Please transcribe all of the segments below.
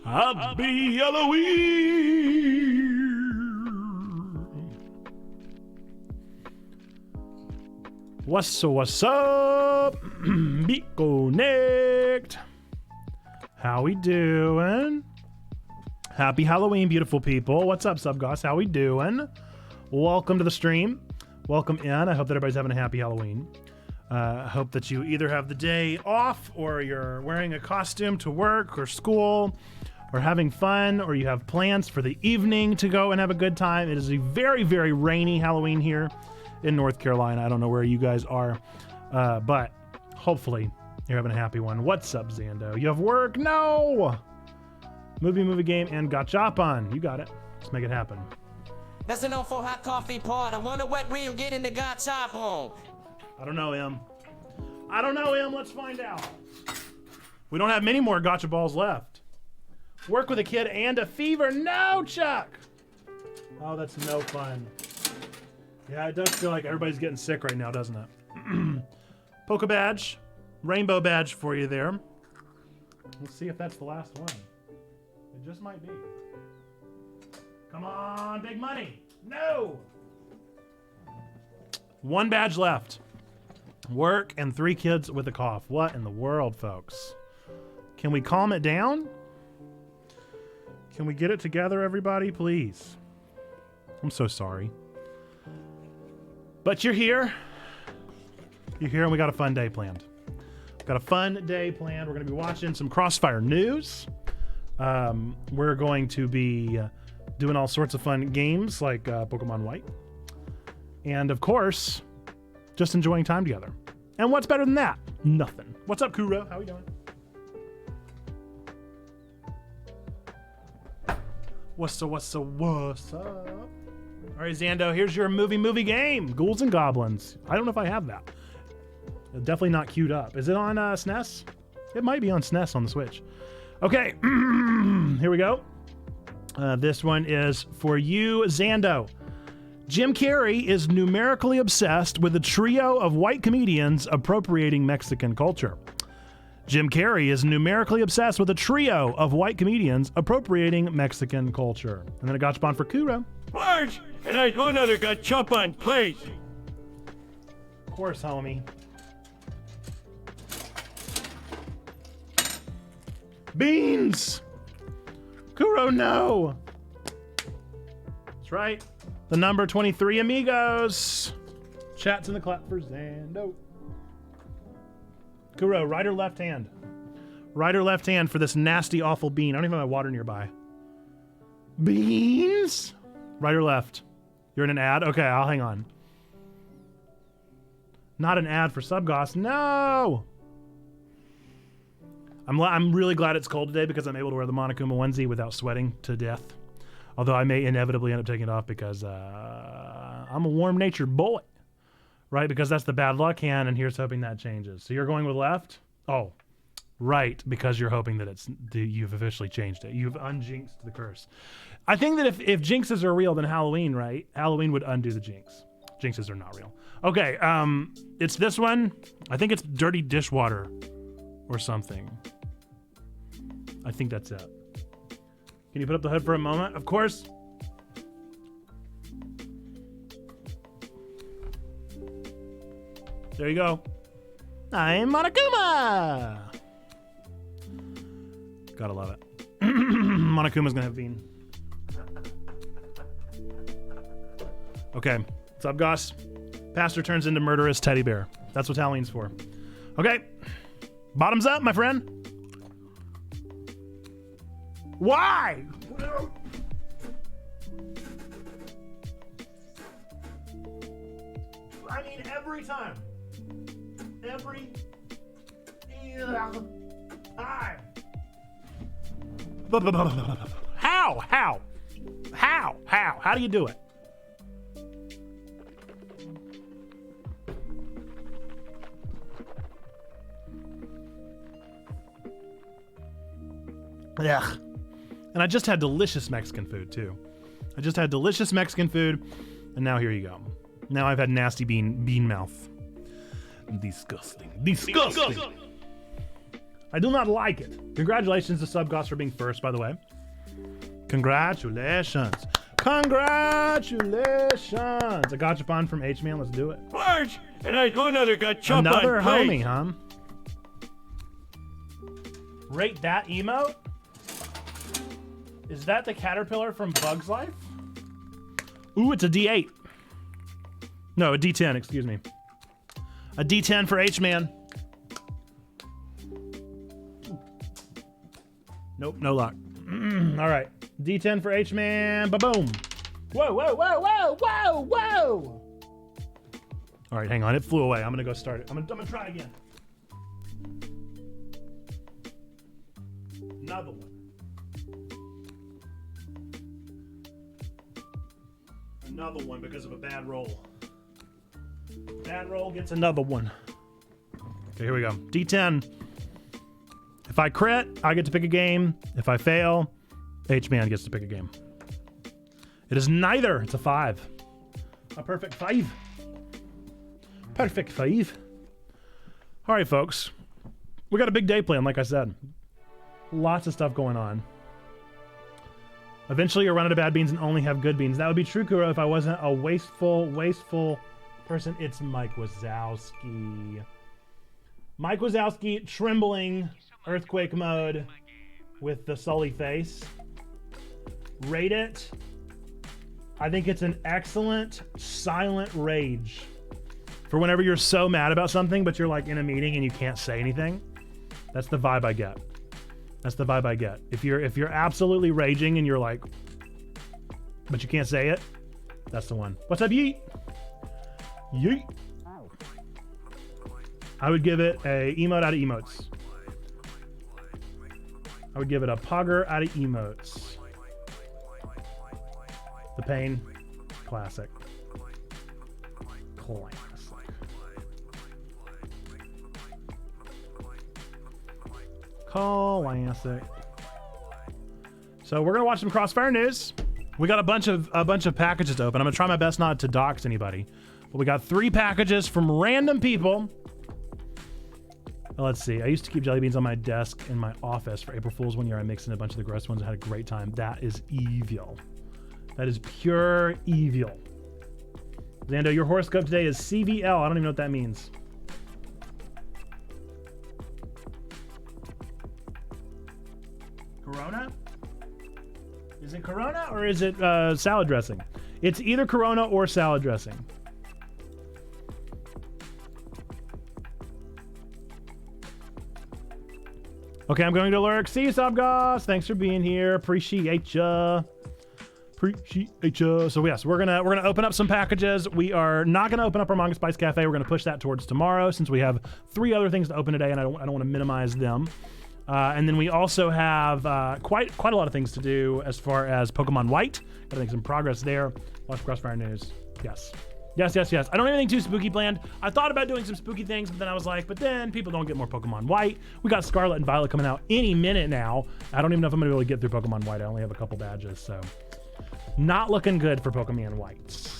Happy Halloween! What's up? Be connect. How we doing? Happy Halloween, beautiful people. What's up, Subgoss? How we doing? Welcome to the stream. Welcome in. I hope that everybody's having a happy Halloween. I hope that you either have the day off or you're wearing a costume to work or school or having fun, or you have plans for the evening to go and have a good time. It is a very, very rainy Halloween here in North Carolina. I don't know where you guys are, but hopefully you're having a happy one. What's up, Zando? You have work? No! Movie game, and gachapon. You got it. Let's make it happen. That's enough for hot coffee part. I wonder what we'll get in the gachapon. I don't know, Em. Let's find out. We don't have many more gotcha balls left. Work with a kid and a fever. No, Chuck! Oh, that's no fun. Yeah, it does feel like everybody's getting sick right now, doesn't it? Poke badge. Rainbow badge for you there. Let's see if that's the last one. It just might be. Come on, big money. No! One badge left. Work and 3 kids with a cough. What in the world, folks? Can we calm it down? Can we get it together, everybody, please? I'm so sorry. But you're here. You're here, and we got a fun day planned. We're going to be watching some Crossfire news. We're going to be doing all sorts of fun games like Pokemon White. And, of course, just enjoying time together. And what's better than that? Nothing. What's up, Kuro? How we doing? What's up? All right, Zando, here's your movie game. Ghouls and Goblins. I don't know if I have that. Definitely not queued up. Is it on SNES? It might be on SNES on the Switch. Okay, here we go. This one is for you, Zando. Jim Carrey is numerically obsessed with a trio of white comedians appropriating Mexican culture. Jim Carrey is numerically obsessed with a trio of white comedians appropriating Mexican culture. And then a gachapon for Kuro. Large, and I want another gachapon, please. Of course, homie. Beans! Kuro, no! That's right. The number 23 amigos. Chats in the clap for Zando. Kuro, right or left hand? Right or left hand for this nasty, awful bean. I don't even have my water nearby. Beans? Right or left? You're in an ad? Okay, I'll hang on. Not an ad for Subgoss. No! I'm really glad it's cold today because I'm able to wear the Monokuma onesie without sweating to death. Although I may inevitably end up taking it off because I'm a warm-natured boy. Right? Because that's the bad luck hand, and here's hoping that changes. So you're going with left? Oh, right, because you're hoping that you've officially changed it. You've unjinxed the curse. I think that if jinxes are real, then Halloween, right? Halloween would undo the jinx. Jinxes are not real. Okay, it's this one. I think it's dirty dishwater or something. I think that's it. Can you put up the hood for a moment? Of course. There you go. I'm Monokuma! Gotta love it. Monokuma's gonna have bean. Okay, what's up, Goss? Pastor turns into murderous teddy bear. That's what Halloween's for. Okay, bottoms up, my friend. Why? I mean, every time. Every time. How? How do you do it? Ugh. And I just had delicious Mexican food too. And now here you go. Now I've had nasty bean mouth. Disgusting. Disgusting. I do not like it. Congratulations to Subgoss for being first, by the way. Congratulations. Congratulations. A gachapon from H-Man. Let's do it. Large, and one other got chump Another on plates. homie, huh? Rate that emote? Is that the caterpillar from Bug's Life? Ooh, it's a D8. No, a D10, excuse me. A D10 for H-Man. Nope, no luck. All right. D10 for H-Man. Ba-boom. Whoa, whoa, whoa, whoa, whoa, whoa. All right, hang on. It flew away. I'm going to go start it. I'm gonna try again. Another one. Another one because of a bad roll. Bad roll gets another one. Okay, here we go. D10. If I crit, I get to pick a game. If I fail, H-Man gets to pick a game. It is neither. It's a 5. A perfect 5. Perfect 5. All right, folks. We got a big day planned, like I said. Lots of stuff going on. Eventually, you'll run out of bad beans and only have good beans. That would be true, Kuro, if I wasn't a wasteful person. It's Mike Wazowski. Mike Wazowski, trembling, earthquake mode with the sully face. Rate it. I think it's an excellent silent rage for whenever you're so mad about something, but you're like in a meeting and you can't say anything. That's the vibe I get. That's the vibe I get. If you're absolutely raging and you're like, but you can't say it, that's the one. What's up, Yeet? Yeet. I would give it a emote out of emotes. I would give it a pogger out of emotes. The pain, classic. Classic. Classic. So we're gonna watch some Crossfire news. We got a bunch of packages to open. I'm gonna try my best not to dox anybody, but we got 3 packages from random people. Let's see. I used to keep jelly beans on my desk in my office for April Fool's one year. I mixed in a bunch of the gross ones and had a great time. That is evil. That is pure evil. Xando, your horoscope today is CVL. I don't even know what that means. Corona? Is it Corona or is it salad dressing? It's either Corona or salad dressing. Okay, I'm going to lurk. See you, Subgoss. Thanks for being here. Appreciate ya. Appreciate ya. So yes, we're gonna open up some packages. We are not gonna open up our Manga Spice Cafe. We're gonna push that towards tomorrow since we have 3 other things to open today, and I don't want to minimize them. And then we also have quite a lot of things to do as far as Pokemon White. Gotta make some progress there. Watch Crossfire news. Yes. Yes. I don't have anything too spooky planned. I thought about doing some spooky things, but then I was like, but then people don't get more Pokemon White. We got Scarlet and Violet coming out any minute now. I don't even know if I'm gonna be able to get through Pokemon White. I only have a couple badges, so not looking good for Pokemon White.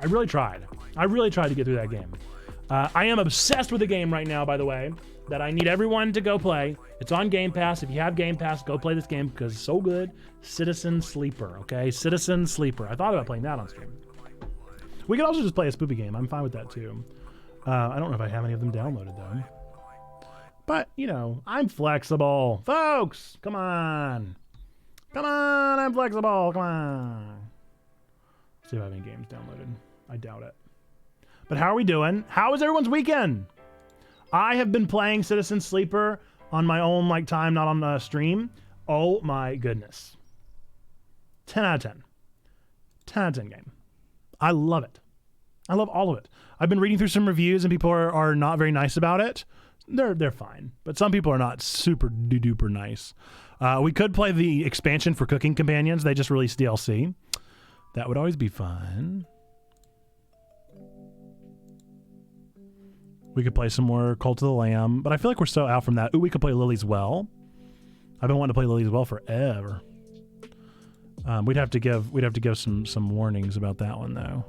I really tried to get through that game. I am obsessed with the game right now, by the way, that I need everyone to go play. It's on Game Pass. If you have Game Pass, go play this game because it's so good. Citizen Sleeper, okay? Citizen Sleeper. I thought about playing that on stream. We could also just play a spoopy game. I'm fine with that too. I don't know if I have any of them downloaded though. But, you know, I'm flexible. Folks, come on. Come on, I'm flexible. Come on. Let's see if I have any games downloaded. I doubt it. But how are we doing? How is everyone's weekend? I have been playing Citizen Sleeper on my own time, not on the stream. Oh my goodness. 10 out of 10. 10 out of 10 game. I love it. I love all of it. I've been reading through some reviews and people are not very nice about it. They're fine, but some people are not super duper nice. We could play the expansion for Cooking Companions. They just released DLC. That would always be fun. We could play some more Cult of the Lamb, but I feel like we're so out from that. Ooh, we could play Lily's Well. I've been wanting to play Lily's Well forever. We'd have to give some warnings about that one though.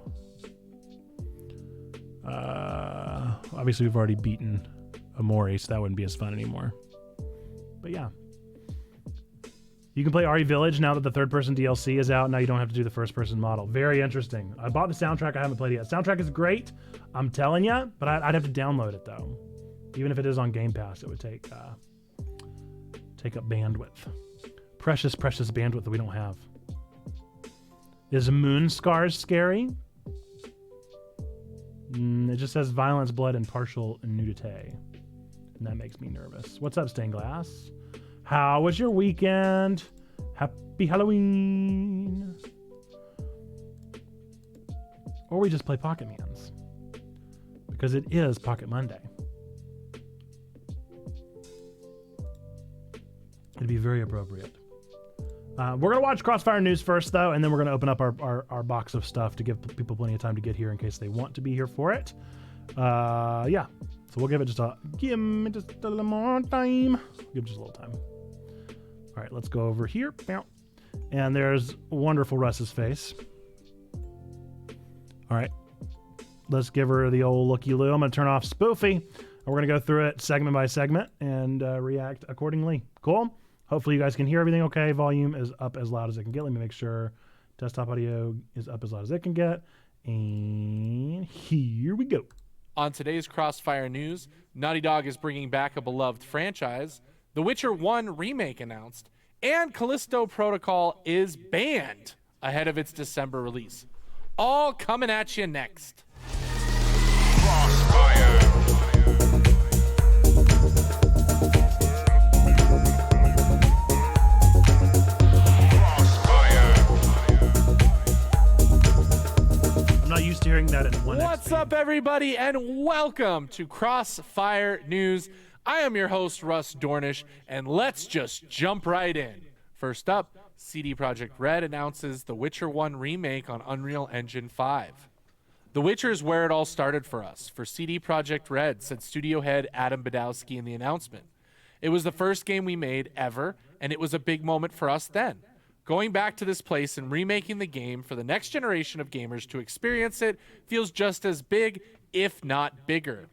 Obviously, we've already beaten Amori, so that wouldn't be as fun anymore. But yeah. You can play RE Village now that the third-person DLC is out. Now you don't have to do the first-person model. Very interesting. I bought the soundtrack. I haven't played it yet. Soundtrack is great, I'm telling you, but I'd have to download it, though. Even if it is on Game Pass, it would take up bandwidth. Precious, precious bandwidth that we don't have. Is Moon Scars scary? It just says violence, blood, and partial nudity. And that makes me nervous. What's up, Stained Glass? How was your weekend? Happy Halloween. Or we just play Pocket Mans. Because it is Pocket Monday. It'd be very appropriate. We're going to watch Crossfire News first, though, and then we're going to open up our box of stuff to give people plenty of time to get here in case they want to be here for it. Yeah. So we'll give me just a little more time. Give just a little time. All right, let's go over here. And there's wonderful Russ's face. All right. Let's give her the old looky-loo. I'm going to turn off Spoofy. And we're going to go through it segment by segment and react accordingly. Cool? Hopefully you guys can hear everything okay. Volume is up as loud as it can get. Let me make sure desktop audio is up as loud as it can get. And here we go. On today's Crossfire News, Naughty Dog is bringing back a beloved franchise, The Witcher 1 remake announced, and Callisto Protocol is banned ahead of its December release. All coming at you next. Crossfire. Not used to hearing that in one. What's up, everybody, and welcome to Crossfire News. I am your host, Russ Dornish, and let's just jump right in. First up, CD Projekt Red announces The Witcher 1 remake on Unreal Engine 5. The Witcher is where it all started for us, for CD Projekt Red, said studio head Adam Badowski in the announcement. It was the first game we made ever, and it was a big moment for us then. Going back to this place and remaking the game for the next generation of gamers to experience it feels just as big, if not bigger.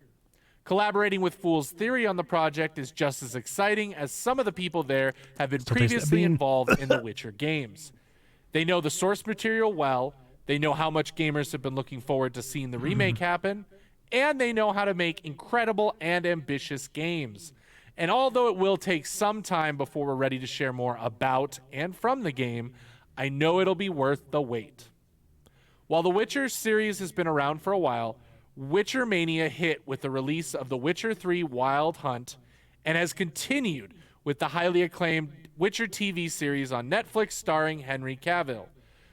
Collaborating with Fool's Theory on the project is just as exciting as some of the people there have been previously involved in the Witcher games. They know the source material well, they know how much gamers have been looking forward to seeing the remake happen, and they know how to make incredible and ambitious games. And although it will take some time before we're ready to share more about and from the game, I know it'll be worth the wait. While the Witcher series has been around for a while, Witcher Mania hit with the release of The Witcher 3 Wild Hunt and has continued with the highly acclaimed Witcher TV series on Netflix starring Henry Cavill.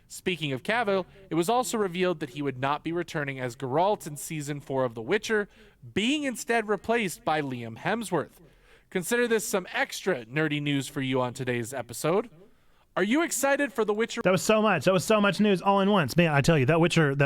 Speaking of Cavill, it was also revealed that he would not be returning as Geralt in Season 4 of The Witcher, being instead replaced by Liam Hemsworth. Consider this some extra nerdy news for you on today's episode. Are you excited for The Witcher? That was so much. That was so much news all in once. Man, I tell you, that Witcher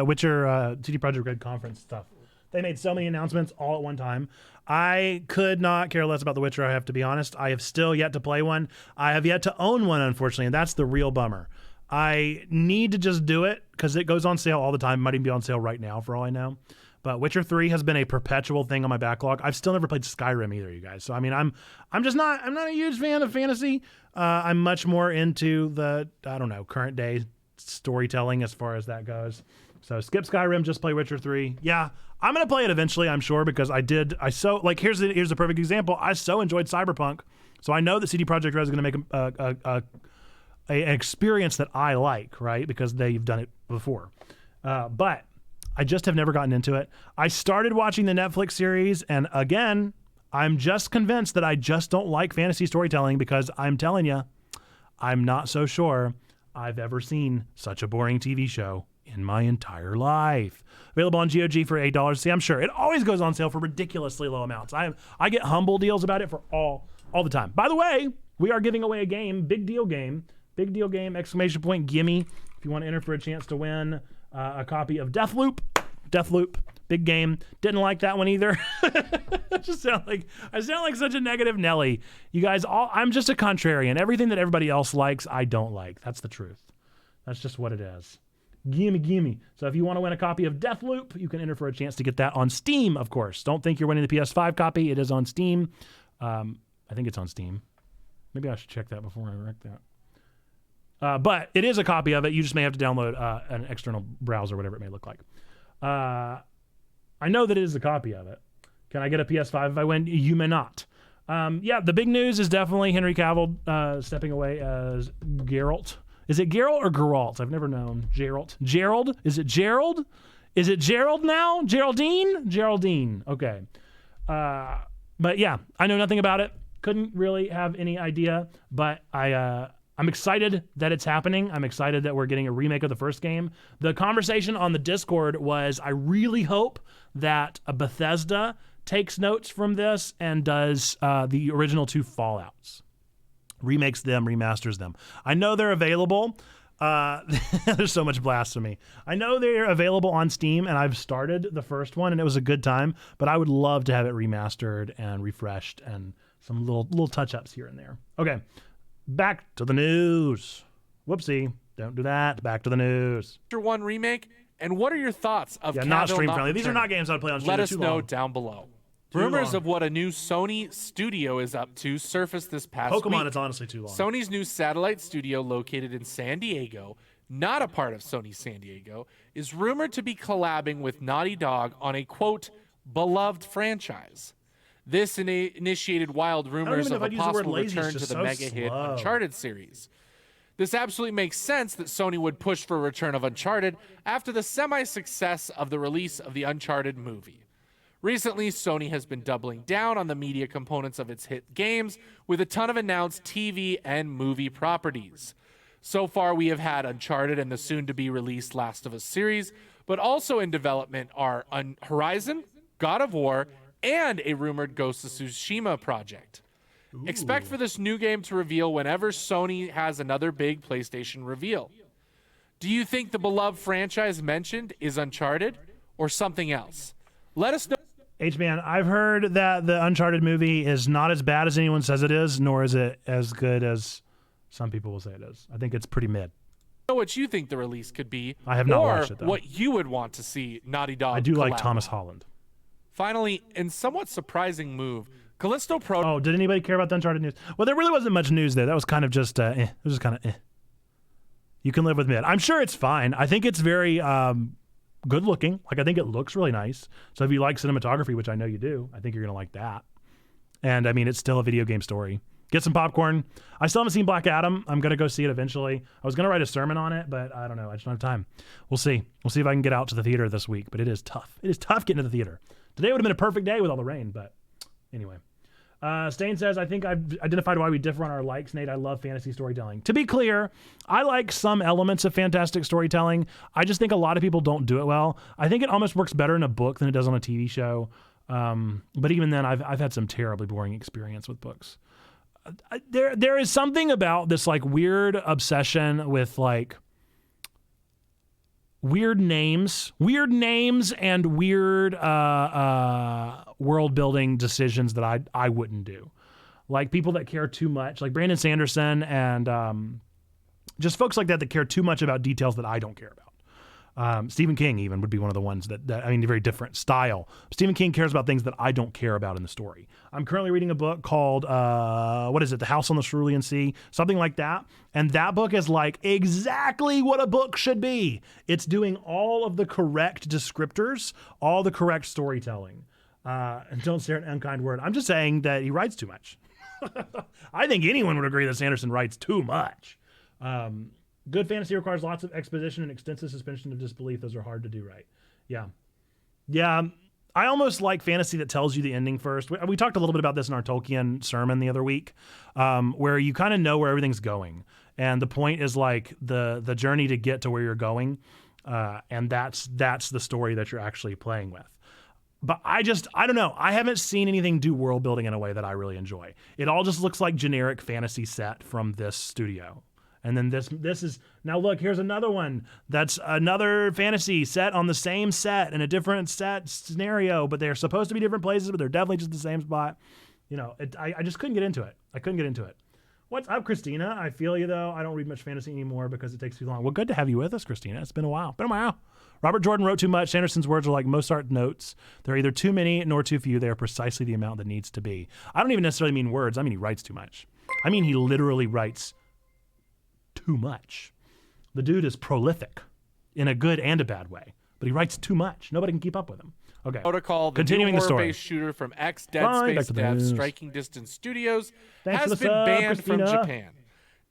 CD Projekt Red conference stuff. They made so many announcements all at one time. I could not care less about The Witcher, I have to be honest. I have still yet to play one. I have yet to own one, unfortunately, and that's the real bummer. I need to just do it because it goes on sale all the time. It might even be on sale right now for all I know. But Witcher 3 has been a perpetual thing on my backlog. I've still never played Skyrim either, you guys. So I mean, I'm not a huge fan of fantasy. I'm much more into the, I don't know, current day storytelling as far as that goes. So skip Skyrim, just play Witcher 3. Yeah, I'm gonna play it eventually, I'm sure, because here's the perfect example. I so enjoyed Cyberpunk, so I know that CD Projekt Red is gonna make an experience that I like, right? Because they've done it before. But I just have never gotten into it. I started watching the Netflix series, and again, I'm just convinced that I just don't like fantasy storytelling because I'm telling you, I'm not so sure I've ever seen such a boring TV show in my entire life. Available on GOG for $8. See, I'm sure it always goes on sale for ridiculously low amounts. I get humble deals about it for all the time. By the way, we are giving away a game, big deal game, exclamation point, gimme, if you want to enter for a chance to win a copy of Deathloop, big game. Didn't like that one either. I sound like such a negative Nelly. You guys, I'm just a contrarian. Everything that everybody else likes, I don't like. That's the truth. That's just what it is. Gimme. So if you want to win a copy of Deathloop, you can enter for a chance to get that on Steam, of course. Don't think you're winning the PS5 copy. It is on Steam. I think it's on Steam. Maybe I should check that before I wreck that. But it is a copy of it. You just may have to download an external browser, whatever it may look like. I know that it is a copy of it. Can I get a PS5 if I win? You may not. The big news is definitely Henry Cavill stepping away as Geralt. Is it Geralt or Geralt? I've never known. Geralt. Gerald? Is it Gerald? Is it Gerald now? Geraldine? Geraldine. Okay. But yeah, I know nothing about it. Couldn't really have any idea, but I'm excited that it's happening. I'm excited that we're getting a remake of the first game. The conversation on the Discord was, I really hope that Bethesda takes notes from this and does the original 2 Fallouts. Remakes them, remasters them. I know they're available. There's so much blasphemy. I know they're available on Steam, and I've started the first one, and it was a good time, but I would love to have it remastered and refreshed and some little touch-ups here and there. Okay, back to the news. Whoopsie, don't do that. Back to the news. Chapter 1 remake, and what are your thoughts of Yeah, Cavill not stream-friendly. These are returning? not games I'd play on stream. Let us They're too know long. down below. Too Rumors long. of what a new Sony studio is up to surfaced this past Pokemon, week. it's honestly too long. Sony's new satellite studio located in San Diego, not a part of Sony San Diego, is rumored to be collabing with Naughty Dog on a, quote, beloved franchise. This initiated wild rumors know of if a I'd use the word possible lazy, return it's to just the so mega hit slow. Uncharted series. This absolutely makes sense that Sony would push for a return of Uncharted after the semi-success of the release of the Uncharted movie. Recently, Sony has been doubling down on the media components of its hit games with a ton of announced TV and movie properties. So far, we have had Uncharted and the soon-to-be-released Last of Us series, but also in development are Horizon, God of War, and a rumored Ghost of Tsushima project. Ooh. Expect for this new game to reveal whenever Sony has another big PlayStation reveal. Do you think the beloved franchise mentioned is Uncharted or something else? Let us know. H-Man, I've heard that the Uncharted movie is not as bad as anyone says it is, nor is it as good as some people will say it is. I think it's pretty mid. What you think the release could be. I have not or watched it, though. What you would want to see Naughty Dog I do like collab Thomas on. Holland. Finally, in somewhat surprising move, Callisto Pro. Oh, did anybody care about the Uncharted news? Well, there really wasn't much news there. That was kind of just, It was just kind of, You can live with mid. I'm sure it's fine. I think it's very good looking. Like, I think it looks really nice. So if you like cinematography, which I know you do, I think you're going to like that. And, I mean, it's still a video game story. Get some popcorn. I still haven't seen Black Adam. I'm going to go see it eventually. I was going to write a sermon on it, but I don't know. I just don't have time. We'll see. We'll see if I can get out to the theater this week, but it is tough. It is tough getting to the theater. Today would have been a perfect day with all the rain, but anyway. Stain says, I think I've identified why we differ on our likes, Nate. I love fantasy storytelling. To be clear, I like some elements of fantastic storytelling. I just think a lot of people don't do it well. I think it almost works better in a book than it does on a TV show. But even then, I've had some terribly boring experience with books. There is something about this like weird obsession with like weird names and weird world building decisions that I wouldn't do. Like people that care too much, like Brandon Sanderson and just folks like that care too much about details that I don't care about. Stephen King even would be one of the ones that I mean, very different style. Stephen King cares about things that I don't care about in the story. I'm currently reading a book called, what is it? The House on the Cerulean Sea, something like that. And that book is like exactly what a book should be. It's doing all of the correct descriptors, all the correct storytelling. And don't say an unkind word. I'm just saying that he writes too much. I think anyone would agree that Sanderson writes too much. Good fantasy requires lots of exposition and extensive suspension of disbelief. Those are hard to do right. Yeah. I almost like fantasy that tells you the ending first. We talked a little bit about this in our Tolkien sermon the other week, where you kind of know where everything's going. And the point is like the journey to get to where you're going. And that's the story that you're actually playing with. But I don't know. I haven't seen anything do world building in a way that I really enjoy. It all just looks like generic fantasy set from this studio. And then this is, now look, here's another one. That's another fantasy set on the same set in a different set scenario, but they're supposed to be different places, but they're definitely just the same spot. You know, I just couldn't get into it. I couldn't get into it. What's up, Christina? I feel you, though. I don't read much fantasy anymore because it takes too long. Well, good to have you with us, Christina. It's been a while. Robert Jordan wrote too much. Sanderson's words are like Mozart notes. They're either too many nor too few. They are precisely the amount that needs to be. I don't even necessarily mean words. I mean he writes too much. I mean he literally writes too much. The dude is prolific in a good and a bad way, but he writes too much. Nobody can keep up with him. Okay. Protocol, the continuing new the story. horror-based shooter from Dead Space Dev, Striking Distance Studios, has been banned from Japan.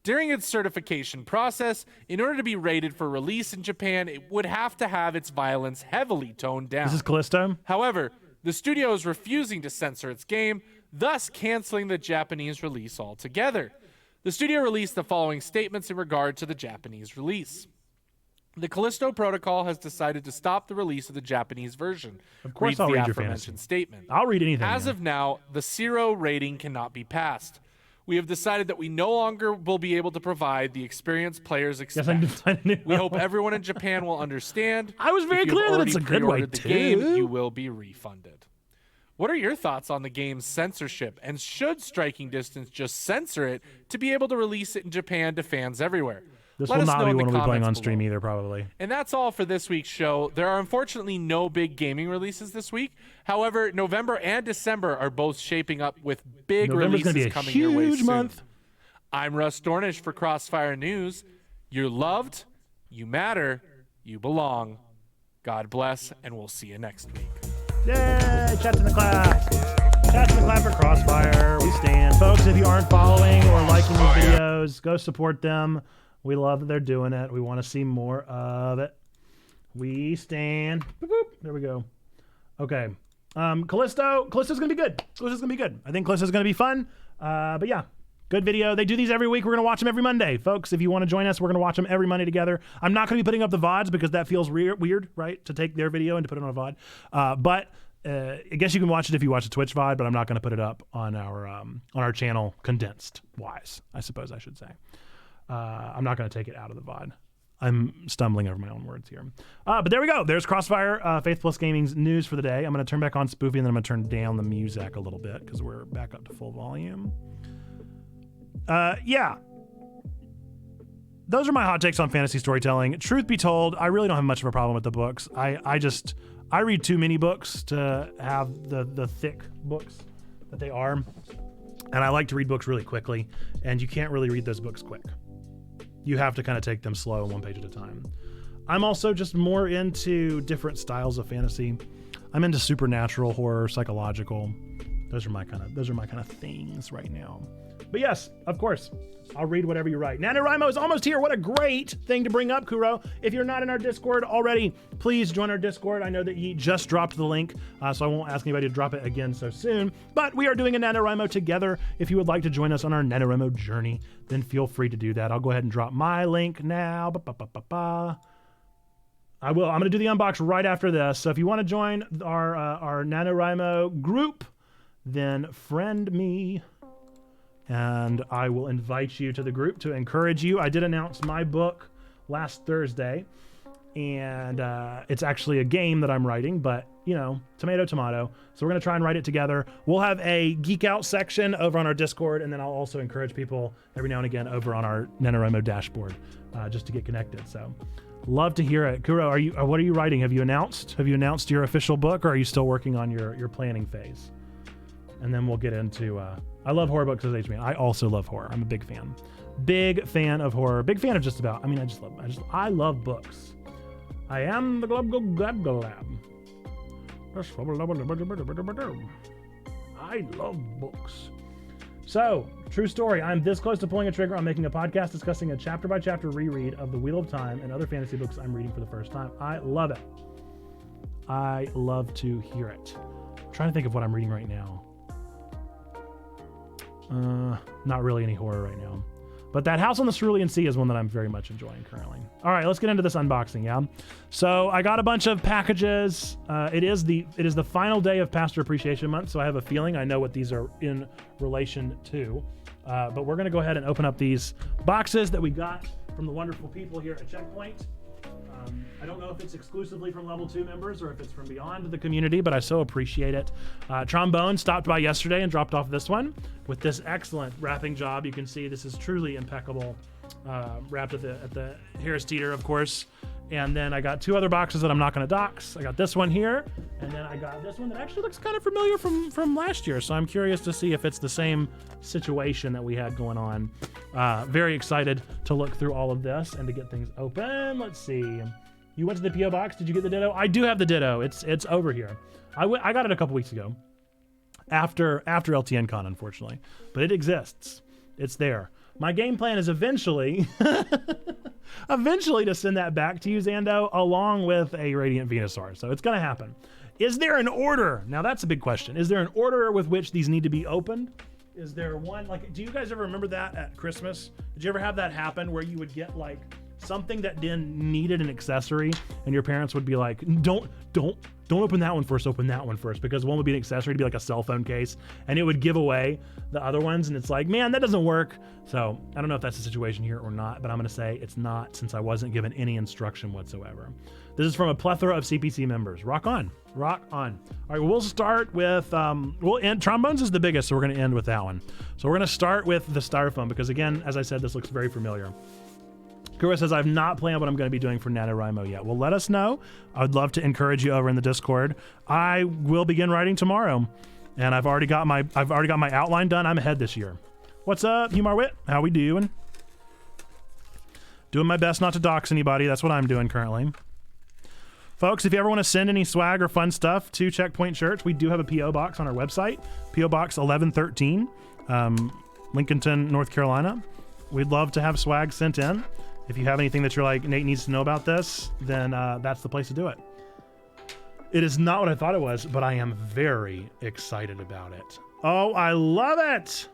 During its certification process, in order to be rated for release in Japan, it would have to have its violence heavily toned down. This is Callisto? However, the studio is refusing to censor its game, thus canceling the Japanese release altogether. The studio released the following statements in regard to the Japanese release. The Callisto Protocol has decided to stop the release of the Japanese version. Of course reads I'll the read your aforementioned fantasy. statement. I'll read anything. As of now, the 0 rating cannot be passed. We have decided that we no longer will be able to provide the experience players expect. Yes, I did find it. We hope everyone in Japan will understand. I was very If you clear have that it's a already good way, pre-ordered the too. game, you will be refunded. What are your thoughts on the game's censorship? And should Striking Distance just censor it to be able to release it in Japan to fans everywhere? This Let will us not know be in the one we'll be playing on comments stream below. either, probably. And that's all for this week's show. There are unfortunately no big gaming releases this week. However, November and December are both shaping up with big November's gonna releases be a coming your way huge soon. month. I'm Russ Dornish for Crossfire News. You're loved, you matter, you belong. God bless, and we'll see you next week. Yay! Chats in the clap. Chats in the clap for Crossfire. We stand. Folks, if you aren't following or liking these videos, go support them. We love that they're doing it. We want to see more of it. We stand. Boop, boop. There we go. Okay. Callisto's going to be good. Callisto's going to be good. I think Callisto's going to be fun. But yeah. Good video. They do these every week. We're going to watch them every Monday. Folks, if you want to join us, we're going to watch them every Monday together. I'm not going to be putting up the VODs because that feels weird, right? To take their video and to put it on a VOD. But I guess you can watch it if you watch the Twitch VOD, but I'm not going to put it up on our channel condensed wise, I suppose I should say. I'm not going to take it out of the VOD. I'm stumbling over my own words here. But there we go. There's Crossfire, Faith Plus Gaming's news for the day. I'm going to turn back on Spoofy and then I'm going to turn down the music a little bit because we're back up to full volume. Yeah. Those are my hot takes on fantasy storytelling. Truth be told, I really don't have much of a problem with the books. I read too many books to have the thick books that they are. And I like to read books really quickly, and you can't really read those books quick. You have to kind of take them slow, one page at a time. I'm also just more into different styles of fantasy. I'm into supernatural, horror, psychological. Those are my kind of things right now. But yes, of course, I'll read whatever you write. NaNoWriMo is almost here. What a great thing to bring up, Kuro. If you're not in our Discord already, please join our Discord. I know that he just dropped the link, so I won't ask anybody to drop it again so soon. But we are doing a NaNoWriMo together. If you would like to join us on our NaNoWriMo journey, then feel free to do that. I'll go ahead and drop my link now. I will. I'm going to do the unbox right after this. So if you want to join our NaNoWriMo group, then friend me. And I will invite you to the group to encourage you. I did announce my book last Thursday, and it's actually a game that I'm writing, but you know, tomato, tomato. So we're gonna try and write it together. We'll have a geek out section over on our Discord, and then I'll also encourage people every now and again over on our NaNoWriMo dashboard, just to get connected. So love to hear it. Kuro, what are you writing? Have you announced your official book, or are you still working on your planning phase? And then we'll get into, I love horror books as age man. I also love horror. I'm a big fan. Big fan of horror. Big fan of just about, I love books. I am the Glub Glab. I love books. So, true story. I'm this close to pulling a trigger on making a podcast discussing a chapter by chapter reread of The Wheel of Time and other fantasy books I'm reading for the first time. I love it. I love to hear it. I'm trying to think of what I'm reading right now. Not really any horror right now. But that House on the Cerulean Sea is one that I'm very much enjoying currently. All right, let's get into this unboxing, yeah? So I got a bunch of packages. It is the final day of Pastor Appreciation Month, so I have a feeling I know what these are in relation to. But we're gonna go ahead and open up these boxes that we got from the wonderful people here at Checkpoint. I don't know if it's exclusively from level 2 members or if it's from beyond the community, but I so appreciate it. Trombone stopped by yesterday and dropped off this one with this excellent wrapping job. You can see this is truly impeccable. Wrapped at the Harris Teeter, of course. And then I got 2 other boxes that I'm not going to dox. I got this one here, and then I got this one that actually looks kind of familiar from last year. So I'm curious to see if it's the same situation that we had going on. Very excited to look through all of this and to get things open. Let's see. You went to the P.O. box. Did you get the Ditto? I do have the Ditto. It's over here. I got it a couple weeks ago after LTN Con, unfortunately. But it exists. It's there. My game plan is eventually to send that back to you, Zando, along with a Radiant Venusaur. So it's going to happen. Is there an order? Now that's a big question. Is there an order with which these need to be opened? Is there one, like, do you guys ever remember that at Christmas? Did you ever have that happen where you would get like something that then needed an accessory and your parents would be like, don't open that one first, open that one first, because one would be an accessory to be like a cell phone case and it would give away the other ones, and it's like, man, that doesn't work. So I don't know if that's the situation here or not, but I'm gonna say it's not, since I wasn't given any instruction whatsoever. This is from a plethora of CPC members. Rock on, rock on. All right, we'll start with, we'll end, Trombones is the biggest, so we're gonna end with that one. So we're gonna start with the Styrofoam, because again, as I said, this looks very familiar. Kura says, I've not planned what I'm going to be doing for NaNoWriMo yet. Well, let us know. I would love to encourage you over in the Discord. I will begin writing tomorrow, and I've already got my outline done. I'm ahead this year. What's up, Humar Wit? How we doing? Doing my best not to dox anybody. That's what I'm doing currently. Folks, if you ever want to send any swag or fun stuff to Checkpoint Church, we do have a P.O. box on our website. P.O. Box 1113, Lincolnton, North Carolina. We'd love to have swag sent in. If you have anything that you're like, Nate needs to know about this, then that's the place to do it. It is not what I thought it was, but I am very excited about it. Oh, I love it!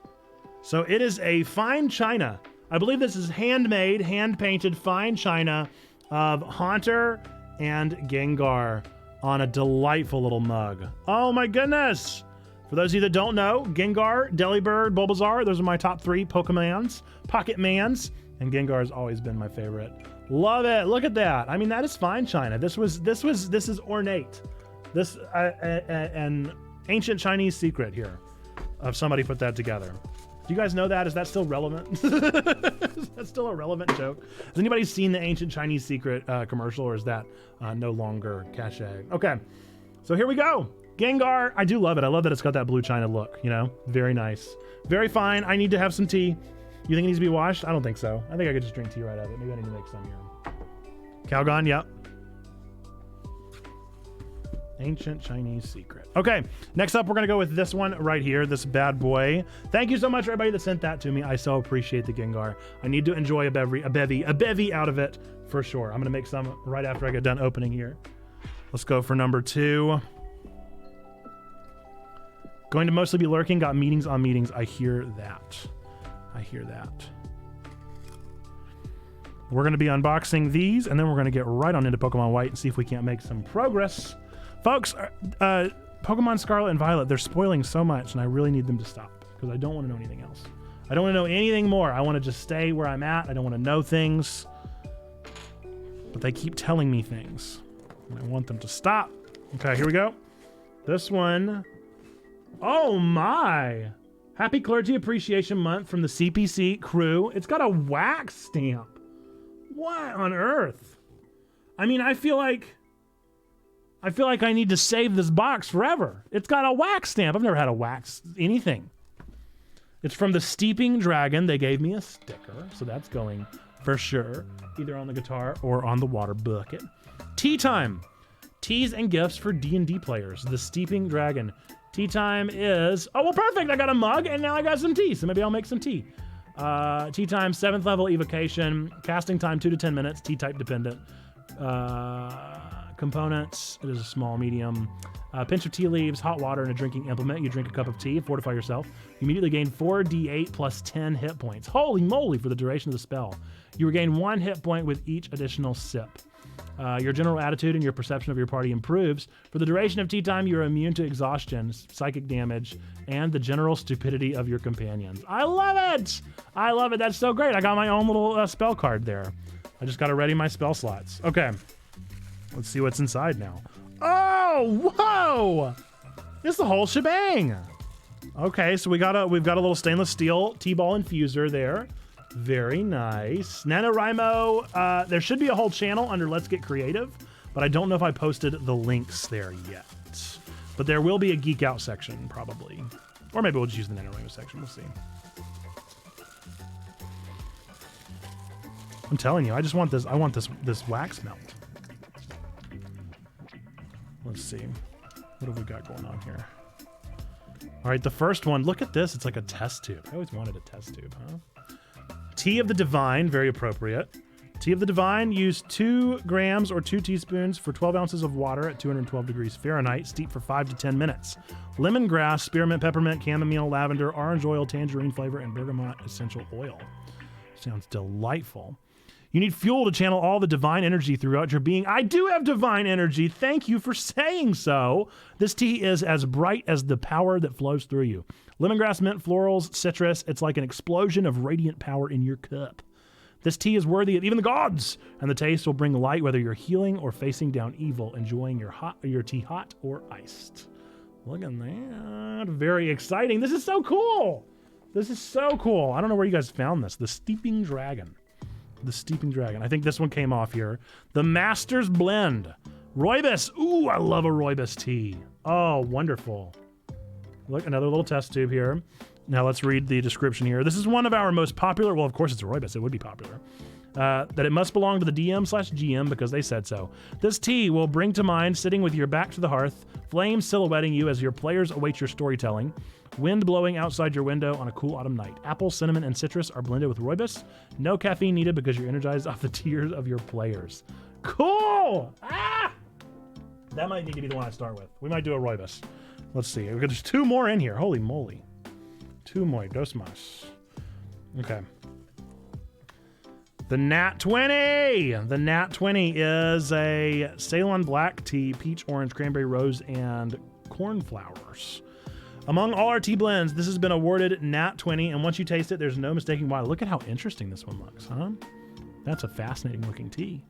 So it is a fine china. I believe this is handmade, hand-painted fine china of Haunter and Gengar on a delightful little mug. Oh my goodness! For those of you that don't know, Gengar, Delibird, Bulbasaur, those are my top 3 Pokemons, Pocketmans. And Gengar has always been my favorite. Love it. Look at that. I mean, that is fine china. This is ornate. This an ancient Chinese secret here of somebody put that together. Do you guys know that? Is that still relevant? Is that still a relevant joke? Has anybody seen the ancient Chinese secret commercial, or is that no longer cachet? Okay, so here we go. Gengar. I do love it. I love that it's got that blue china look, you know? Very nice. Very fine. I need to have some tea. You think it needs to be washed? I don't think so. I think I could just drink tea right out of it. Maybe I need to make some here. Calgon, yep. Ancient Chinese secret. Okay, next up, we're going to go with this one right here, this bad boy. Thank you so much, everybody that sent that to me. I so appreciate the Gengar. I need to enjoy a bevy out of it for sure. I'm going to make some right after I get done opening here. Let's go for number 2. Going to mostly be lurking. Got meetings on meetings. I hear that. I hear that. We're going to be unboxing these, and then we're going to get right on into Pokemon White and see if we can't make some progress. Folks, Pokemon Scarlet and Violet, they're spoiling so much, and I really need them to stop, because I don't want to know anything else. I don't want to know anything more. I want to just stay where I'm at. I don't want to know things. But they keep telling me things, and I want them to stop. Okay, here we go. This one. Oh, my. Happy Clergy Appreciation Month from the CPC crew. It's got a wax stamp. What on earth? I mean, I feel like I need to save this box forever. It's got a wax stamp. I've never had a wax anything. It's from the Steeping Dragon. They gave me a sticker, so that's going for sure, either on the guitar or on the water bucket. Tea time. Teas and gifts for D&D players. The Steeping Dragon. Tea time is, oh, well, perfect. I got a mug and now I got some tea. So maybe I'll make some tea. Tea time, 7th level evocation. Casting time, 2 to 10 minutes. Tea type dependent. Components, it is a small, medium. Pinch of tea leaves, hot water, and a drinking implement. You drink a cup of tea, fortify yourself. You immediately gain 4d8 plus 10 hit points. Holy moly for the duration of the spell. You regain 1 hit point with each additional sip. Your general attitude and your perception of your party improves. For the duration of tea time, you're immune to exhaustion, psychic damage, and the general stupidity of your companions. I love it! I love it. That's so great. I got my own little spell card there. I just got to ready my spell slots. Okay. Let's see what's inside now. Oh, whoa! It's the whole shebang. Okay, so we've got a little stainless steel T-ball infuser there. Very nice. NaNoWriMo, there should be a whole channel under Let's Get Creative, but I don't know if I posted the links there yet. But there will be a Geek Out section, probably. Or maybe we'll just use the NaNoWriMo section. We'll see. I'm telling you, I just want this. I want this wax melt. Let's see. What have we got going on here? All right, the first one. Look at this. It's like a test tube. I always wanted a test tube, huh? Tea of the Divine, very appropriate. Tea of the Divine, use 2 grams or 2 teaspoons for 12 ounces of water at 212 degrees Fahrenheit. Steep for 5 to 10 minutes. Lemongrass, spearmint, peppermint, chamomile, lavender, orange oil, tangerine flavor, and bergamot essential oil. Sounds delightful. You need fuel to channel all the divine energy throughout your being. I do have divine energy. Thank you for saying so. This tea is as bright as the power that flows through you. Lemongrass, mint, florals, citrus. It's like an explosion of radiant power in your cup. This tea is worthy of even the gods, and the taste will bring light whether you're healing or facing down evil, enjoying your tea hot or iced. Look at that. Very exciting. This is so cool. This is so cool. I don't know where you guys found this. The Steeping Dragon. The Steeping Dragon. I think this one came off here. The Master's Blend. Rooibos. Ooh, I love a Rooibos tea. Oh, wonderful. Look, another little test tube here. Now let's read the description here. This is one of our most popular, well, of course it's a Rooibos, it would be popular. That it must belong to the DM/GM because they said so. This tea will bring to mind sitting with your back to the hearth, flames silhouetting you as your players await your storytelling, wind blowing outside your window on a cool autumn night. Apple, cinnamon, and citrus are blended with Rooibos. No caffeine needed because you're energized off the tears of your players. Cool! Ah! That might need to be the one I start with. We might do a Rooibos. Let's see. There's 2 more in here. Holy moly. 2 more. Dos más. Okay. The Nat 20! The Nat 20 is a Ceylon black tea, peach, orange, cranberry, rose, and cornflowers. Among all our tea blends, this has been awarded Nat 20, and once you taste it, there's no mistaking why. Look at how interesting this one looks, huh? That's a fascinating looking tea.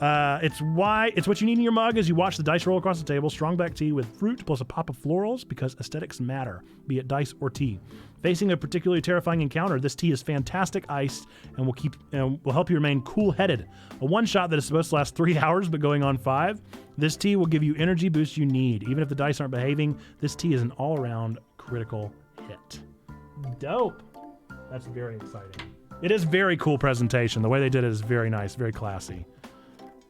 It's what you need in your mug as you watch the dice roll across the table. Strong black tea with fruit plus a pop of florals because aesthetics matter, be it dice or tea. Facing a particularly terrifying encounter, this tea is fantastic iced and will help you remain cool-headed. A one-shot that is supposed to last 3 hours but going on 5. This tea will give you energy boost you need. Even if the dice aren't behaving, this tea is an all-around critical hit. Dope. That's very exciting. It is very cool presentation. The way they did it is very nice, very classy.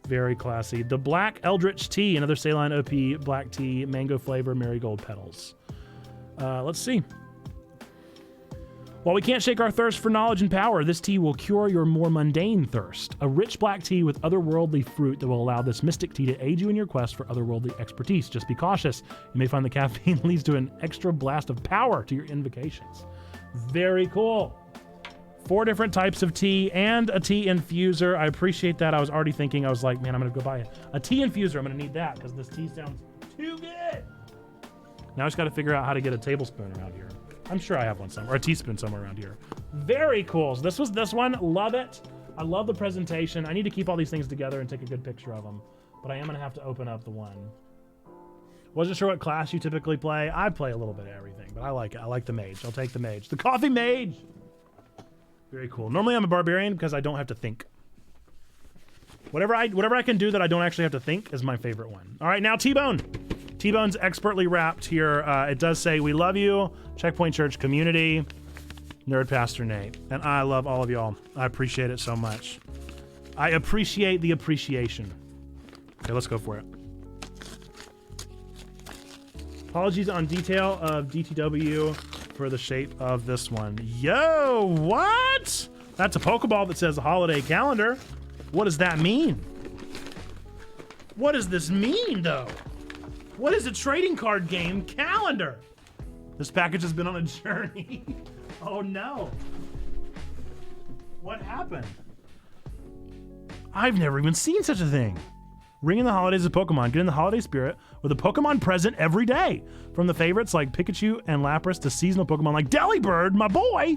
Very classy. The Black Eldritch Tea, another Ceylon OP black tea, mango flavor, marigold petals. Let's see. While we can't shake our thirst for knowledge and power, this tea will cure your more mundane thirst. A rich black tea with otherworldly fruit that will allow this mystic tea to aid you in your quest for otherworldly expertise. Just be cautious. You may find the caffeine leads to an extra blast of power to your invocations. Very cool. 4 different types of tea and a tea infuser. I appreciate that. I was already thinking, I was like, man, I'm going to go buy a tea infuser. I'm going to need that because this tea sounds too good. Now I just got to figure out how to get a tablespoon around here. I'm sure I have one somewhere, or a teaspoon somewhere around here. Very cool. So this was this one. Love it. I love the presentation. I need to keep all these things together and take a good picture of them. But I am going to have to open up the one. Wasn't sure what class you typically play. I play a little bit of everything, but I like it. I like the mage. I'll take the mage. The coffee mage. Very cool. Normally I'm a barbarian because I don't have to think. Whatever I can do that I don't actually have to think is my favorite one. All right, now T-Bone. T-Bone's expertly wrapped here. It does say, we love you, Checkpoint Church community, Nerd Pastor Nate. And I love all of y'all. I appreciate it so much. I appreciate the appreciation. Okay, let's go for it. Apologies on detail of DTW for the shape of this one. Yo, what? That's a Pokeball that says holiday calendar. What does that mean? What does this mean, though? What is a trading card game calendar? This package has been on a journey. Oh no. What happened? I've never even seen such a thing. Ring in the holidays of Pokemon. Get in the holiday spirit with a Pokemon present every day. From the favorites like Pikachu and Lapras to seasonal Pokemon like Delibird, my boy.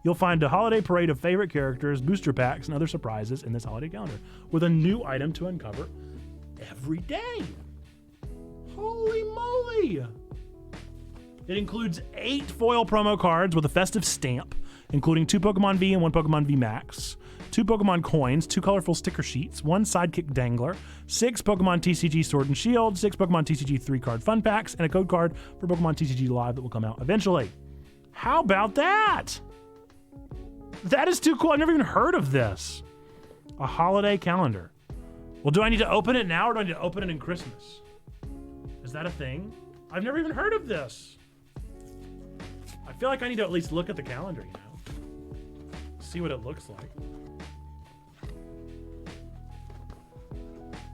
You'll find a holiday parade of favorite characters, booster packs, and other surprises in this holiday calendar with a new item to uncover every day. Holy moly! It includes 8 foil promo cards with a festive stamp, including 2 Pokemon V and 1 Pokemon V Max, 2 Pokemon coins, 2 colorful sticker sheets, 1 sidekick dangler, 6 Pokemon TCG Sword and Shield, 6 Pokemon TCG 3-card fun packs, and a code card for Pokemon TCG Live that will come out eventually. How about that? That is too cool. I've never even heard of this. A holiday calendar. Well, do I need to open it now or do I need to open it in Christmas? Is that a thing? I've never even heard of this. I feel like I need to at least look at the calendar, you know? See what it looks like.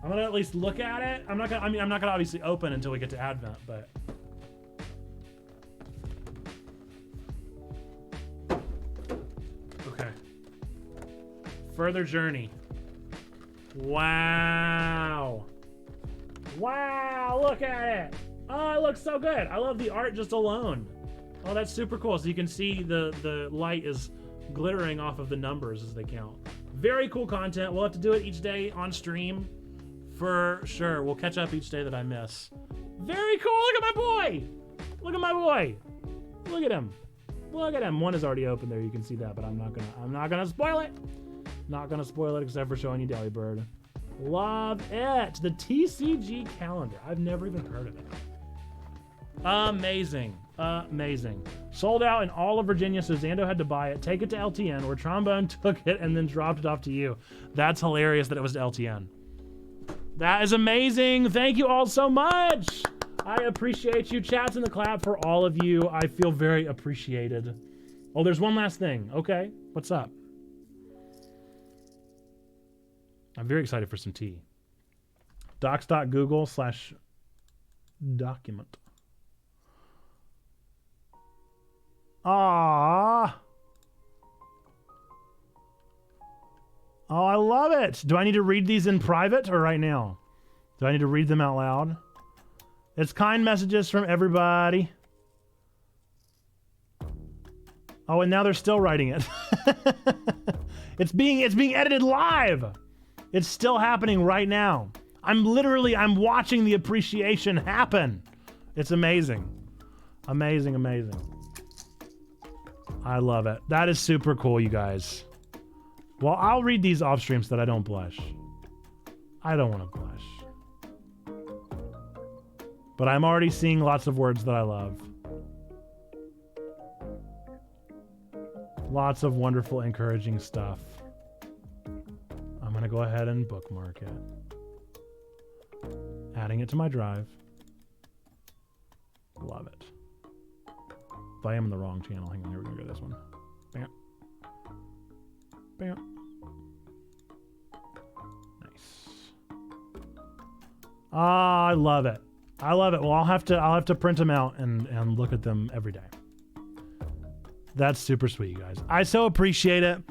I'm gonna at least look at it. I'm not gonna obviously open until we get to Advent, but. Okay. Further journey. Wow. Wow, look at it. Oh, it looks so good. I love the art just alone. Oh, that's super cool. So you can see the light is glittering off of the numbers as they count. Very cool content. We'll have to do it each day on stream for sure. We'll catch up each day that I miss. Very cool. Look at my boy. Look at my boy. Look at him. Look at him. One is already open there. You can see that, but I'm not gonna spoil it. Not gonna spoil it except for showing you Delibird. Love it. The TCG calendar. I've never even heard of it. Amazing. Amazing. Sold out in all of Virginia, so Xando had to buy it, take it to LTN, where Trombone took it and then dropped it off to you. That's hilarious that it was to LTN. That is amazing. Thank you all so much. I appreciate you. Chats in the clap for all of you. I feel very appreciated. Oh, there's one last thing. Okay. What's up? I'm very excited for some tea. docs.google/document. Ah. Oh, I love it. Do I need to read these in private or right now? Do I need to read them out loud? It's kind messages from everybody. Oh, and now they're still writing it. It's being edited live. It's still happening right now. I'm watching the appreciation happen. It's amazing. Amazing, amazing. I love it. That is super cool, you guys. Well, I'll read these off stream so that I don't blush. I don't want to blush. But I'm already seeing lots of words that I love. Lots of wonderful, encouraging stuff. I'm going to go ahead and bookmark it. Adding it to my drive. Love it. But I am in the wrong channel. Hang on, here we're going to go this one. Bam. Bam. Nice. Ah, I love it. I love it. Well, I'll have to print them out and look at them every day. That's super sweet, you guys. I so appreciate it.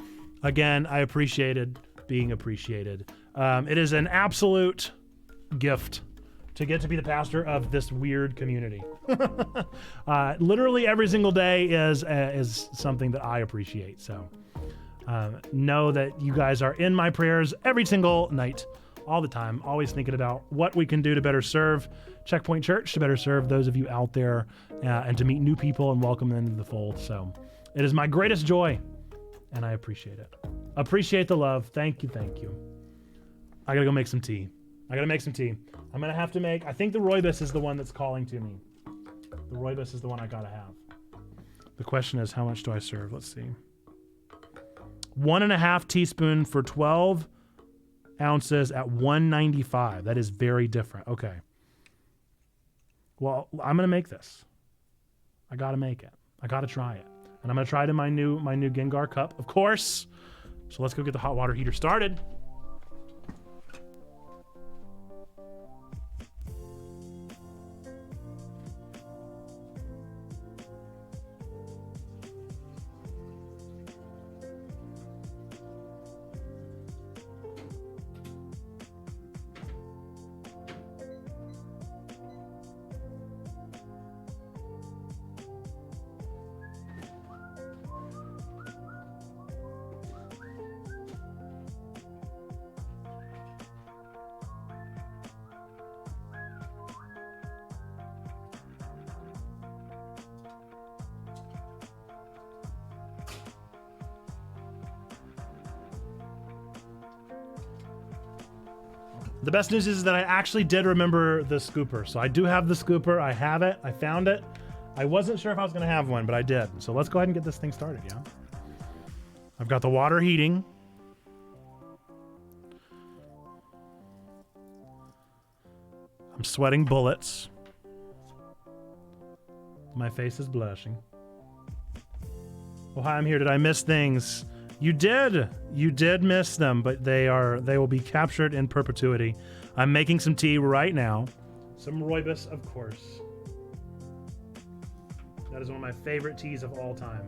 Again, I appreciated being appreciated. It is an absolute gift to get to be the pastor of this weird community. Literally every single day is something that I appreciate. So know that you guys are in my prayers every single night, all the time, always thinking about what we can do to better serve Checkpoint Church, to better serve those of you out there, and to meet new people and welcome them into the fold. So it is my greatest joy, and I appreciate it. Appreciate the love. Thank you, thank you. I gotta go make some tea. I'm gonna have to make, I think the rooibos is the one that's calling to me. The rooibos is the one I gotta have. The question is, how much do I serve? Let's see. 1.5 teaspoon for 12 ounces at $1.95. That is very different. Okay. Well, I'm gonna make this. I gotta make it. I gotta try it. And I'm gonna try it in my new Gengar cup, of course. So let's go get the hot water heater started. The best news is that I actually did remember the scooper. So I do have the scooper. I have it. I found it. I wasn't sure if I was going to have one, but I did. So let's go ahead and get this thing started, yeah? I've got the water heating. I'm sweating bullets. My face is blushing. Oh, hi, I'm here. Did I miss things? You did. You did miss them, but they will be captured in perpetuity. I'm making some tea right now. Some rooibos, of course. That is one of my favorite teas of all time.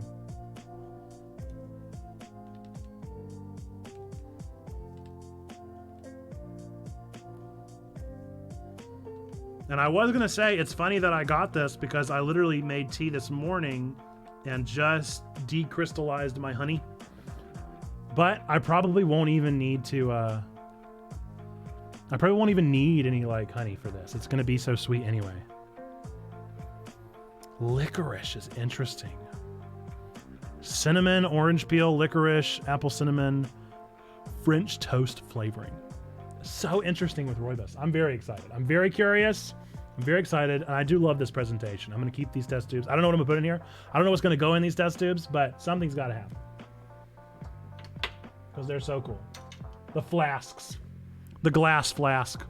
And I was going to say, it's funny that I got this because I literally made tea this morning and just decrystallized my honey. But I probably won't even need to, I probably won't even need any like honey for this. It's going to be so sweet anyway. Licorice is interesting. Cinnamon, orange peel, licorice, apple cinnamon, French toast flavoring. So interesting with rooibos. I'm very excited. I'm very curious. I'm very excited. And I do love this presentation. I'm going to keep these test tubes. I don't know what I'm going to put in here. I don't know what's going to go in these test tubes, but something's got to happen. Because they're so cool. The flasks. The glass flask.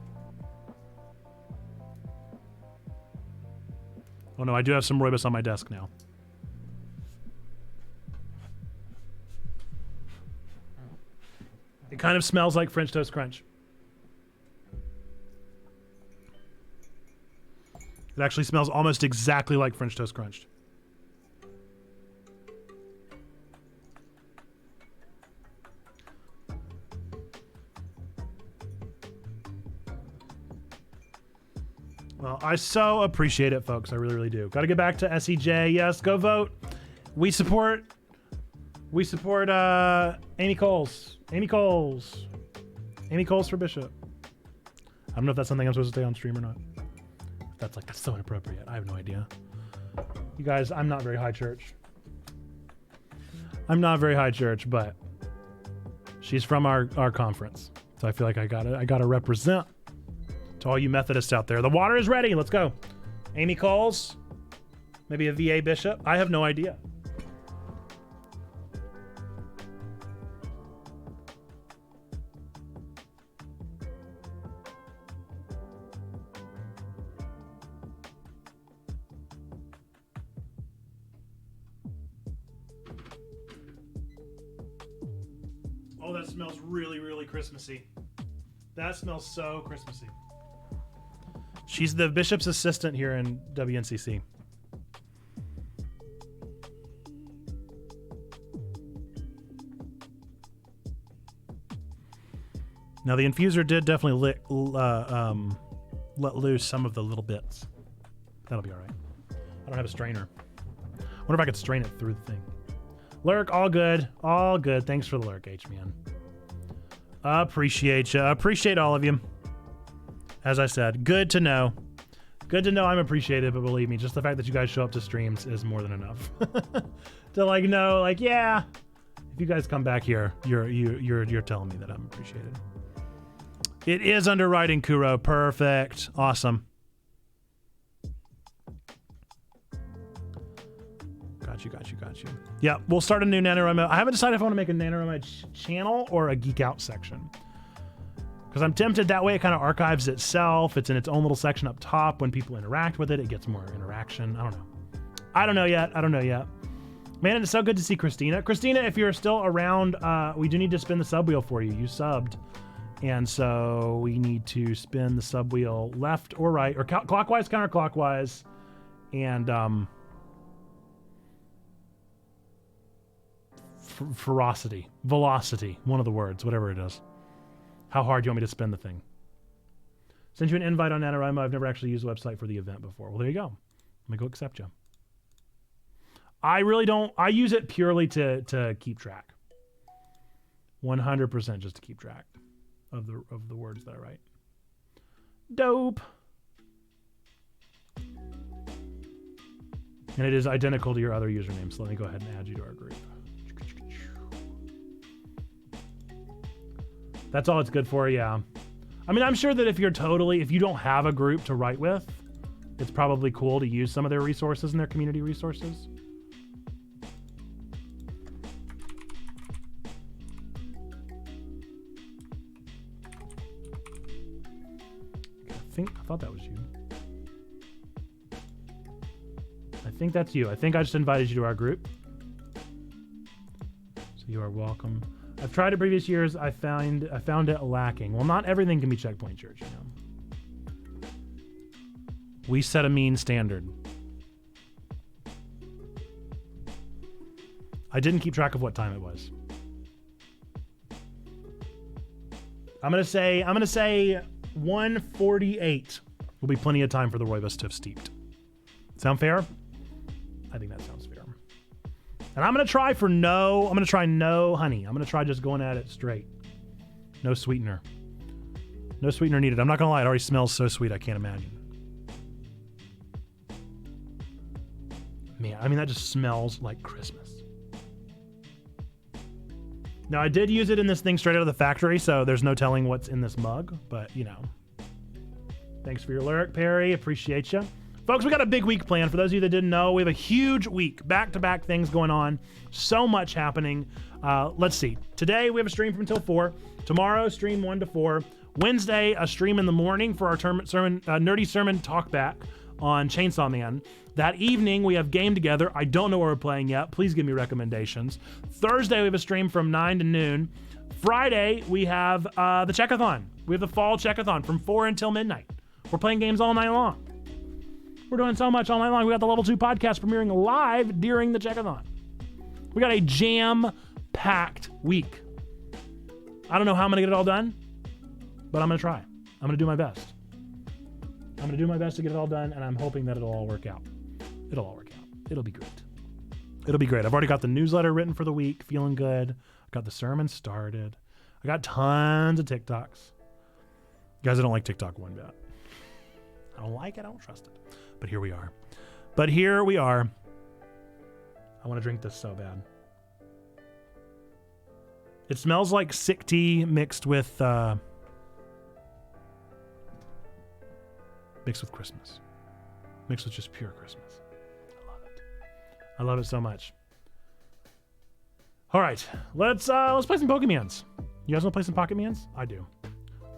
Oh no, I do have some rooibos on my desk now. It kind of smells like French Toast Crunch. It actually smells almost exactly like French Toast Crunch. Well, I so appreciate it, folks. I really, really do. Got to get back to SEJ. Yes, go vote. We support Amy Coles. Amy Coles. Amy Coles for Bishop. I don't know if that's something I'm supposed to say on stream or not. That's so inappropriate. I have no idea. You guys, I'm not very high church. I'm not very high church, but she's from our conference. So I feel like I gotta represent to all you Methodists out there. The water is ready. Let's go. Amy Coles. Maybe a VA bishop. I have no idea. Oh, that smells really, really Christmassy. That smells so Christmassy. She's the bishop's assistant here in WNCC. Now the infuser did definitely let loose some of the little bits. That'll be all right. I don't have a strainer. I wonder if I could strain it through the thing. Lurk, all good. All good. Thanks for the lurk, H-Man. Appreciate you. Appreciate all of you. As I said, good to know. Good to know I'm appreciated, but believe me, just the fact that you guys show up to streams is more than enough. To know, yeah, if you guys come back here, you're telling me that I'm appreciated. It is underwriting, Kuro. Perfect. Awesome. Got you. Yeah, we'll start a new NaNoWriMo. I haven't decided if I want to make a NaNoWriMo channel or a Geek Out section. Because I'm tempted that way it kind of archives itself. It's in its own little section up top. When people interact with it, it gets more interaction. I don't know yet. Man, it's so good to see Christina. Christina, if you're still around, we do need to spin the sub wheel for you. You subbed. And so we need to spin the sub wheel left or right, or clockwise, counterclockwise. And velocity, one of the words, whatever it is. How hard do you want me to spin the thing? Send you an invite on NaNoWriMo. I've never actually used the website for the event before. Well, there you go. Let me go accept you. I really don't. I use it purely to keep track. 100% just to keep track of the words that I write. Dope. And it is identical to your other username. So let me go ahead and add you to our group. That's all it's good for, yeah. I mean, I'm sure that if you don't have a group to write with, it's probably cool to use some of their resources and their community resources. I thought that was you. I think that's you. I think I just invited you to our group. So you are welcome. I've tried it previous years. I found it lacking. Well, not everything can be Checkpoint Church, you know. We set a mean standard. I didn't keep track of what time it was. I'm gonna say 1:48 will be plenty of time for the rooibos to have steeped. Sound fair? I think that sounds fair. And I'm gonna try no honey. I'm gonna try just going at it straight. No sweetener. No sweetener needed. I'm not gonna lie, it already smells so sweet I can't imagine. Man, I mean that just smells like Christmas. Now I did use it in this thing straight out of the factory, so there's no telling what's in this mug, but you know. Thanks for your lyric, Perry. Appreciate you. Folks, we got a big week planned. For those of you that didn't know, we have a huge week. Back-to-back things going on. So much happening. Let's see. Today, we have a stream from until 4. Tomorrow, stream 1 to 4. Wednesday, a stream in the morning for our nerdy sermon talkback on Chainsaw Man. That evening, we have Game Together. I don't know what we're playing yet. Please give me recommendations. Thursday, we have a stream from 9 to noon. Friday, we have the Checkathon. We have the fall Checkathon from 4 until midnight. We're playing games all night long. We're doing so much all night long. We got the Level 2 podcast premiering live during the Checkathon. We got a jam-packed week. I don't know how I'm going to get it all done, but I'm going to try. I'm going to do my best. I'm going to do my best to get it all done, and I'm hoping that it'll all work out. It'll all work out. It'll be great. It'll be great. I've already got the newsletter written for the week, feeling good. I've got the sermon started. I got tons of TikToks. Guys, I don't like TikTok one bit. I don't like it. I don't trust it. But here we are. I want to drink this so bad. It smells like sick tea mixed with Christmas. Mixed with just pure Christmas. I love it. I love it so much. All right, let's play some Pokemons. You guys want to play some Pocketmans? I do. I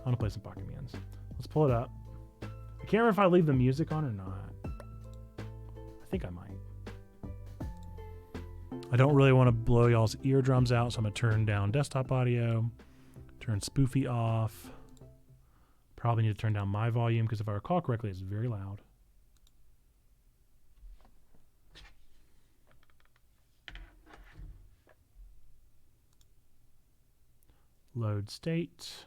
want to play some Pocketmans. Let's pull it up. I can't remember if I leave the music on or not. I think I might. I don't really want to blow y'all's eardrums out, so I'm going to turn down desktop audio, turn Spoofy off. Probably need to turn down my volume because if I recall correctly, it's very loud. Load state.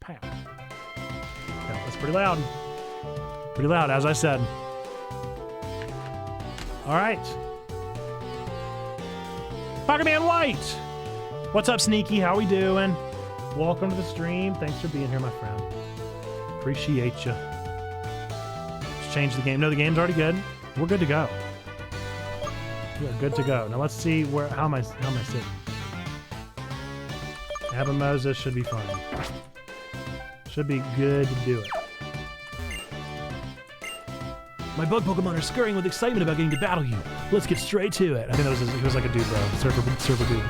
Pow. Yeah, that's pretty loud. Pretty loud, as I said. All right. Pokémon White! What's up, Sneaky? How we doing? Welcome to the stream. Thanks for being here, my friend. Appreciate you. Let's change the game. No, the game's already good. We're good to go. We are good to go. Now let's see how am I sitting? Abba should be fine. Should be good to do it. My bug Pokemon are scurrying with excitement about getting to battle you. Let's get straight to it. I think it was like a dude, bro. Surfer dude.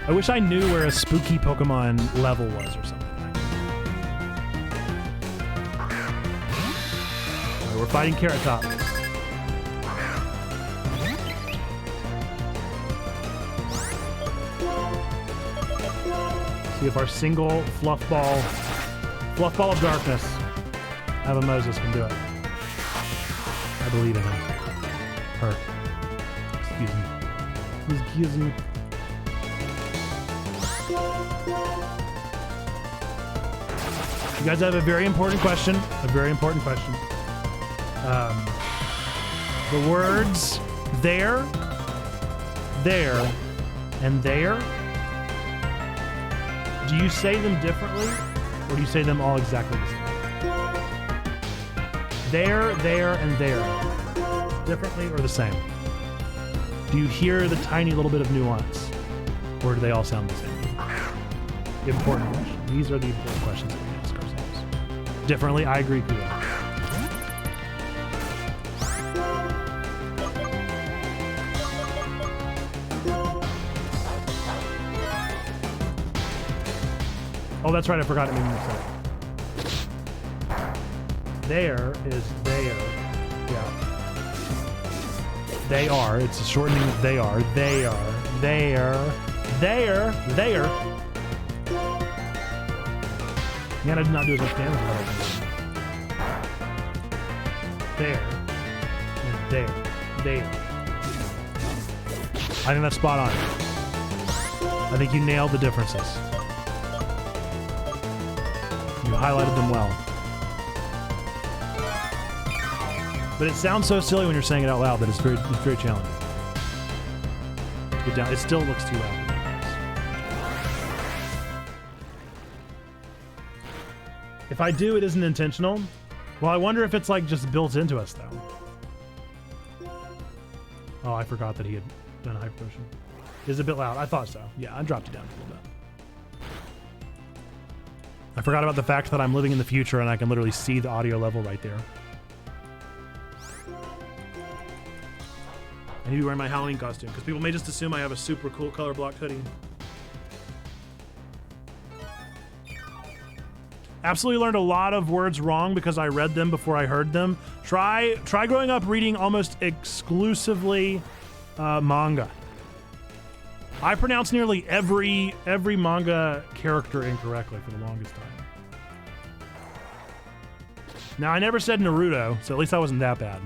I wish I knew where a spooky Pokemon level was or something. Right, we're fighting Carrot Top. See if our single fluff ball of darkness, Abba Moses, can do it. I believe in him. Her. Excuse me. You guys have a very important question. The words there, and there. Do you say them differently, or do you say them all exactly the same? There, and there. Differently or the same? Do you hear the tiny little bit of nuance? Or do they all sound the same? Important question. These are the important questions that we ask ourselves. Differently, I agree, Kula. Oh, that's right. I forgot it made me upset. There is there. Yeah. They are. It's a shortening of they are. They are. There. There. There. Man, I did not do as much damage as I did. There. And there. There. I think that's spot on. I think you nailed the differences. You highlighted them well. But it sounds so silly when you're saying it out loud that it's very challenging. Get down. It still looks too loud. If I do, it isn't intentional. Well, I wonder if it's like just built into us though. Oh, I forgot that he had done a hyper potion. Is it a bit loud? I thought so. Yeah, I dropped it down a little bit. I forgot about the fact that I'm living in the future and I can literally see the audio level right there. I need to be wearing my Halloween costume because people may just assume I have a super cool color blocked hoodie. Absolutely learned a lot of words wrong because I read them before I heard them. Try growing up reading almost exclusively manga. I pronounced nearly every manga character incorrectly for the longest time. Now, I never said Naruto, so at least I wasn't that bad.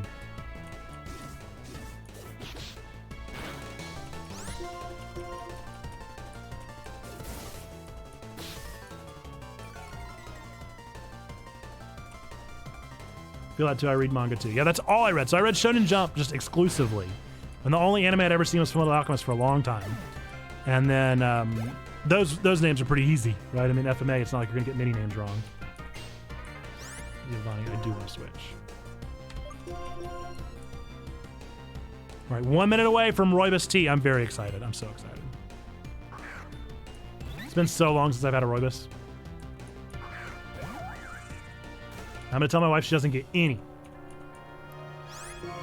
Feel that too. I read manga too. Yeah, that's all I read. So I read Shonen Jump just exclusively. And the only anime I'd ever seen was Fullmetal Alchemist for a long time. And then those names are pretty easy, right? I mean, FMA, it's not like you're going to get many names wrong. Giovanni, I do want to switch. All right, 1 minute away from Rooibos tea. I'm very excited. I'm so excited. It's been so long since I've had a Rooibos. I'm going to tell my wife she doesn't get any.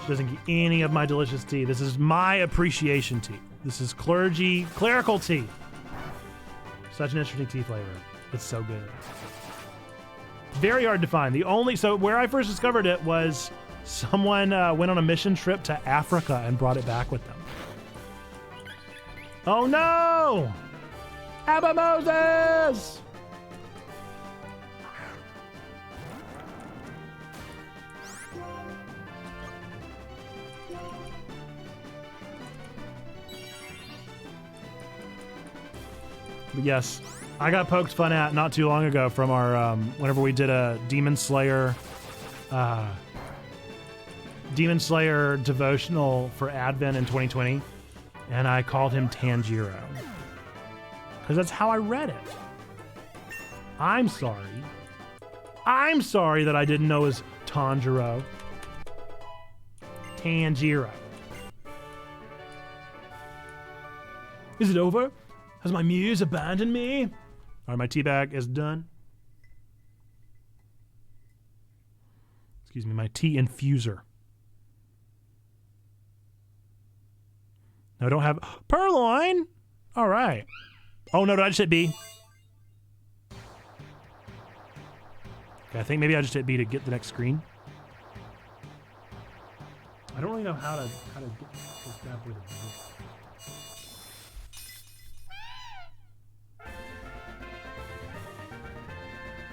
She doesn't get any of my delicious tea. This is my appreciation tea. This is clerical tea. Such an interesting tea flavor. It's so good. Very hard to find. So where I first discovered it was someone went on a mission trip to Africa and brought it back with them. Oh no! Abba Moses! But yes, I got poked fun at not too long ago from our whenever we did a Demon Slayer devotional for Advent in 2020, and I called him Tanjiro because that's how I read it. I'm sorry that I didn't know it was Tanjiro. Tanjiro. Is it over? Has my muse abandoned me? All right, my tea bag is done. Excuse me, my tea infuser. No, I don't have Purloin. All right. Oh no, did I just hit B? Okay, I think maybe I just hit B to get the next screen. I don't really know how to get this bad boy to work.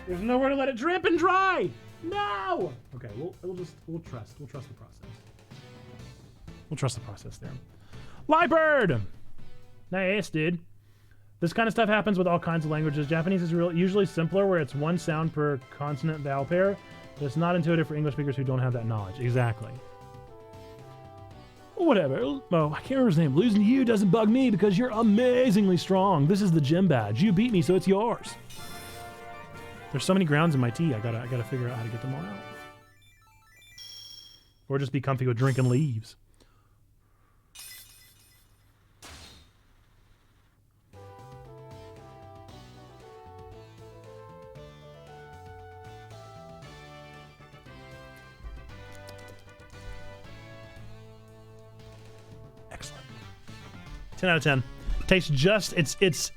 There's nowhere to let it drip and dry. No. Okay, we'll trust the process. We'll trust the process there. Liebird. Nice, dude. This kind of stuff happens with all kinds of languages. Japanese is usually simpler, where it's one sound per consonant vowel pair. But it's not intuitive for English speakers who don't have that knowledge. Exactly. Whatever. Oh, I can't remember his name. Losing to you doesn't bug me because you're amazingly strong. This is the gym badge. You beat me, so it's yours. There's so many grounds in my tea. I gotta figure out how to get them all out. Or just be comfy with drinking leaves. 10 out of 10. Tastes just,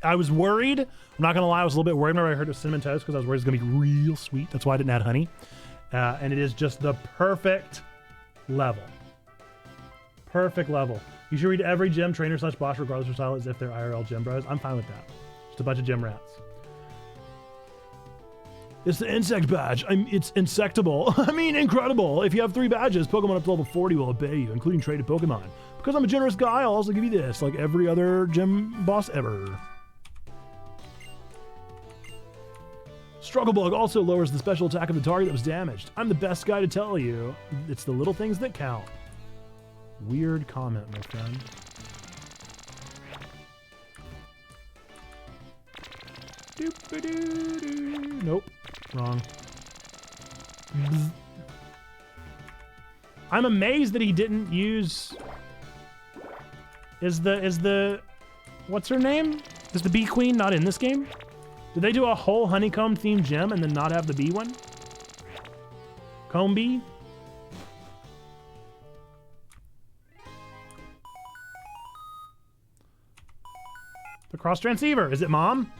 I was worried. I'm not going to lie, I was a little bit worried whenever I heard it was cinnamon toast because I was worried it was going to be real sweet. That's why I didn't add honey. And it is just the perfect level. Perfect level. You should read every gym trainer / boss regardless of style as if they're IRL gym bros. I'm fine with that. Just a bunch of gym rats. It's the insect badge. It's insectable. I mean, incredible. If you have 3 badges, Pokemon up to level 40 will obey you, including traded Pokemon. Because I'm a generous guy, I'll also give you this, like every other gym boss ever. Struggle Bug also lowers the special attack of the target that was damaged. I'm the best guy to tell you. It's the little things that count. Weird comment, my friend. Nope. Wrong. I'm amazed that he didn't use... Is the... What's her name? Is the bee queen not in this game? Did they do a whole honeycomb themed gym and then not have the bee one? Comb bee? The cross transceiver. Is it mom?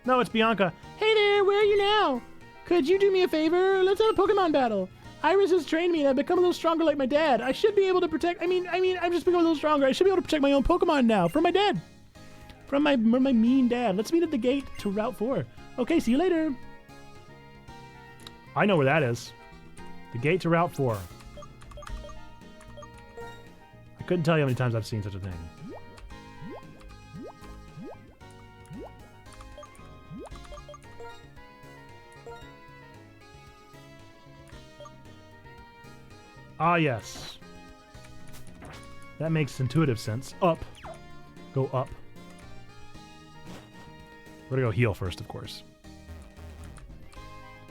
No, it's Bianca. Hey there, where are you now? Could you do me a favor? Let's have a Pokemon battle. Iris has trained me and I've become a little stronger like my dad. I should be able to protect... I'm just becoming a little stronger. I should be able to protect my own Pokemon now from my dad. From my mean dad. Let's meet at the gate to Route 4. Okay, see you later. I know where that is. The gate to Route 4. I couldn't tell you how many times I've seen such a thing. Ah, yes. That makes intuitive sense. Up. Go up. We're gonna go heal first, of course.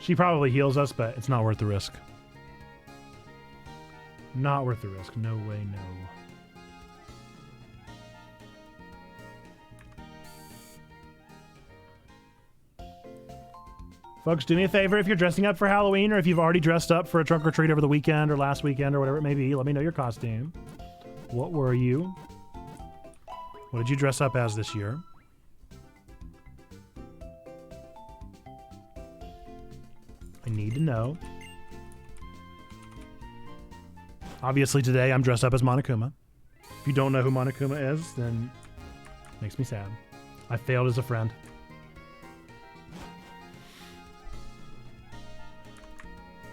She probably heals us, but it's not worth the risk. Not worth the risk. No way, no. Folks, do me a favor if you're dressing up for Halloween or if you've already dressed up for a trunk or treat over the weekend or last weekend or whatever it may be, let me know your costume. What were you? What did you dress up as this year? I need to know. Obviously today I'm dressed up as Monokuma. If you don't know who Monokuma is, then it makes me sad. I failed as a friend.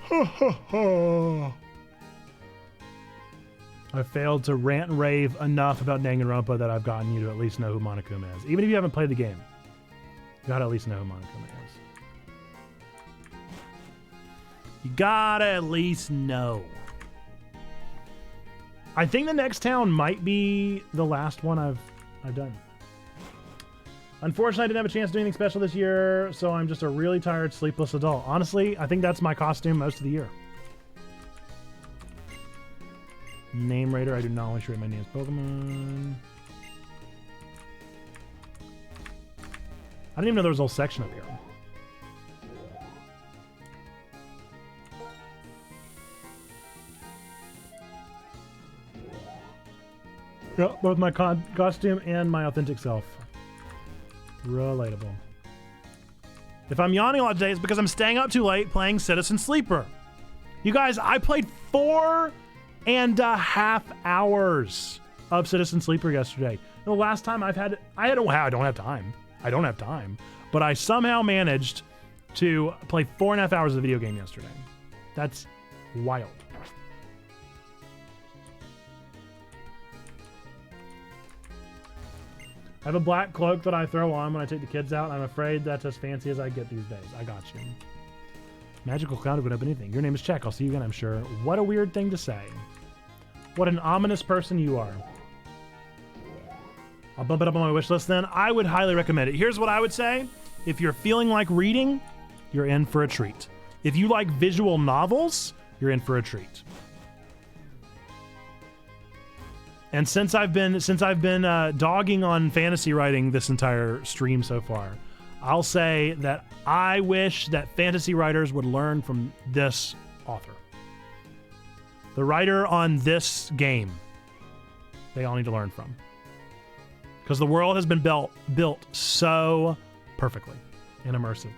I failed to rant and rave enough about Danganronpa that I've gotten you to at least know who Monokuma is. Even if you haven't played the game, you gotta at least know who Monokuma is. You gotta at least know. I think the next town might be the last one I've done. Unfortunately, I didn't have a chance to do anything special this year, so I'm just a really tired, sleepless adult. Honestly, I think that's my costume most of the year. Name Raider, I do not want to rate my name as Pokemon. I didn't even know there was a whole section up here. Yep, both my costume and my authentic self. Relatable. If I'm yawning a lot today, it's because I'm staying up too late playing Citizen Sleeper. You guys, I played 4.5 hours of Citizen Sleeper yesterday. The last time I don't have time. I don't have time. But I somehow managed to play 4.5 hours of the video game yesterday. That's wild. I have a black cloak that I throw on when I take the kids out. I'm afraid that's as fancy as I get these days. I got you. Magical cloud would up anything. Your name is Check. I'll see you again, I'm sure. What a weird thing to say. What an ominous person you are. I'll bump it up on my wish list then. I would highly recommend it. Here's what I would say. If you're feeling like reading, you're in for a treat. If you like visual novels, you're in for a treat. And since I've been dogging on fantasy writing this entire stream so far, I'll say that I wish that fantasy writers would learn from this author. The writer on this game, they all need to learn from. Because the world has been built so perfectly and immersively.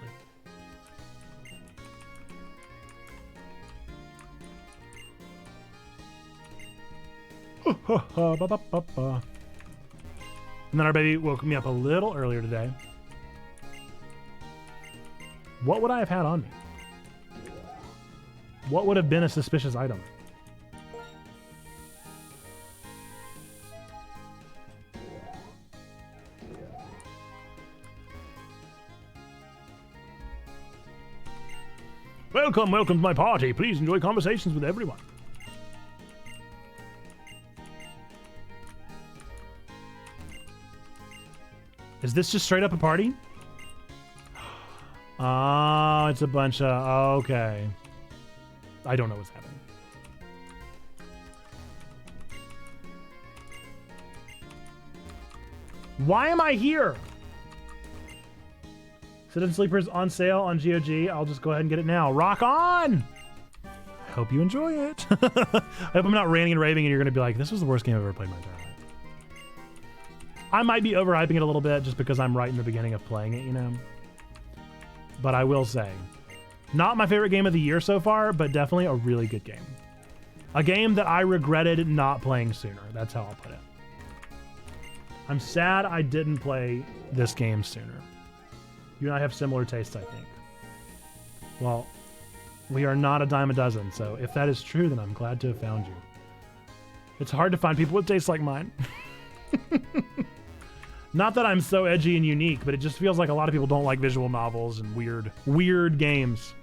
And then our baby woke me up a little earlier today. What would I have had on me? What would have been a suspicious item? Welcome to my party. Please enjoy conversations with everyone. Is this just straight up a party? Oh, it's a bunch of... Okay. I don't know what's happening. Why am I here? Citizen Sleepers on sale on GOG. I'll just go ahead and get it now. Rock on! I hope you enjoy it. I hope I'm not ranting and raving and you're going to be like, this was the worst game I've ever played in my entire life. I might be overhyping it a little bit just because I'm right in the beginning of playing it, you know? But I will say, not my favorite game of the year so far, but definitely a really good game. A game that I regretted not playing sooner. That's how I'll put it. I'm sad I didn't play this game sooner. You and I have similar tastes, I think. Well, we are not a dime a dozen, so if that is true, then I'm glad to have found you. It's hard to find people with tastes like mine. Not that I'm so edgy and unique, but it just feels like a lot of people don't like visual novels and weird games.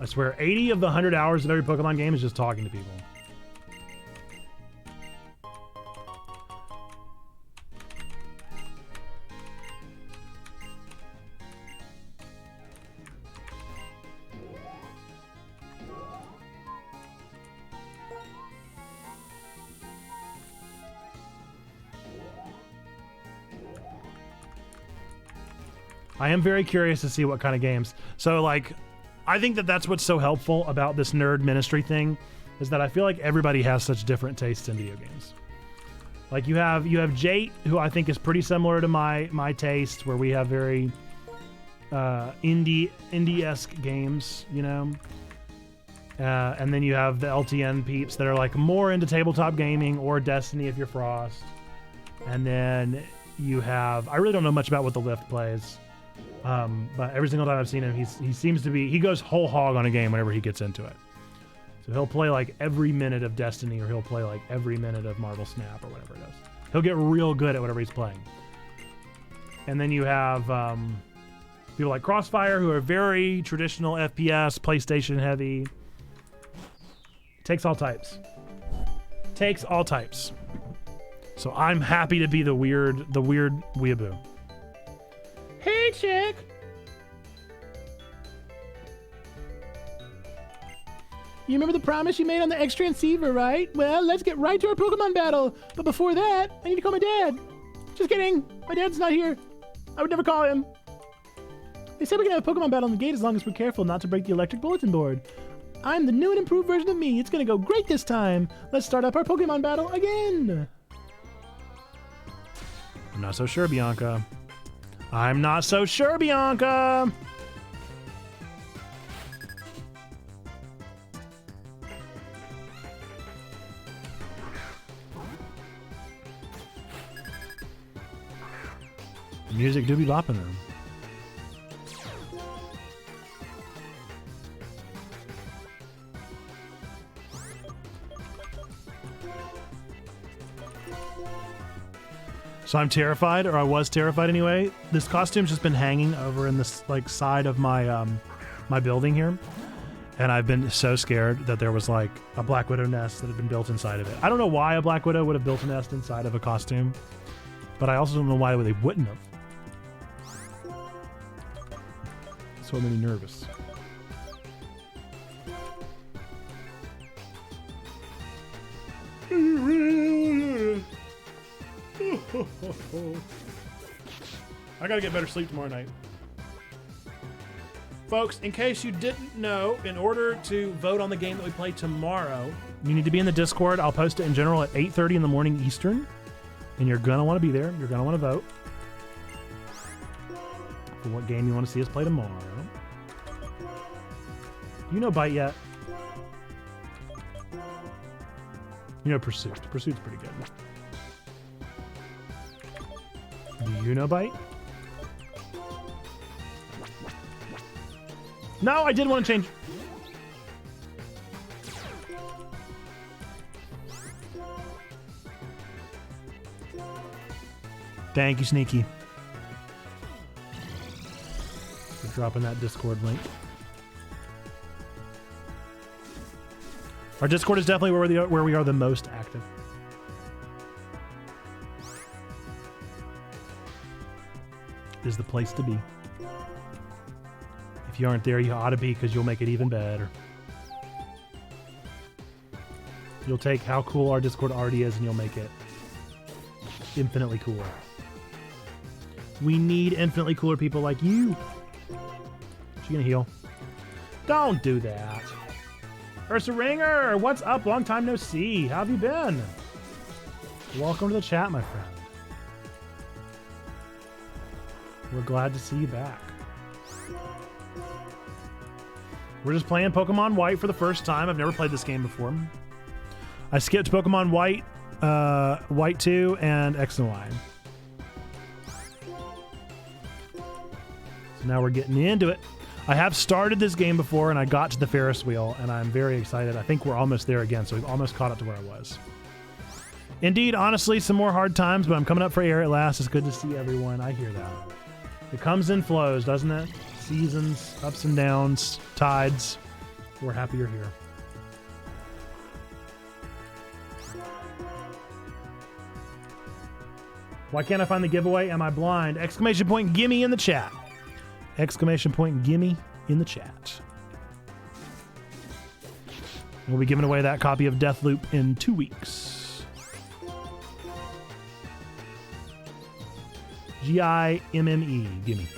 I swear, 80 of the 100 hours of every Pokemon game is just talking to people. I am very curious to see what kind of games. So, like, I think that that's what's so helpful about this nerd ministry thing, is that I feel like everybody has such different tastes in video games. Like, you have Jate, who I think is pretty similar to my taste, where we have very indie-esque games, you know? And then you have the LTN peeps that are, like, more into tabletop gaming or Destiny if you're Frost. And then you have... I really don't know much about what the Lift plays. But every single time I've seen him, he seems to be, he goes whole hog on a game whenever he gets into it. So he'll play like every minute of Destiny, or he'll play like every minute of Marvel Snap, or whatever it is. He'll get real good at whatever he's playing. And then you have people like Crossfire, who are very traditional FPS, PlayStation heavy. Takes all types. Takes all types. So I'm happy to be the weird weeaboo. Hey, chick! You remember the promise you made on the X-Transceiver, right? Well, let's get right to our Pokemon battle. But before that, I need to call my dad. Just kidding. My dad's not here. I would never call him. They said we can have a Pokemon battle on the gate as long as we're careful not to break the electric bulletin board. I'm the new and improved version of me. It's gonna go great this time. Let's start up our Pokemon battle again. I'm not so sure, Bianca. I'm not so sure, Bianca. The music do be bopping her. So I'm terrified, or I was terrified anyway. This costume's just been hanging over in this like side of my my building here, and I've been so scared that there was like a Black Widow nest that had been built inside of it. I don't know why a Black Widow would have built a nest inside of a costume, but I also don't know why they wouldn't have. That's what made me nervous. I gotta get better sleep tomorrow night. Folks, in case you didn't know, in order to vote on the game that we play tomorrow, you need to be in the Discord. I'll post it in general at 8:30 in the morning Eastern. And you're gonna want to be there. You're gonna want to vote for what game you want to see us play tomorrow. You know Bite yet? You know Pursuit. Pursuit's pretty good. Do you know Bite? No, I did want to change. Thank you, Sneaky, for dropping that Discord link. Our Discord is definitely where we are the most active. It is the place to be. If you aren't there, you ought to be, because you'll make it even better. You'll take how cool our Discord already is and you'll make it infinitely cooler. We need infinitely cooler people like you. She gonna heal? Don't do that. Ursa Ringer, what's up? Long time no see. How have you been? Welcome to the chat, my friend. We're glad to see you back. We're just playing Pokemon White for the first time. I've never played this game before. I skipped Pokemon White, White 2, and X and Y. So now we're getting into it. I have started this game before, and I got to the Ferris wheel, and I'm very excited. I think we're almost there again, so we've almost caught up to where I was. Indeed, honestly, some more hard times, but I'm coming up for air at last. It's good to see everyone. I hear that. It comes and flows, doesn't it? Seasons, ups and downs, tides. We're happy you're here. Why can't I find the giveaway? Am I blind? Exclamation point gimme in the chat. Exclamation point gimme in the chat. We'll be giving away that copy of Deathloop in 2 weeks. Gimme, gimme.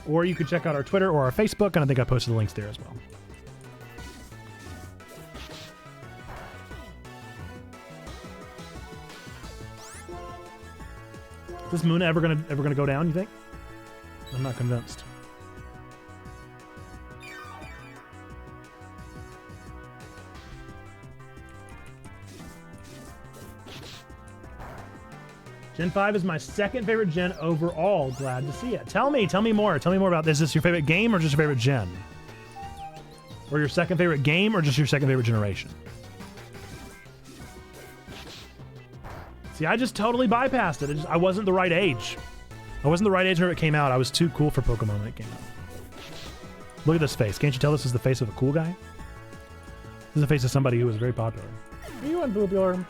Or you could check out our Twitter or our Facebook, and I think I posted the links there as well. Is this moon ever gonna go down, you think? I'm not convinced. Gen 5 is my second favorite gen overall. Glad to see it. Tell me more. Tell me more about this. Is this your favorite game or just your favorite gen? Or your second favorite game or just your second favorite generation? See, I just totally bypassed it. I wasn't the right age. I wasn't the right age when it came out. I was too cool for Pokemon when it came out. Look at this face. Can't you tell this is the face of a cool guy? This is the face of somebody who was very popular. Are you unpopular?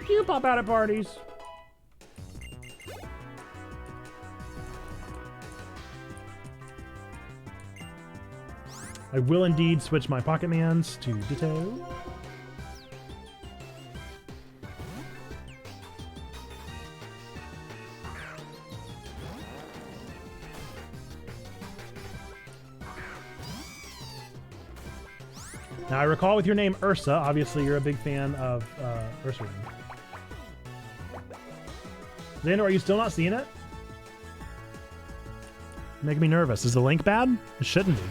Do you pop out at parties? I will indeed switch my Pokémons to Ditto. Now, I recall with your name Ursa, obviously you're a big fan of Ursa Ring. Xander, are you still not seeing it? Making me nervous. Is the link bad? It shouldn't be.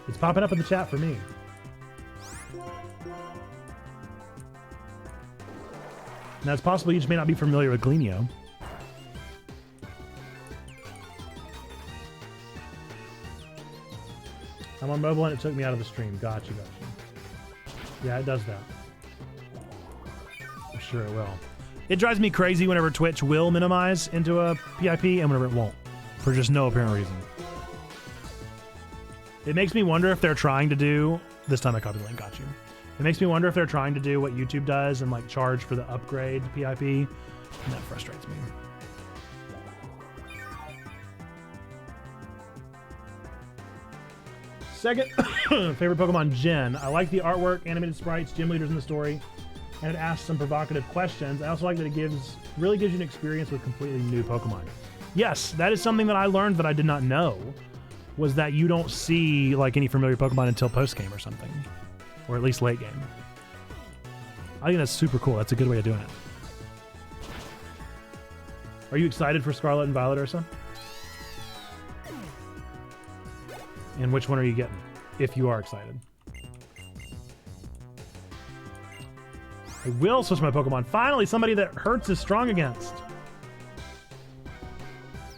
It's popping up in the chat for me. Now, it's possible you just may not be familiar with Gleamio. I'm on mobile and it took me out of the stream. Gotcha. Yeah, it does that. I'm sure it will. It drives me crazy whenever Twitch will minimize into a PIP and whenever it won't, for just no apparent reason. It makes me wonder if they're trying to do... This time I copied the link, got you. It makes me wonder if they're trying to do what YouTube does and like charge for the upgrade to PIP. And that frustrates me. Second favorite Pokemon gen. I like the artwork, animated sprites, gym leaders in the story. and it asks some provocative questions. I also like that it really gives you an experience with completely new Pokemon. Yes, that is something that I learned that I did not know, was that you don't see like any familiar Pokemon until post-game or something, or at least late game. I think that's super cool. That's a good way of doing it. Are you excited for Scarlet and Violet, Ursa? And which one are you getting, if you are excited? I will switch my Pokemon. Finally, somebody that Hurts is strong against.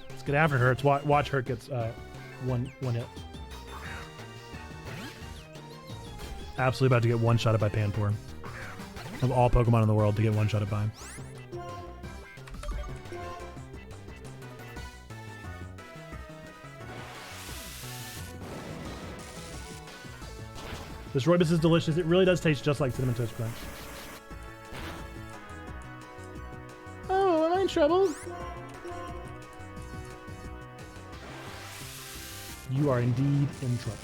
Let's get after Hurts. Watch Hurt gets one hit. Absolutely about to get one-shotted by Panpour. Of all Pokemon in the world to get one-shotted by him. This Rooibos is delicious. It really does taste just like Cinnamon Toast Crunch. Oh, am I in trouble? You are indeed in trouble.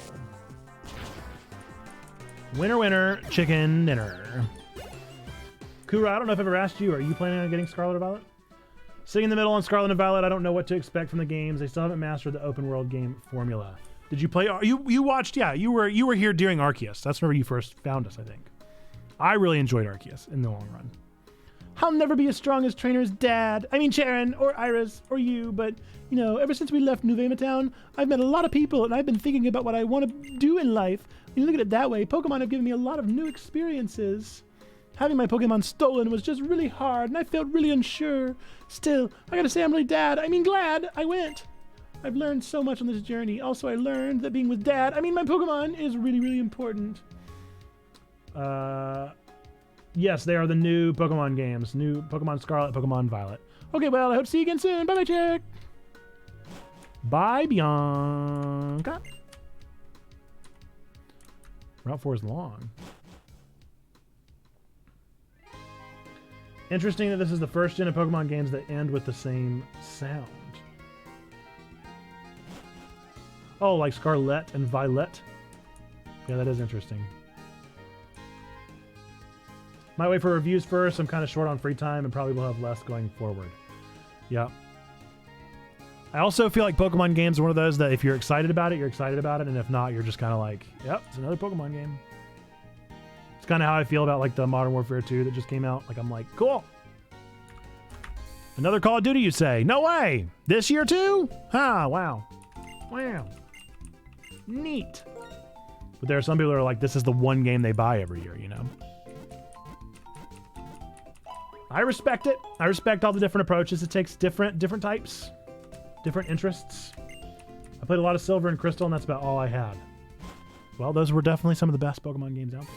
Winner, winner, chicken dinner. Kura, I don't know if I've ever asked you, are you planning on getting Scarlet or Violet? Sitting in the middle on Scarlet and Violet, I don't know what to expect from the games. They still haven't mastered the open world game formula. Did you play? You watched? Yeah, you were here during Arceus. That's where you first found us, I think. I really enjoyed Arceus in the long run. I'll never be as strong as Trainer's dad. I mean, Sharon or Iris or you, but you know, ever since we left New Vema Town, I've met a lot of people, and I've been thinking about what I want to do in life. When you look at it that way, Pokemon have given me a lot of new experiences. Having my Pokemon stolen was just really hard, and I felt really unsure. Still, I gotta say I'm really glad I went. I've learned so much on this journey. Also, I learned that being with Dad, my Pokemon, is really, really important. Yes, they are the new Pokemon games. New Pokemon Scarlet, Pokemon Violet. Okay, well, I hope to see you again soon. Bye-bye, Chick. Bye, Bianca. Route 4 is long. Interesting that this is the first gen of Pokemon games that end with the same sound. Oh, like Scarlet and Violet? Yeah, that is interesting. Might wait for reviews first. I'm kind of short on free time and probably will have less going forward. Yeah. I also feel like Pokemon games are one of those that if you're excited about it, you're excited about it. And if not, you're just kind of like, yep, it's another Pokemon game. It's kind of how I feel about like the Modern Warfare 2 that just came out. Like, I'm like, cool. Another Call of Duty, you say? No way. This year too? Huh, wow. Wow. Neat. But there are some people who are like, this is the one game they buy every year, you know? I respect it. I respect all the different approaches. It takes different types, different interests. I played a lot of Silver and Crystal, and that's about all I had. Well, those were definitely some of the best Pokemon games out there.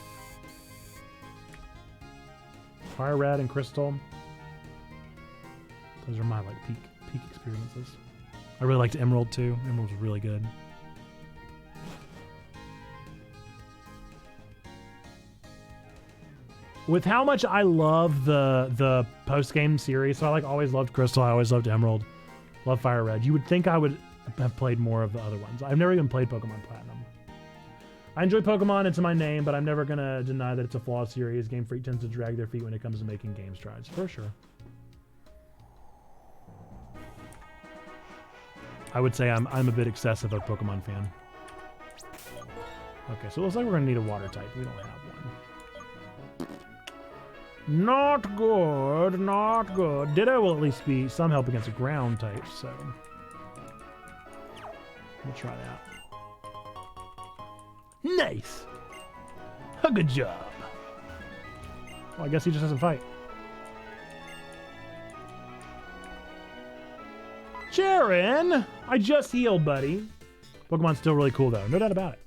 Fire Red and Crystal. Those are my like peak experiences. I really liked Emerald too. Emerald was really good. With how much I love the post-game series, so I like always loved Crystal, I always loved Emerald, love Fire Red. You would think I would have played more of the other ones. I've never even played Pokemon Platinum. I enjoy Pokemon, it's in my name, but I'm never gonna deny that it's a flawed series. Game Freak tends to drag their feet when it comes to making game strides, for sure. I would say I'm a bit excessive a Pokemon fan. Okay, so it looks like we're gonna need a water type. We don't have one. Not good, not good. Ditto will at least be some help against a ground type, so we'll try that. Nice. A good job. Well, I guess he just doesn't fight. Sharon, I just healed, buddy. Pokemon's still really cool, though. No doubt about it.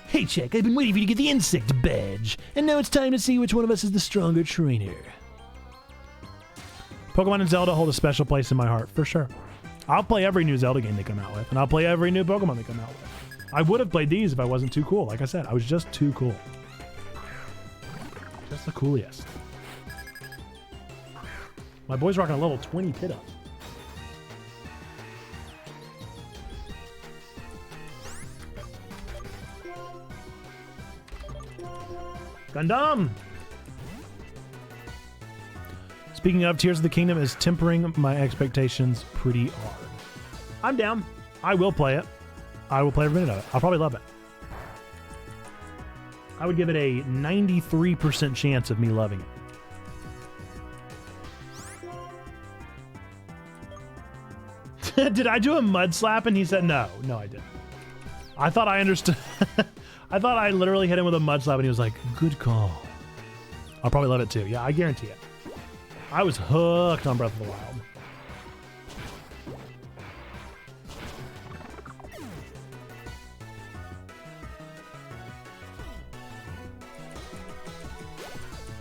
Hey, Chick, I've been waiting for you to get the insect badge, and now it's time to see which one of us is the stronger trainer. Pokemon and Zelda hold a special place in my heart, for sure. I'll play every new Zelda game they come out with, and I'll play every new Pokemon they come out with. I would have played these if I wasn't too cool. Like I said, I was just too cool. Just the coolest. My boy's rocking a level 20 pit up. Gundam! Speaking of, Tears of the Kingdom is tempering my expectations pretty hard. I'm down. I will play it. I will play every minute of it. I'll probably love it. I would give it a 93% chance of me loving it. Did I do a mud slap? And he said no. No, I didn't. I thought I understood. I thought I literally hit him with a mud slap and he was like, good call. I'll probably love it too. Yeah, I guarantee it. I was hooked on Breath of the Wild.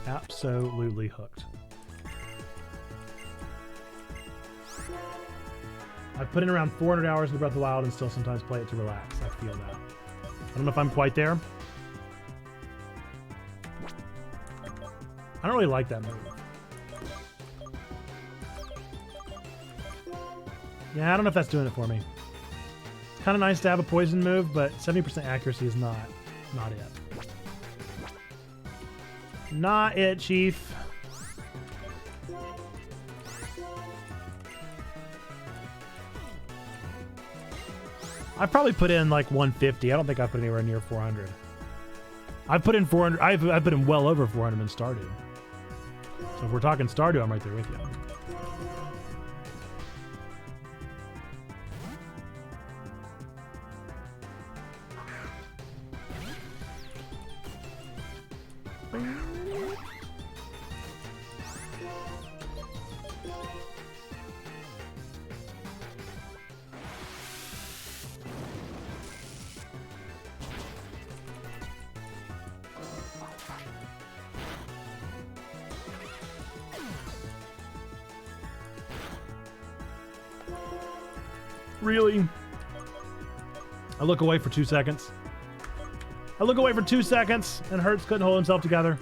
Absolutely hooked. I've put in around 400 hours into Breath of the Wild and still sometimes play it to relax. I feel that. I don't know if I'm quite there. I don't really like that move. Yeah, I don't know if that's doing it for me. It's kind of nice to have a poison move, but 70% accuracy is not it. Not it, Chief. I probably put in like 150. I don't think I put anywhere near 400. I've put in 400. I've put in well over 400 in Stardew. So if we're talking Stardew, I'm right there with you. Really? I look away for 2 seconds. I look away for 2 seconds and Hertz couldn't hold himself together.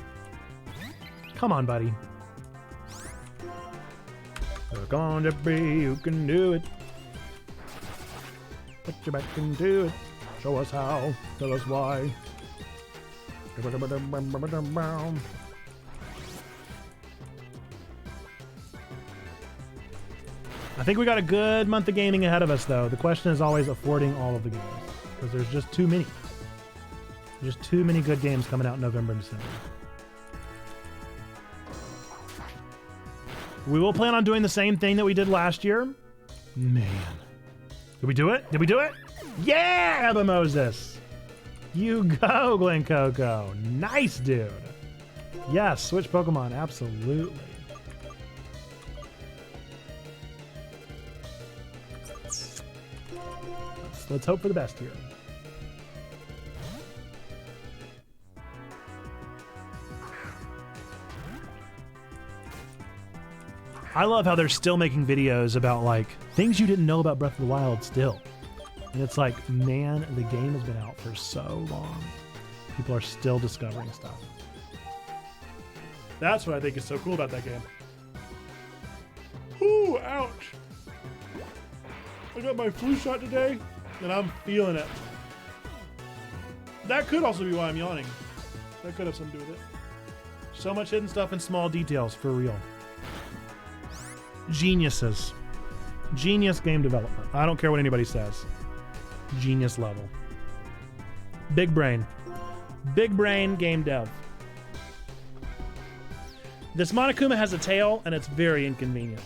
Come on, buddy. Look on to be, you can do it. Put your back and do it. Show us how. Tell us why. I think we got a good month of gaming ahead of us, though. The question is always affording all of the games, because there's just too many. There's just too many good games coming out in November and December. We will plan on doing the same thing that we did last year. Man. Did we do it? Did we do it? Yeah, Abba Moses. You go, Glen Coco. Nice, dude. Yes, switch Pokemon. Absolutely. Let's hope for the best here. I love how they're still making videos about like things you didn't know about Breath of the Wild still. And it's like, man, the game has been out for so long. People are still discovering stuff. That's what I think is so cool about that game. Ooh, ouch. I got my flu shot today. And I'm feeling it. That could also be why I'm yawning. That could have something to do with it. So much hidden stuff and small details, for real. Geniuses. Genius game development. I don't care what anybody says. Genius level. Big brain. Big brain game dev. This Monokuma has a tail, and it's very inconvenient.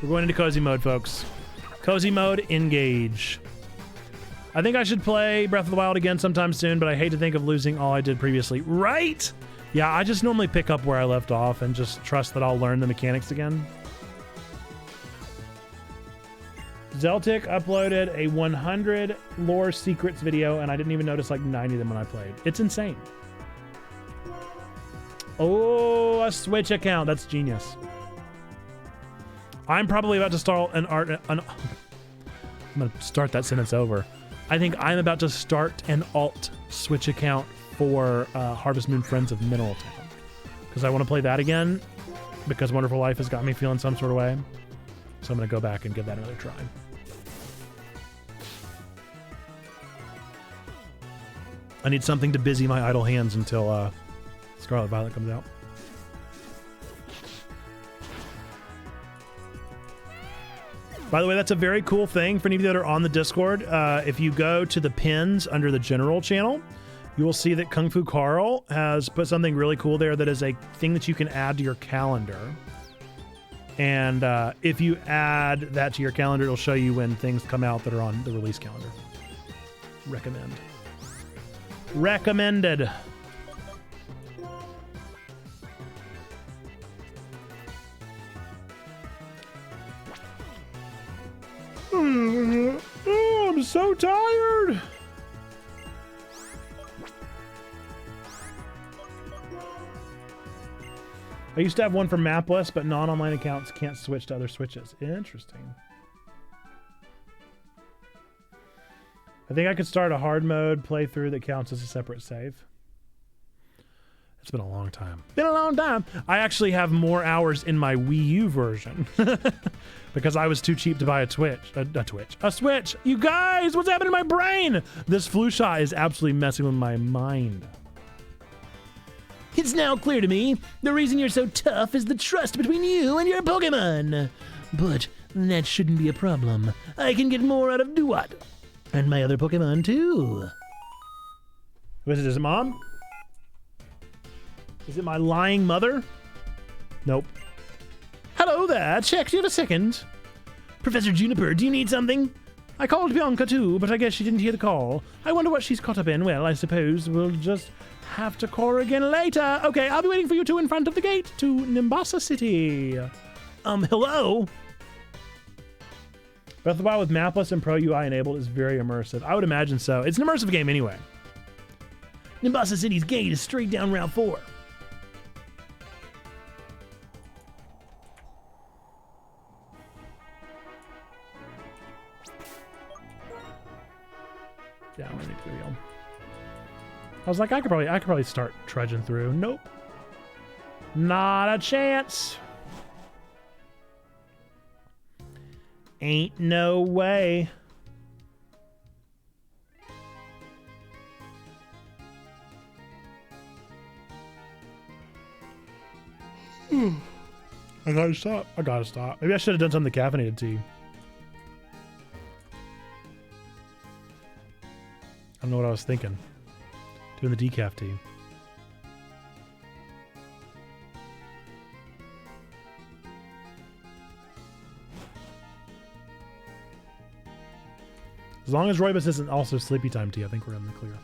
We're going into cozy mode, folks. Cozy mode, engage. I think I should play Breath of the Wild again sometime soon, but I hate to think of losing all I did previously. Right? Yeah, I just normally pick up where I left off and just trust that I'll learn the mechanics again. Zeltic uploaded a 100 lore secrets video, and I didn't even notice like 90 of them when I played. It's insane. Oh, a Switch account. That's genius. I'm probably about to start I'm going to start that sentence over. I think I'm about to start an alt Switch account for Harvest Moon Friends of Mineral Town. Because I want to play that again, because Wonderful Life has got me feeling some sort of way. So I'm going to go back and give that another try. I need something to busy my idle hands until Scarlet Violet comes out. By the way, that's a very cool thing for any of you that are on the Discord. If you go to the pins under the general channel, you will see that Kung Fu Carl has put something really cool there that is a thing that you can add to your calendar. And if you add that to your calendar, it'll show you when things come out that are on the release calendar. Recommend. Recommended. Oh, I'm so tired. I used to have one for Mapless, but non-online accounts can't switch to other switches. Interesting. I think I could start a hard mode playthrough that counts as a separate save. It's been a long time. Been a long time. I actually have more hours in my Wii U version because I was too cheap to buy a Switch. You guys, what's happening to my brain? This flu shot is absolutely messing with my mind. It's now clear to me the reason you're so tough is the trust between you and your Pokemon. But that shouldn't be a problem. I can get more out of Duat. And my other Pokemon too. What is it, Mom? Is it my lying mother? Nope. Hello there, check, do you have a second? Professor Juniper, do you need something? I called Bianca too, but I guess she didn't hear the call. I wonder what she's caught up in. Well, I suppose we'll just have to call her again later. Okay, I'll be waiting for you two in front of the gate to Nimbasa City. Hello? Breath of the Wild with Mapless and Pro UI enabled is very immersive. I would imagine so. It's an immersive game anyway. Nimbasa City's gate is straight down Route 4. Yeah, I'm gonna need to go. I was like, I could probably start trudging through. Nope. Not a chance. Ain't no way. I gotta stop. Maybe I should have done some of the caffeinated tea. I don't know what I was thinking. Doing the decaf tea. As long as Roybus isn't also sleepy time tea, I think we're in the clear.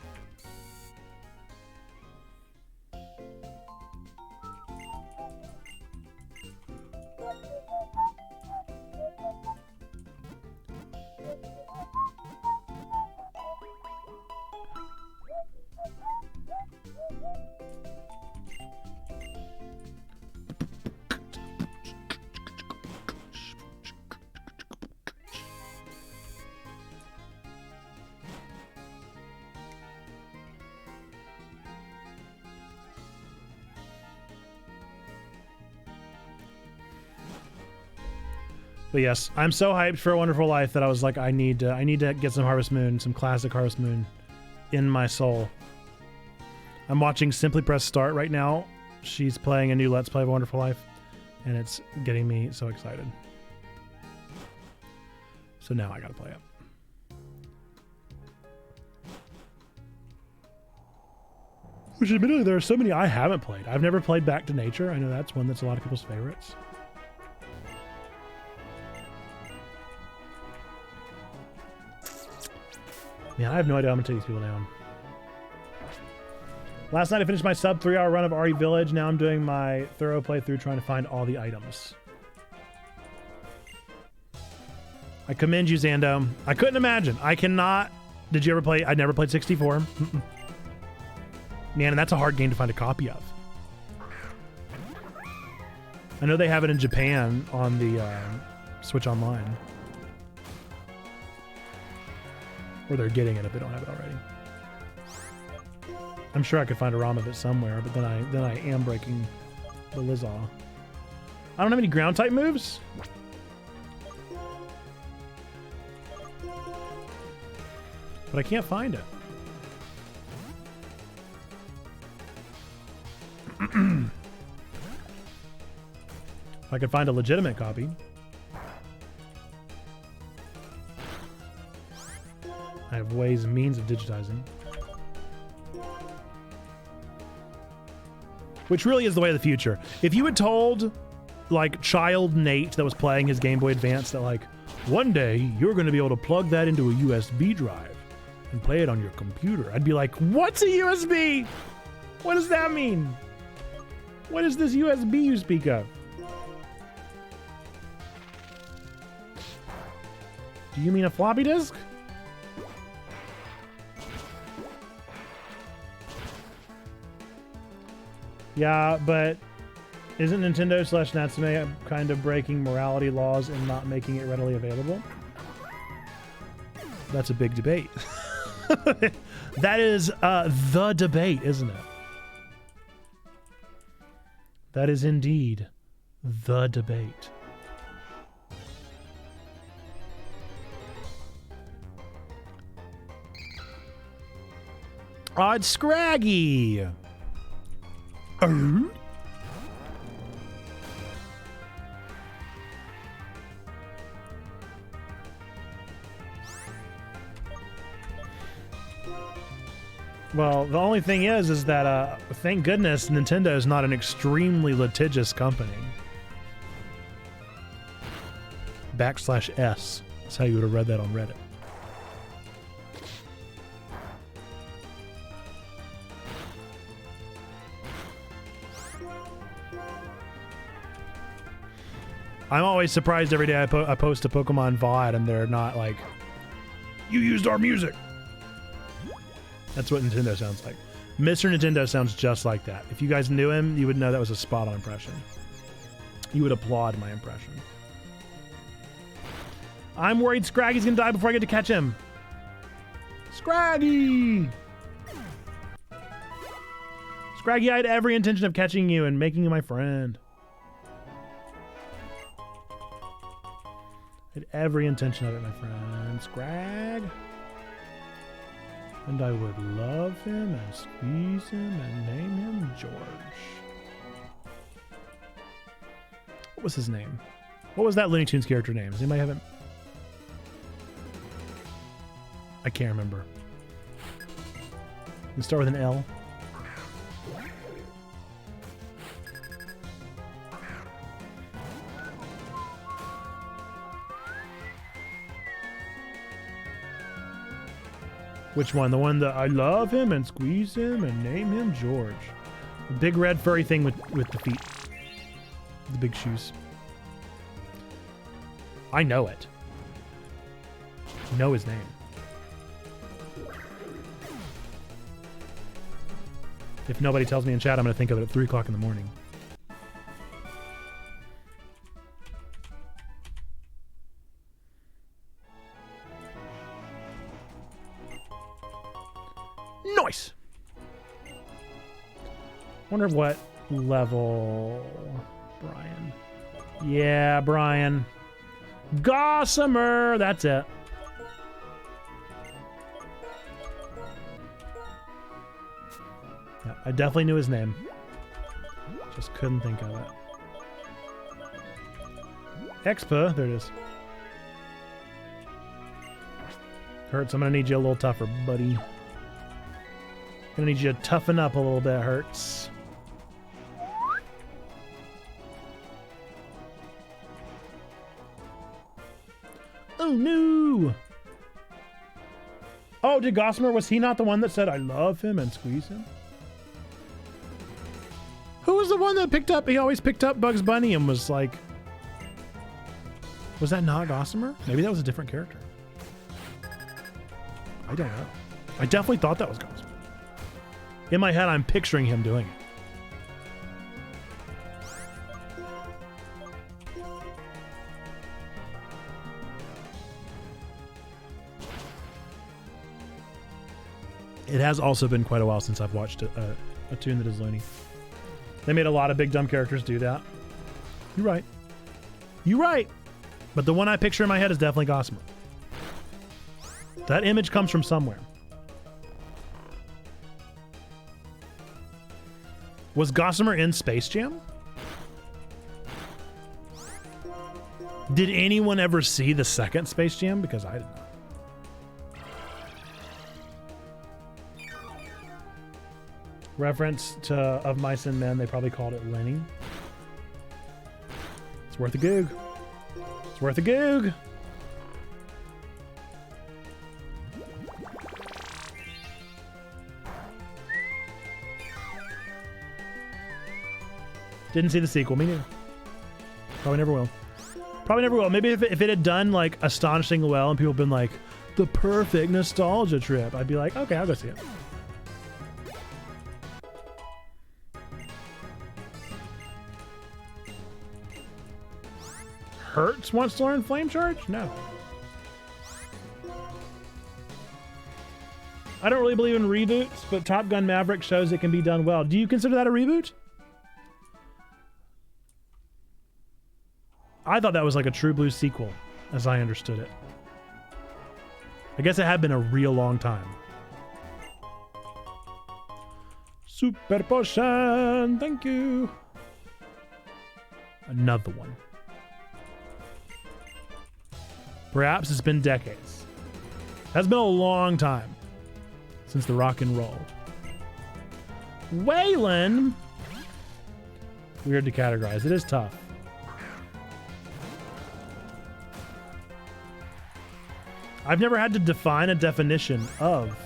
But yes, I'm so hyped for A Wonderful Life that I was like, I need to get some Harvest Moon, some classic Harvest Moon in my soul. I'm watching Simply Press Start right now. She's playing a new Let's Play of A Wonderful Life, and it's getting me so excited. So now I gotta play it. Which admittedly, there are so many I haven't played. I've never played Back to Nature. I know that's one that's a lot of people's favorites. Man, I have no idea how I'm gonna take these people down. Last night I finished my sub 3-hour run of RE Village. Now I'm doing my thorough playthrough trying to find all the items. I commend you, Zando. I couldn't imagine. I cannot. Did you ever play? I never played 64. Man, and that's a hard game to find a copy of. I know they have it in Japan on the Switch Online. Or they're getting it if they don't have it already. I'm sure I could find a ROM of it somewhere, but then I am breaking the Lizaw. I don't have any ground type moves. But I can't find it. If I could find a legitimate copy. I have ways and means of digitizing. Which really is the way of the future. If you had told, like, child Nate that was playing his Game Boy Advance that, like, one day you're going to be able to plug that into a USB drive and play it on your computer, I'd be like, what's a USB? What does that mean? What is this USB you speak of? Do you mean a floppy disk? Yeah, but isn't Nintendo / Natsume kind of breaking morality laws and not making it readily available? That's a big debate. That is the debate, isn't it? That is indeed the debate. It's Scraggy. Well, the only thing is that thank goodness Nintendo is not an extremely litigious company. \S. That's how you would have read that on Reddit. I'm always surprised every day I post a Pokemon VOD and they're not like, you used our music. That's what Nintendo sounds like. Mr. Nintendo sounds just like that. If you guys knew him, you would know that was a spot-on impression. You would applaud my impression. I'm worried Scraggy's gonna die before I get to catch him. Scraggy! Scraggy, I had every intention of catching you and making you my friend. I had every intention of it, my friend. Scrag. And I would love him and squeeze him and name him George. What was his name? What was that Looney Tunes character name? Does anybody have it? I can't remember. We start with an L. Which one? The one that I love him and squeeze him and name him George. The big red furry thing with the feet. The big shoes. I know it. I know his name. If nobody tells me in chat, I'm going to think of it at 3 o'clock in the morning. Nice! Wonder what level... Brian. Yeah, Brian. Gossamer! That's it. Yeah, I definitely knew his name. Just couldn't think of it. Expa, there it is. Hurts, I'm gonna need you a little tougher, buddy. Gonna need you to toughen up a little bit, Hurts. Oh no! Oh, did Gossamer, was he not the one that said I love him and squeeze him? Who was the one that picked up, he always picked up Bugs Bunny and was like... Was that not Gossamer? Maybe that was a different character. I don't know. I definitely thought that was Gossamer. In my head, I'm picturing him doing it. It has also been quite a while since I've watched a tune that is loony. They made a lot of big dumb characters do that. You're right. You're right. But the one I picture in my head is definitely Gossamer. That image comes from somewhere. Was Gossamer in Space Jam? Did anyone ever see the second Space Jam? Because I did not. reference to Of Mice and Men. They probably called it Lenny. It's worth a goog. It's worth a goog. Didn't see the sequel. Me neither. Probably never will. Probably never will. Maybe if it had done like astonishingly well and people had been like, the perfect nostalgia trip, I'd be like, okay, I'll go see it. Hertz wants to learn Flame Charge? No. I don't really believe in reboots, but Top Gun Maverick shows it can be done well. Do you consider that a reboot? I thought that was like a True Blue sequel, as I understood it. I guess it had been a real long time. Super Potion, thank you. Another one. Perhaps it's been decades. That's been a long time since the rock and roll. Waylon. Weird to categorize. It is tough. I've never had to define a definition of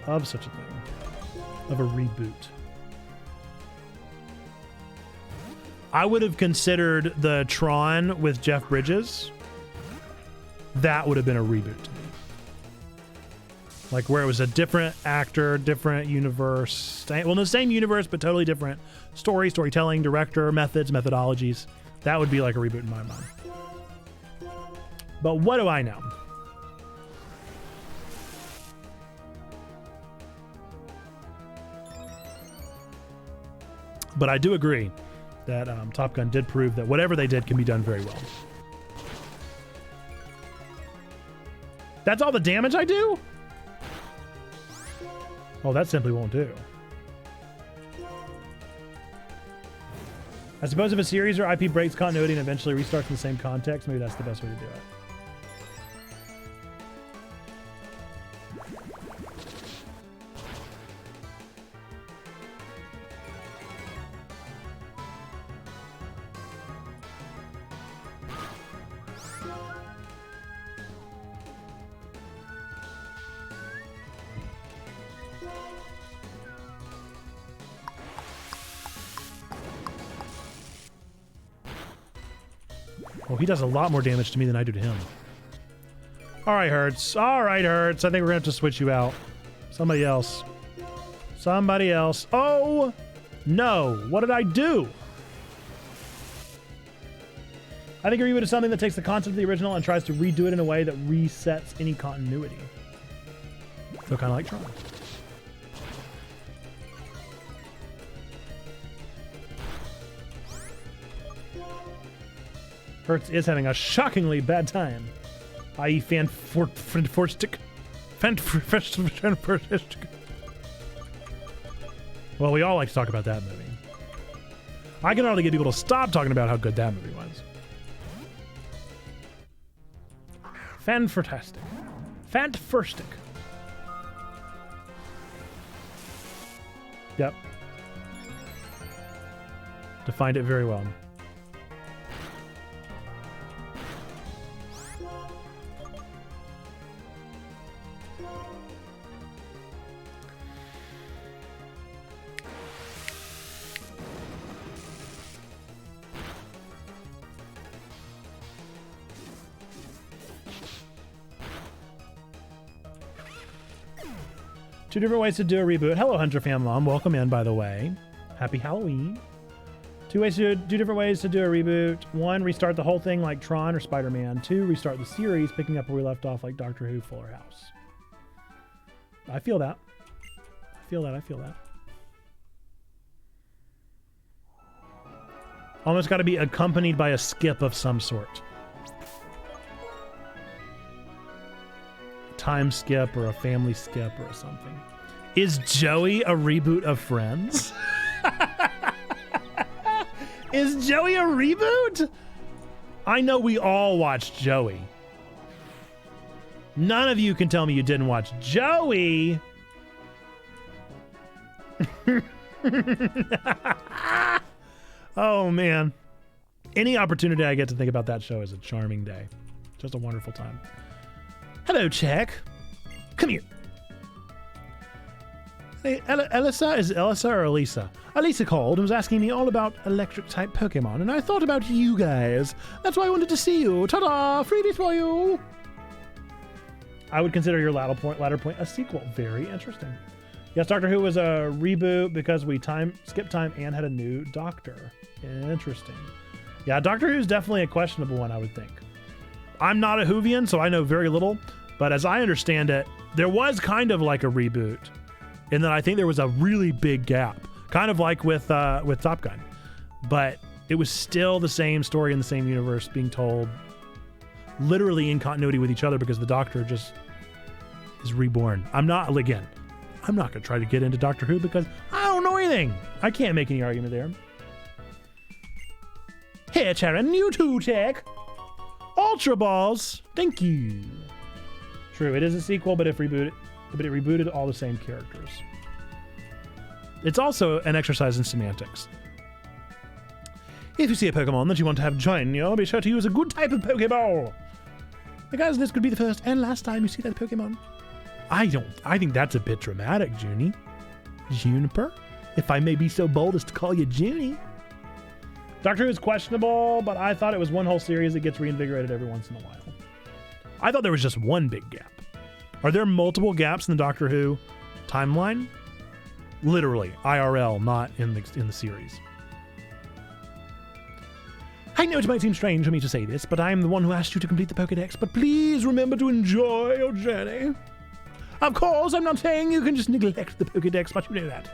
such a thing, of a reboot. I would have considered the Tron with Jeff Bridges. That would have been a reboot to me. Like where it was a different actor, different universe. Well, the same universe, but totally different storytelling, director, methods, methodologies. That would be like a reboot in my mind. But what do I know? But I do agree that Top Gun did prove that whatever they did can be done very well. That's all the damage I do? Oh, that simply won't do. I suppose if a series or IP breaks continuity and eventually restarts in the same context, maybe that's the best way to do it. Well, he does a lot more damage to me than I do to him. All right, Hertz. All right, Hertz. I think we're going to have to switch you out. Somebody else. Somebody else. Oh, no. What did I do? I think a reboot is something that takes the concept of the original and tries to redo it in a way that resets any continuity. So kind of like Tron. Hertz is having a shockingly bad time, i.e. fantastic. Well, we all like to talk about that movie. I can hardly get people to stop talking about how good that movie was. Fantastic. Fantastic. Yep. Defined it very well. Two different ways to do a reboot. Hello, Hunter Fan Mom. Welcome in, by the way. Happy Halloween. Two different ways to do a reboot. One, restart the whole thing like Tron or Spider-Man. Two, restart the series, picking up where we left off like Doctor Who, Fuller House. I feel that. I feel that. Almost got to be accompanied by a skip of some sort. Time skip or a family skip or something. Is Joey a reboot of Friends? Is Joey a reboot? I know we all watched Joey. None of you can tell me you didn't watch Joey. Oh, man. Any opportunity I get to think about that show is a charming day. Just a wonderful time. Hello, Czech. Come here. Hey, Elisa? Is it Elisa or Elisa? Elisa called and was asking me all about electric-type Pokemon, and I thought about you guys. That's why I wanted to see you. Ta-da! Freebies for you! I would consider your latter point a sequel. Very interesting. Yes, Doctor Who was a reboot because we skipped time and had a new Doctor. Interesting. Yeah, Doctor Who's definitely a questionable one, I would think. I'm not a Whovian, so I know very little, but as I understand it, there was kind of like a reboot, in that I think there was a really big gap, kind of like with Top Gun, but it was still the same story in the same universe being told literally in continuity with each other because the Doctor just is reborn. I'm not going to try to get into Doctor Who because I don't know anything. I can't make any argument there. Here, Charon, you too, Tech. Ultra Balls. Thank you. True, it is a sequel, but it rebooted all the same characters. It's also an exercise in semantics. If you see a Pokemon that you want to have join you, be sure to use a good type of Pokeball, because this could be the first and last time you see that Pokemon. I think that's a bit dramatic, Junie. Juniper? If I may be so bold as to call you Junie. Doctor Who is questionable, but I thought it was one whole series that gets reinvigorated every once in a while. I thought there was just one big gap. Are there multiple gaps in the Doctor Who timeline? Literally, IRL, not in the series. I know it might seem strange for me to say this, but I am the one who asked you to complete the Pokedex, but please remember to enjoy your journey. Of course, I'm not saying you can just neglect the Pokedex, but you know that.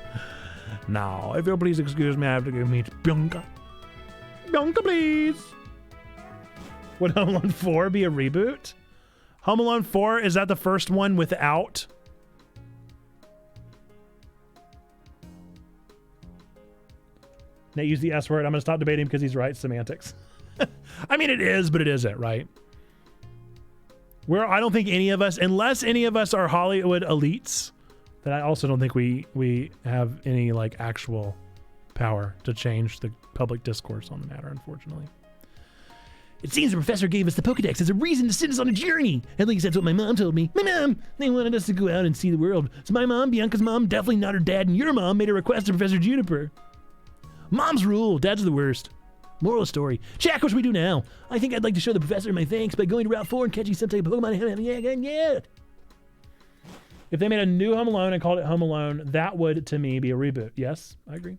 Now, if you'll please excuse me, I have to go meet Bianca. Bianca, please. Would Home Alone 4 be a reboot? Home Alone 4, is that the first one without? Nate used the S word. I'm going to stop debating because he's right. Semantics. I mean, it is, but it isn't, right? I don't think any of us, unless any of us are Hollywood elites, then I also don't think we have any like actual power to change the public discourse on the matter, unfortunately. It seems the professor gave us the Pokedex as a reason to send us on a journey. At least that's what my mom told me. My mom, they wanted us to go out and see the world. So my mom, Bianca's mom, definitely not her dad, and your mom made a request to Professor Juniper. Mom's rule, dad's the worst. Moral story. Jack, what should we do now? I think I'd like to show the professor my thanks by going to Route 4 and catching some type of Pokemon. Yeah. If they made a new Home Alone and called it Home Alone, that would, to me, be a reboot. Yes, I agree.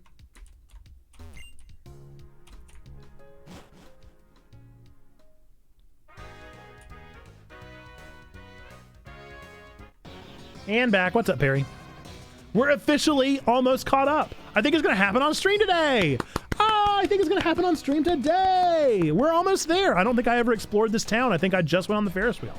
And back. What's up, Perry? We're officially almost caught up. I think it's going to happen on stream today. I think it's going to happen on stream today. We're almost there. I don't think I ever explored this town. I think I just went on the Ferris wheel.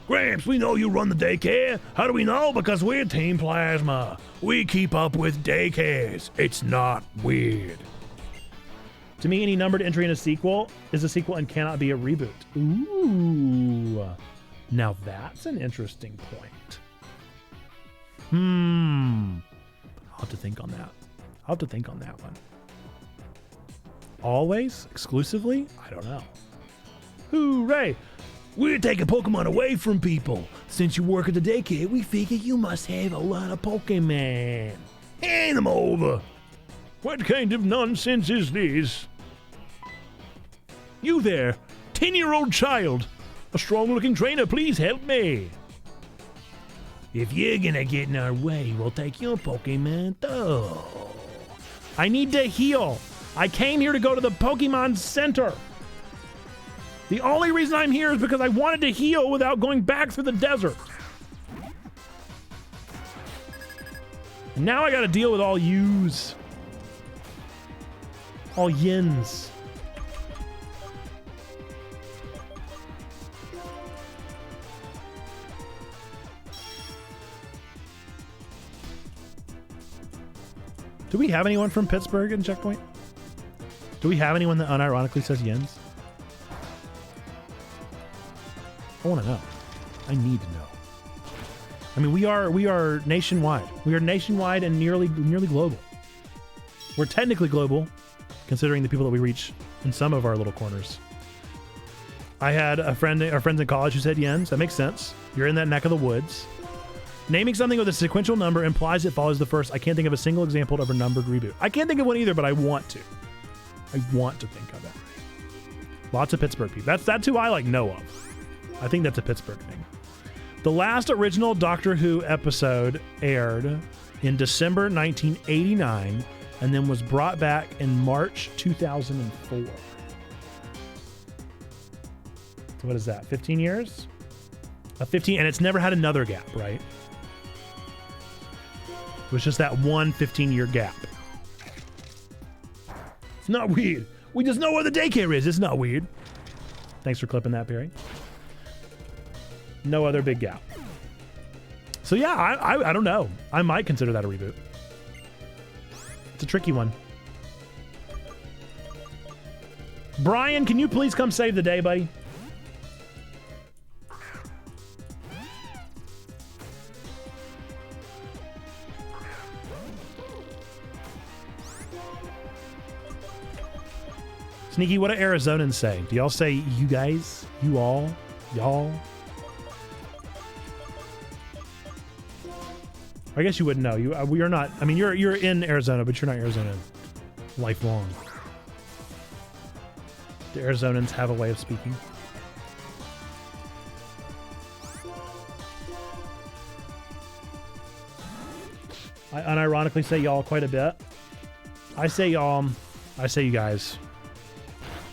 Gramps, we know you run the daycare. How do we know? Because we're Team Plasma. We keep up with daycares. It's not weird. To me, any numbered entry in a sequel is a sequel and cannot be a reboot. Ooh. Now that's an interesting point. I'll have to think on that. I'll have to think on that one. Always? Exclusively? I don't know. Hooray! We're taking Pokemon away from people. Since you work at the daycare, we figure you must have a lot of Pokemon. Hand them over. What kind of nonsense is this? You there, 10-year-old child. A strong-looking trainer, please help me. If you're gonna get in our way, we'll take your Pokemon though. I need to heal. I came here to go to the Pokemon Center. The only reason I'm here is because I wanted to heal without going back through the desert. And now I gotta deal with all yous. All yins. Do we have anyone from Pittsburgh in Checkpoint? Do we have anyone that unironically says yens? I want to know. I need to know. I mean, we are nationwide. We are nationwide and nearly global. We're technically global, considering the people that we reach in some of our little corners. I had our friends in college who said yens. That makes sense. You're in that neck of the woods. Naming something with a sequential number implies it follows the first. I can't think of a single example of a numbered reboot. I can't think of one either, but I want to. I want to think of it. Lots of Pittsburgh people. That's who I know of. I think that's a Pittsburgh thing. The last original Doctor Who episode aired in December 1989 and then was brought back in March 2004. So what is that? 15 years? 15, and it's never had another gap, right? It was just that one 15-year gap. It's not weird. We just know where the daycare is. It's not weird. Thanks for clipping that, Perry. No other big gap. So yeah, I don't know. I might consider that a reboot. It's a tricky one. Brian, can you please come save the day, buddy? Sneaky, what do Arizonans say? Do y'all say you guys? You all? Y'all? I guess you wouldn't know. We are not. I mean, you're in Arizona, but you're not Arizona lifelong. The Arizonans have a way of speaking. I unironically say y'all quite a bit. I say y'all. I say you guys.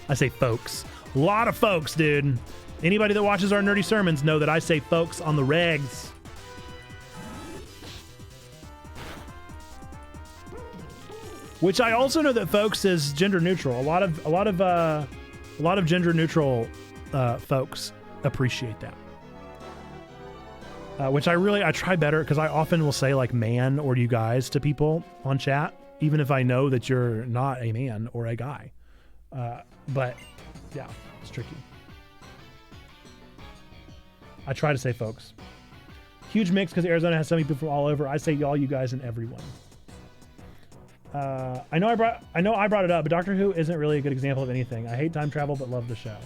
I say folks. A lot of folks, dude. Anybody that watches our nerdy sermons know that I say folks on the regs. Which I also know that folks is gender neutral. A lot of gender neutral folks appreciate that. Which I try better because I often will say man or you guys to people on chat, even if I know that you're not a man or a guy. But yeah, it's tricky. I try to say folks. Huge mix because Arizona has so many people from all over. I say y'all, you guys, and everyone. I know I brought it up, but Doctor Who isn't really a good example of anything. I hate time travel, but love the show.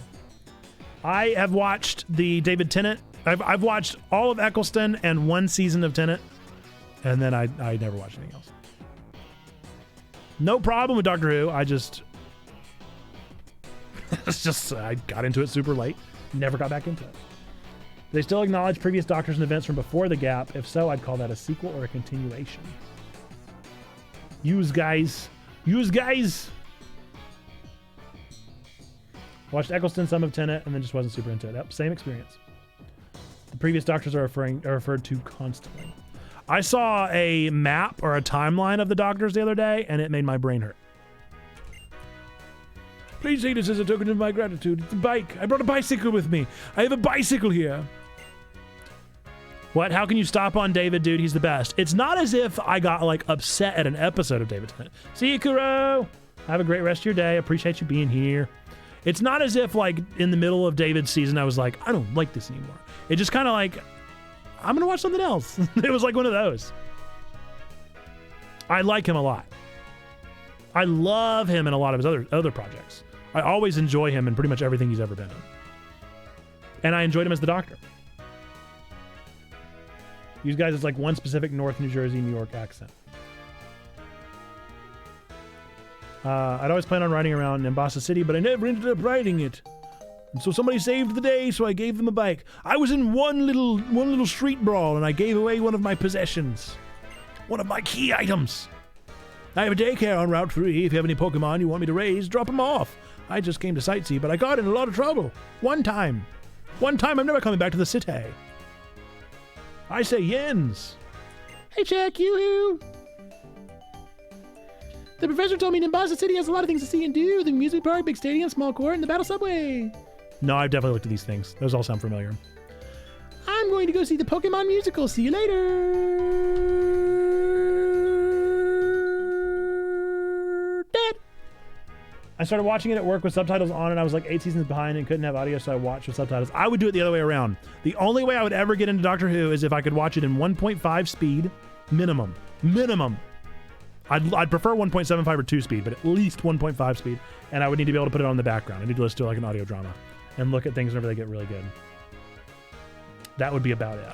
I have watched the David Tennant. I've watched all of Eccleston and one season of Tennant, and then I never watched anything else. No problem with Doctor Who. I got into it super late. Never got back into it. They still acknowledge previous Doctors and events from before the gap. If so, I'd call that a sequel or a continuation. Use guys. Watched Eccleston, some of Tennant, and then just wasn't super into it. Yep, same experience. The previous Doctors are referred to constantly. I saw a map or a timeline of the Doctors the other day, and it made my brain hurt. Please take this as a token of my gratitude. It's a bike. I brought a bicycle with me. I have a bicycle here. What? How can you stop on David, dude? He's the best. It's not as if I got upset at an episode of David Tennant. See you, Kuro. Have a great rest of your day. Appreciate you being here. It's not as if in the middle of David's season, I was like, I don't like this anymore. It just kind of I'm going to watch something else. It was one of those. I like him a lot. I love him in a lot of his other projects. I always enjoy him in pretty much everything he's ever been in. And I enjoyed him as the Doctor. Use guys as one specific North New Jersey, New York accent. I'd always plan on riding around in Boston City, but I never ended up riding it. And so somebody saved the day, so I gave them a bike. I was in one little street brawl, and I gave away one of my possessions. One of my key items. I have a daycare on Route 3. If you have any Pokemon you want me to raise, drop them off. I just came to sightsee, but I got in a lot of trouble. One time. I'm never coming back to the city. I say yens. Hey, check you. The professor told me Nimbasa City has a lot of things to see and do. The music park, big stadium, small court, and the battle subway. No, I've definitely looked at these things. Those all sound familiar. I'm going to go see the Pokemon musical. See you later. Dad. I started watching it at work with subtitles on, and I was like 8 seasons behind and couldn't have audio, so I watched with subtitles. I would do it the other way around. The only way I would ever get into Doctor Who is if I could watch it in 1.5 speed, minimum. I'd prefer 1.75 or 2 speed, but at least 1.5 speed, and I would need to be able to put it on the background. I need to listen to like an audio drama and look at things whenever they get really good. That would be about it.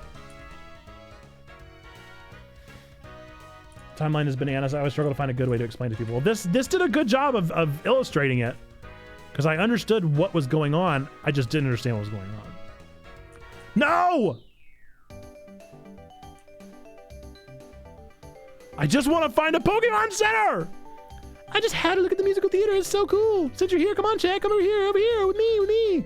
Timeline is bananas. I always struggle to find a good way to explain to people. Well, this did a good job of illustrating it, because I understood what was going on. I just didn't understand what was going on. No! I just want to find a Pokemon Center! I just had to look at the musical theater. It's so cool. Since you're here, come on, Chad. Come over here, with me.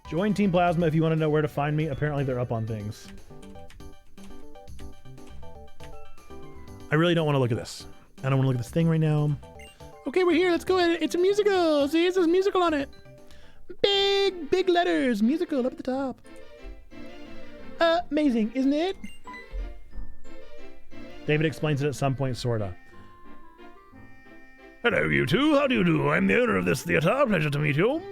Join Team Plasma if you want to know where to find me. Apparently they're up on things. I really don't want to look at this. I don't want to look at this thing right now. Okay, we're here. Let's go ahead. It's a musical. See, it says musical on it. Big letters. Musical up at the top. Amazing, isn't it? David explains it at some point, sorta. Hello, you two. How do you do? I'm the owner of this theater. Pleasure to meet you.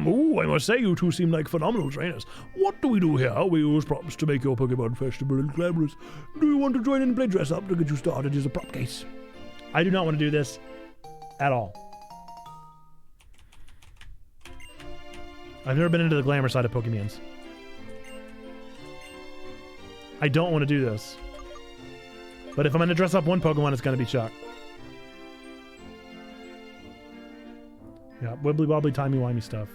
Oh, I must say, you two seem like phenomenal trainers. What do we do here? We use props to make your Pokemon festival glamorous. Do you want to join in and play dress up to get you started as a prop case? I do not want to do this at all. I've never been into the glamour side of Pokemons. I don't want to do this. But if I'm going to dress up one Pokemon, it's going to be Chuck. Yeah, wibbly wobbly, timey wimey stuff.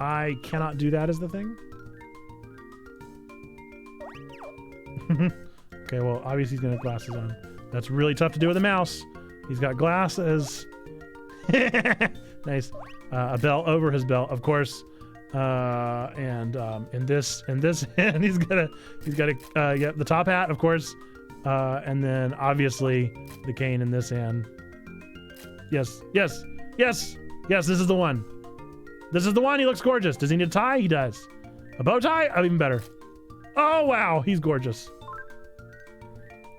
I cannot do that as the thing. Okay, well, obviously he's gonna have glasses on. That's really tough to do with a mouse. He's got glasses. Nice. A belt over his belt, of course. And in this hand, he's got the top hat, of course. And then obviously the cane in this hand. Yes, this is the one. This is the one. He looks gorgeous. Does he need a tie? He does. A bow tie? Oh, even better. Oh, wow. He's gorgeous.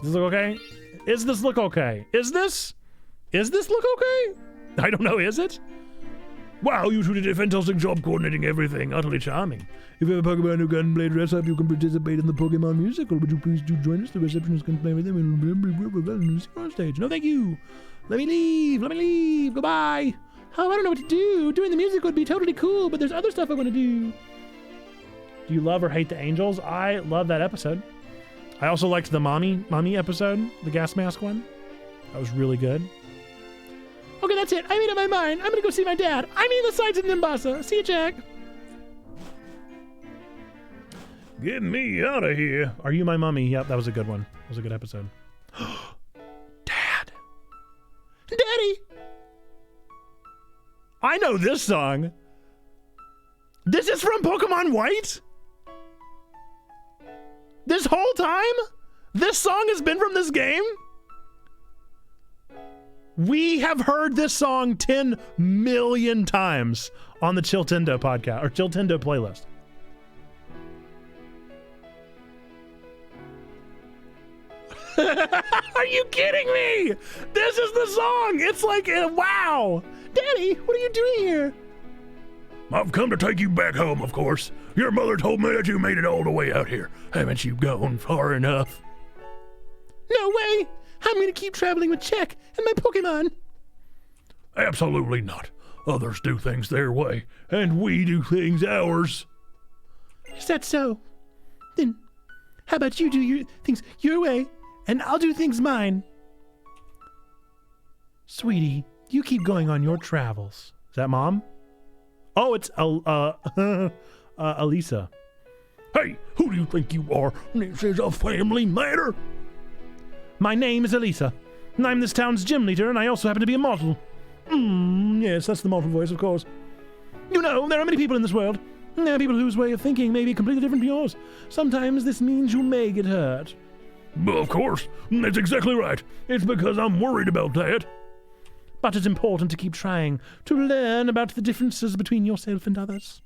Does this look okay? Is this look okay? Is this look okay? I don't know. Is it? Wow, you two did a fantastic job coordinating everything. Utterly charming. If you have a Pokemon who can play dress up, you can participate in the Pokemon musical. Would you please do join us? The receptionist can play with them and on stage. No, thank you. Let me leave. Goodbye. Oh, I don't know what to do. Doing the music would be totally cool, but there's other stuff I want to do. Do you love or hate the Angels? I love that episode. I also liked the mommy episode, the gas mask one. That was really good. Okay, that's it. I made up my mind. I'm gonna go see my dad. I mean the sights in Nimbasa. See you, Jack. Get me out of here. Are you my mummy? Yep, that was a good one. That was a good episode. Dad. Daddy. I know this song. This is from Pokemon White? This whole time? This song has been from this game? We have heard this song 10 million times on the Chiltendo podcast, or Chiltendo playlist. Are you kidding me? This is the song. It's like, wow. Daddy, what are you doing here? I've come to take you back home, of course. Your mother told me that you made it all the way out here. Haven't you gone far enough? No way. I'm going to keep traveling with Czech and my Pokemon. Absolutely not. Others do things their way, and we do things ours. Is that so? Then how about you do your things your way, and I'll do things mine? Sweetie, you keep going on your travels. Is that Mom? Oh, it's Elisa. Hey, who do you think you are? This is a family matter. My name is Elisa, and I'm this town's gym leader, and I also happen to be a model. Yes, that's the model voice, of course. You know, there are many people in this world. There are people whose way of thinking may be completely different from yours. Sometimes this means you may get hurt. Well, of course, that's exactly right. It's because I'm worried about that. But it's important to keep trying to learn about the differences between yourself and others.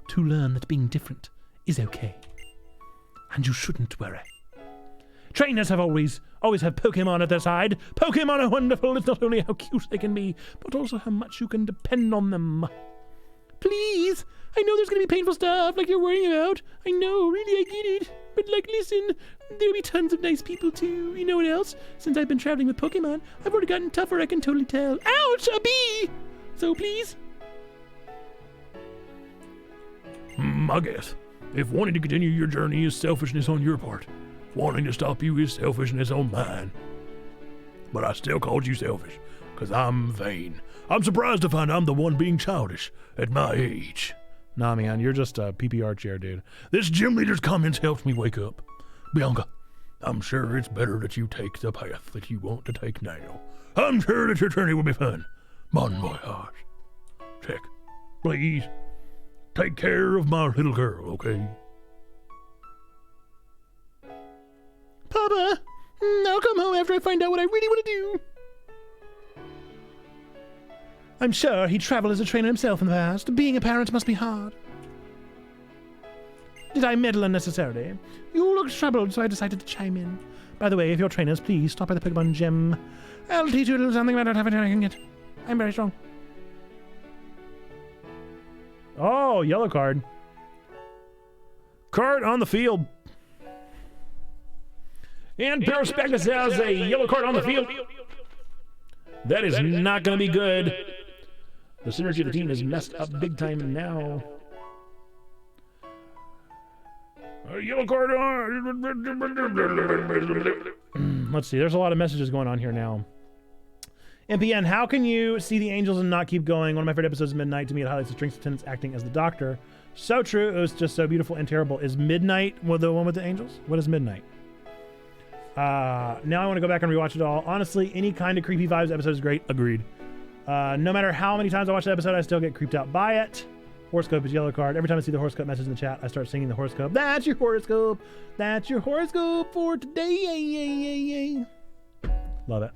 To learn that being different is okay. And you shouldn't worry. Trainers have always have Pokemon at their side. Pokemon are wonderful. It's not only how cute they can be, but also how much you can depend on them. Please, I know there's gonna be painful stuff like you're worrying about. I know, really, I get it. But listen, there'll be tons of nice people too. You know what else? Since I've been traveling with Pokemon, I've already gotten tougher, I can totally tell. Ouch, a bee! So please. I guess. If wanting to continue your journey is selfishness on your part, wanting to stop you is selfishness on mine. But I still called you selfish, because I'm vain. I'm surprised to find I'm the one being childish at my age. Nah, man, you're just a PPR chair, dude. This gym leader's comments helped me wake up. Bianca, I'm sure it's better that you take the path that you want to take now. I'm sure that your journey will be fun. Bon voyage. Check. Please, take care of my little girl, okay? Papa, I'll come home after I find out what I really want to do. I'm sure he traveled as a trainer himself in the past. Being a parent must be hard. Did I meddle unnecessarily? You looked troubled, so I decided to chime in. By the way, if you're trainers, please stop by the Pokemon gym. I'll teach you a little something about how I can get. I'm very strong. Oh, yellow card. Card on the field. And Paraspectus has a yellow card on the field. That is not going to be good. The synergy of the team is messed up big time now. A yellow card on. Let's see. There's a lot of messages going on here now. MPN, how can you see the angels and not keep going? One of my favorite episodes is Midnight. To me, it highlights the strengths attendants acting as the doctor. So true. It was just so beautiful and terrible. Is Midnight the one with the angels? What is Midnight? Now I want to go back and rewatch it all. Honestly, any kind of creepy vibes episode is great. Agreed. No matter how many times I watch the episode, I still get creeped out by it. Horoscope is yellow card. Every time I see the horoscope message in the chat, I start singing the horoscope. That's your horoscope. That's your horoscope for today. Love it.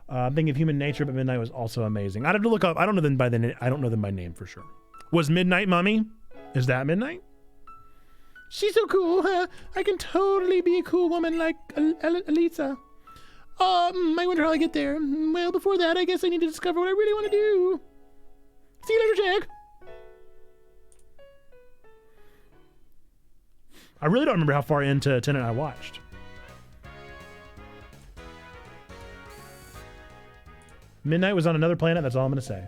I'm thinking of Human Nature, but Midnight was also amazing. I'd have to look up. I don't know them by name for sure. Was Midnight Mommy? Is that Midnight? She's so cool, huh? I can totally be a cool woman like Elisa. I wonder how I get there. Well, before that, I guess I need to discover what I really want to do. See you later, Jack. I really don't remember how far into Tenet I watched. Midnight was on another planet, that's all I'm going to say.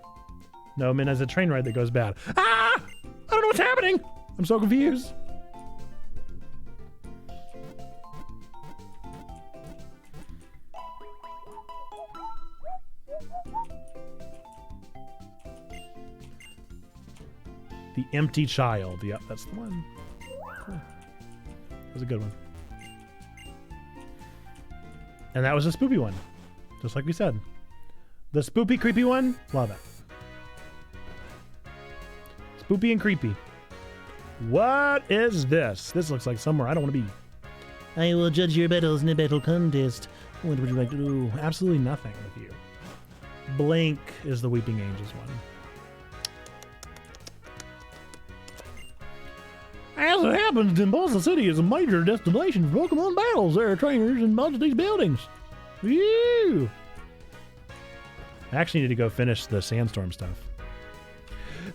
No, Midnight's a train ride that goes bad. Ah! I don't know what's happening! I'm so confused. The Empty Child. Yep, that's the one. Cool. That was a good one. And that was a spoopy one. Just like we said. The spoopy, creepy one, love it. Spoopy and creepy. What is this? This looks like somewhere I don't want to be. I will judge your battles in a battle contest. What would you like to do? Absolutely nothing with you. Blink is the Weeping Angels one. As it happens, Impulsa City is a major destination for Pokemon battles. There are trainers in most of these buildings. Woo! I actually need to go finish the Sandstorm stuff.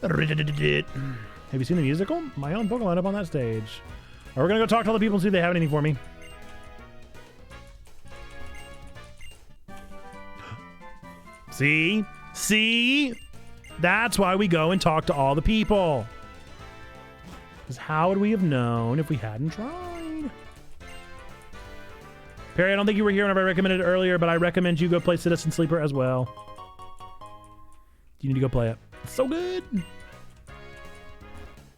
Have you seen the musical? My own Pokemon up on that stage. We're gonna go talk to all the people and see if they have anything for me. See? See? That's why we go and talk to all the people. Because how would we have known if we hadn't tried? Perry, I don't think you were here whenever I recommended it earlier, but I recommend you go play Citizen Sleeper as well. You need to go play it. It's so good.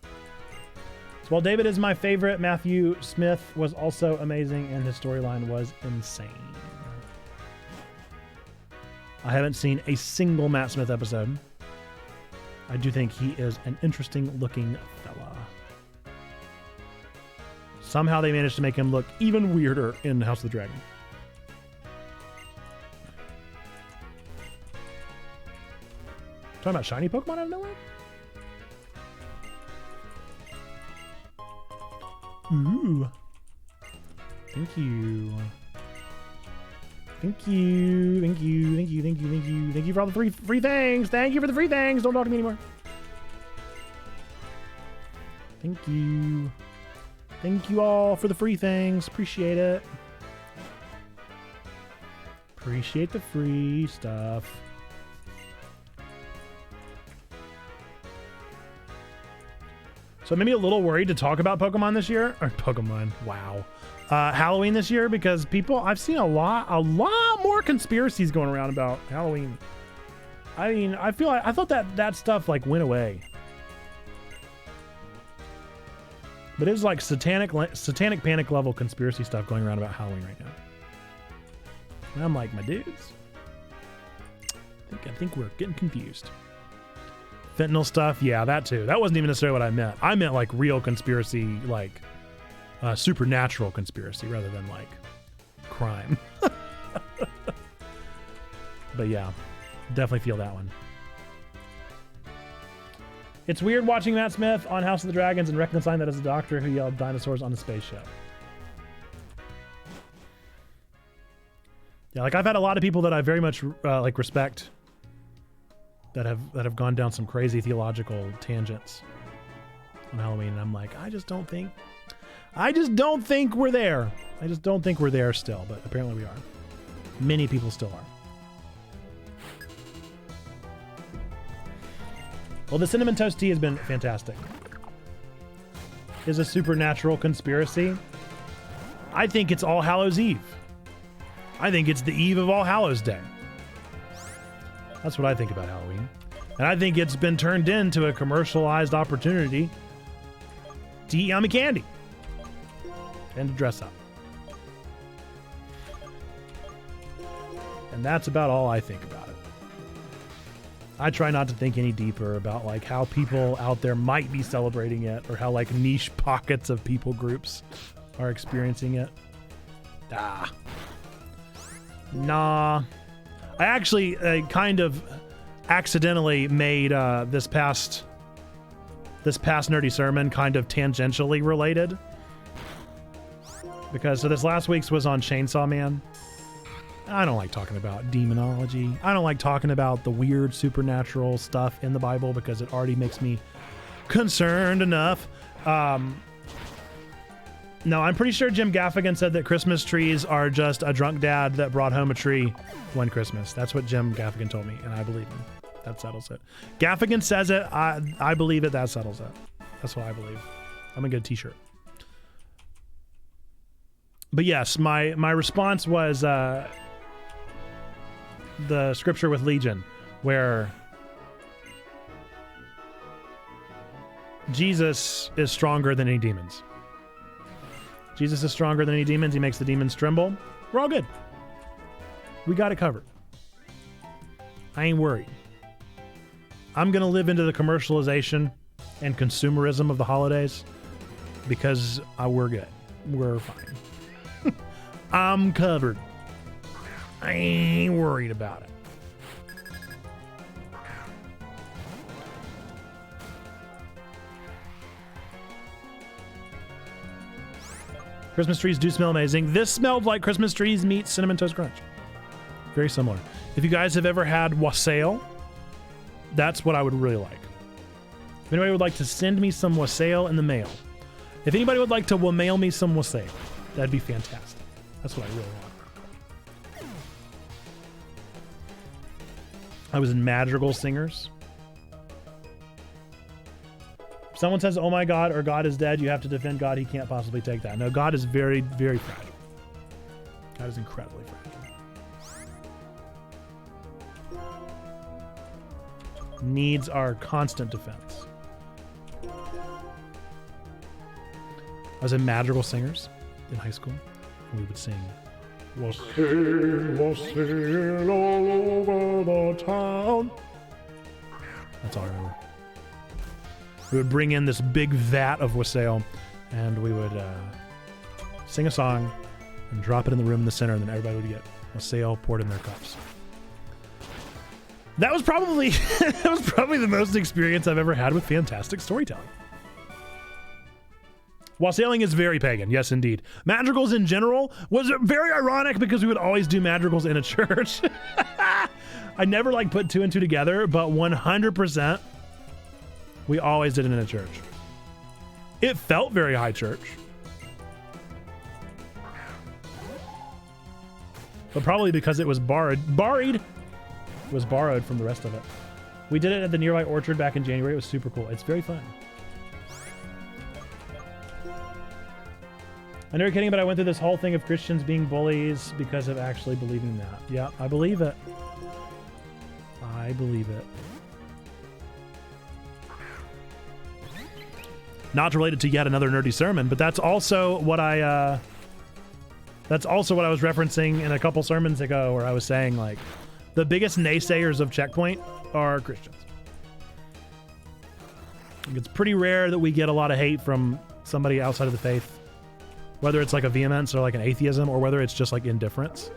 So while David is my favorite, Matthew Smith was also amazing, and his storyline was insane. I haven't seen a single Matt Smith episode. I do think he is an interesting looking fella. Somehow they managed to make him look even weirder in House of the Dragon. Talking about shiny Pokemon out of nowhere? Ooh. Thank you. Thank you. Thank you. Thank you. Thank you. Thank you. Thank you for all the free things. Thank you for the free things. Don't talk to me anymore. Thank you. Thank you all for the free things. Appreciate it. Appreciate the free stuff. So it made me a little worried to talk about Pokemon this year. Or Pokemon, wow. Halloween this year, because I've seen a lot more conspiracies going around about Halloween. I mean, I thought that stuff like went away. But it was like satanic panic level conspiracy stuff going around about Halloween right now. And I'm like, my dudes, I think we're getting confused. Fentanyl stuff, yeah, that too. That wasn't even necessarily what I meant. I meant like real conspiracy, like supernatural conspiracy rather than like crime. But yeah, definitely feel that one. It's weird watching Matt Smith on House of the Dragons and reconciling that as a doctor who yelled dinosaurs on the spaceship. Yeah, like I've had a lot of people that I very much like respect that have gone down some crazy theological tangents on Halloween, and I'm like, I just don't think we're there. I just don't think we're there still, but apparently we are. Many people still are. Well, the cinnamon toast tea has been fantastic. Is a supernatural conspiracy? I think it's All Hallows Eve. I think it's the eve of All Hallows Day. That's what I think about Halloween. And I think it's been turned into a commercialized opportunity to eat yummy candy and to dress up. And that's about all I think about it. I try not to think any deeper about like how people out there might be celebrating it or how like niche pockets of people groups are experiencing it. Nah. I actually kind of accidentally made this past nerdy sermon kind of tangentially related. Because so this last week's was on Chainsaw Man. I don't like talking about demonology. I don't like talking about the weird supernatural stuff in the Bible because it already makes me concerned enough. No, I'm pretty sure Jim Gaffigan said that Christmas trees are just a drunk dad that brought home a tree one Christmas. That's what Jim Gaffigan told me, and I believe him. That settles it. Gaffigan says it. I believe it. That settles it. That's what I believe. I'm gonna get a t-shirt. But yes, my response was the scripture with Legion, where Jesus is stronger than any demons. Jesus is stronger than any demons. He makes the demons tremble. We're all good. We got it covered. I ain't worried. I'm going to live into the commercialization and consumerism of the holidays because we're good. We're fine. I'm covered. I ain't worried about it. Christmas trees do smell amazing. This smelled like Christmas trees meets Cinnamon Toast Crunch. Very similar. If you guys have ever had wassail, that's what I would really like. If anybody would like to send me some wassail in the mail, if anybody would like to mail me some wassail, that'd be fantastic. That's what I really want. I was in Madrigal Singers. If someone says, oh my God, or God is dead, you have to defend God. He can't possibly take that. No, God is very, very fragile. God is incredibly fragile. Needs our constant defense. I was in Madrigal Singers in high school. And we would sing, wassail, wassail all over the town. That's all I remember. We would bring in this big vat of wassail, and we would sing a song and drop it in the room in the center, and then everybody would get wassail poured in their cups. That was probably the most experience I've ever had with fantastic storytelling. Wassailing is very pagan. Yes, indeed. Madrigals in general was very ironic because we would always do madrigals in a church. I never like put two and two together, but 100% we always did it in a church. It felt very high church. But probably because it was borrowed was borrowed from the rest of it. We did it at the nearby orchard back in January. It was super cool. It's very fun. I know you're kidding, but I went through this whole thing of Christians being bullies because of actually believing that. Yeah, I believe it. I believe it. Not related to yet another nerdy sermon, but that's also what I was referencing in a couple sermons ago, where I was saying, like, the biggest naysayers of Checkpoint are Christians. It's pretty rare that we get a lot of hate from somebody outside of the faith, whether it's like a vehemence or like an atheism, or whether it's just like indifference.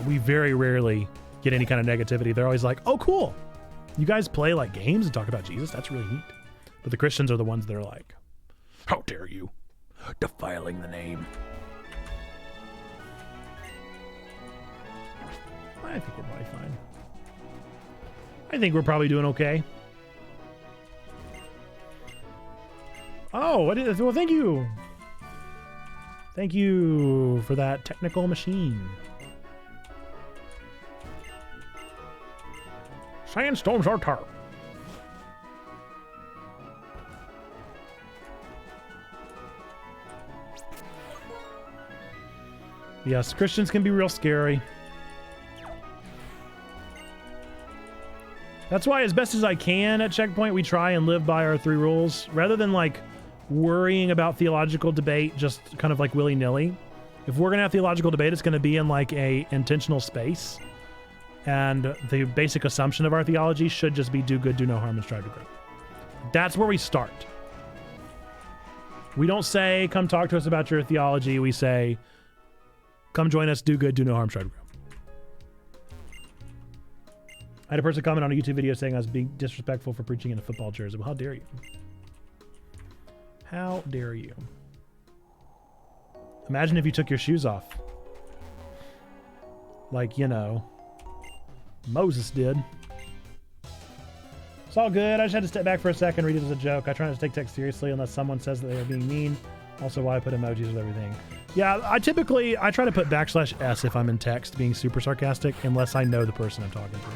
We very rarely get any kind of negativity. They're always like, oh, cool. You guys play like games and talk about Jesus? That's really neat. But the Christians are the ones that are like, how dare you, defiling the name. I think we're probably fine. I think we're probably doing okay. Oh, well, thank you. Thank you for that technical machine. Sandstorms are tarp. Yes, Christians can be real scary. That's why, as best as I can at Checkpoint, we try and live by our 3 rules rather than like worrying about theological debate just kind of like willy-nilly. If we're gonna have theological debate, it's gonna be in like a intentional space, and the basic assumption of our theology should just be do good, do no harm, and strive to grow. That's where we start. We don't say come talk to us about your theology. We say come join us, do good, do no harm, strive to grow. I had a person comment on a YouTube video saying I was being disrespectful for preaching in a football jersey. Well, how dare you? How dare you? Imagine if you took your shoes off. Like, you know, Moses did. It's all good. I just had to step back for a second, read it as a joke. I try not to take text seriously unless someone says that they are being mean. Also, why I put emojis with everything. Yeah, I try to put \s if I'm in text being super sarcastic, unless I know the person I'm talking to.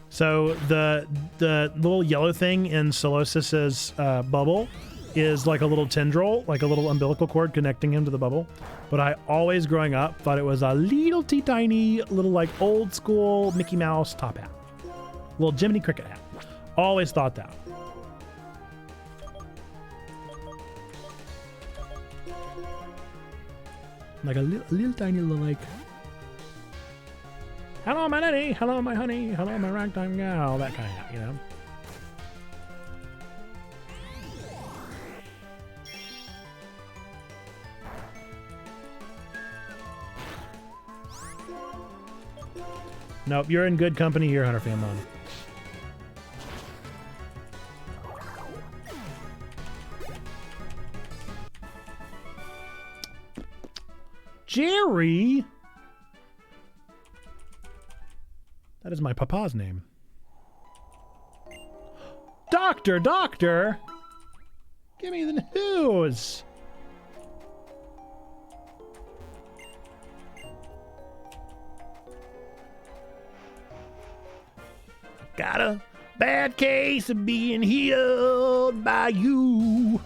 So the little yellow thing in Solosis's bubble is like a little tendril, like a little umbilical cord connecting him to the bubble. But I always, growing up, thought it was a little tiny, little like old school Mickey Mouse top hat. Little Jiminy Cricket hat. Always thought that. Like a little tiny little like... Hello, my nanny. Hello, my honey. Hello, my ragtime gal. That kind of hat, you know? Nope, you're in good company here, Hunter Fan Mom. Jerry? That is my papa's name. Doctor! Give me the news! Got a bad case of being healed by you.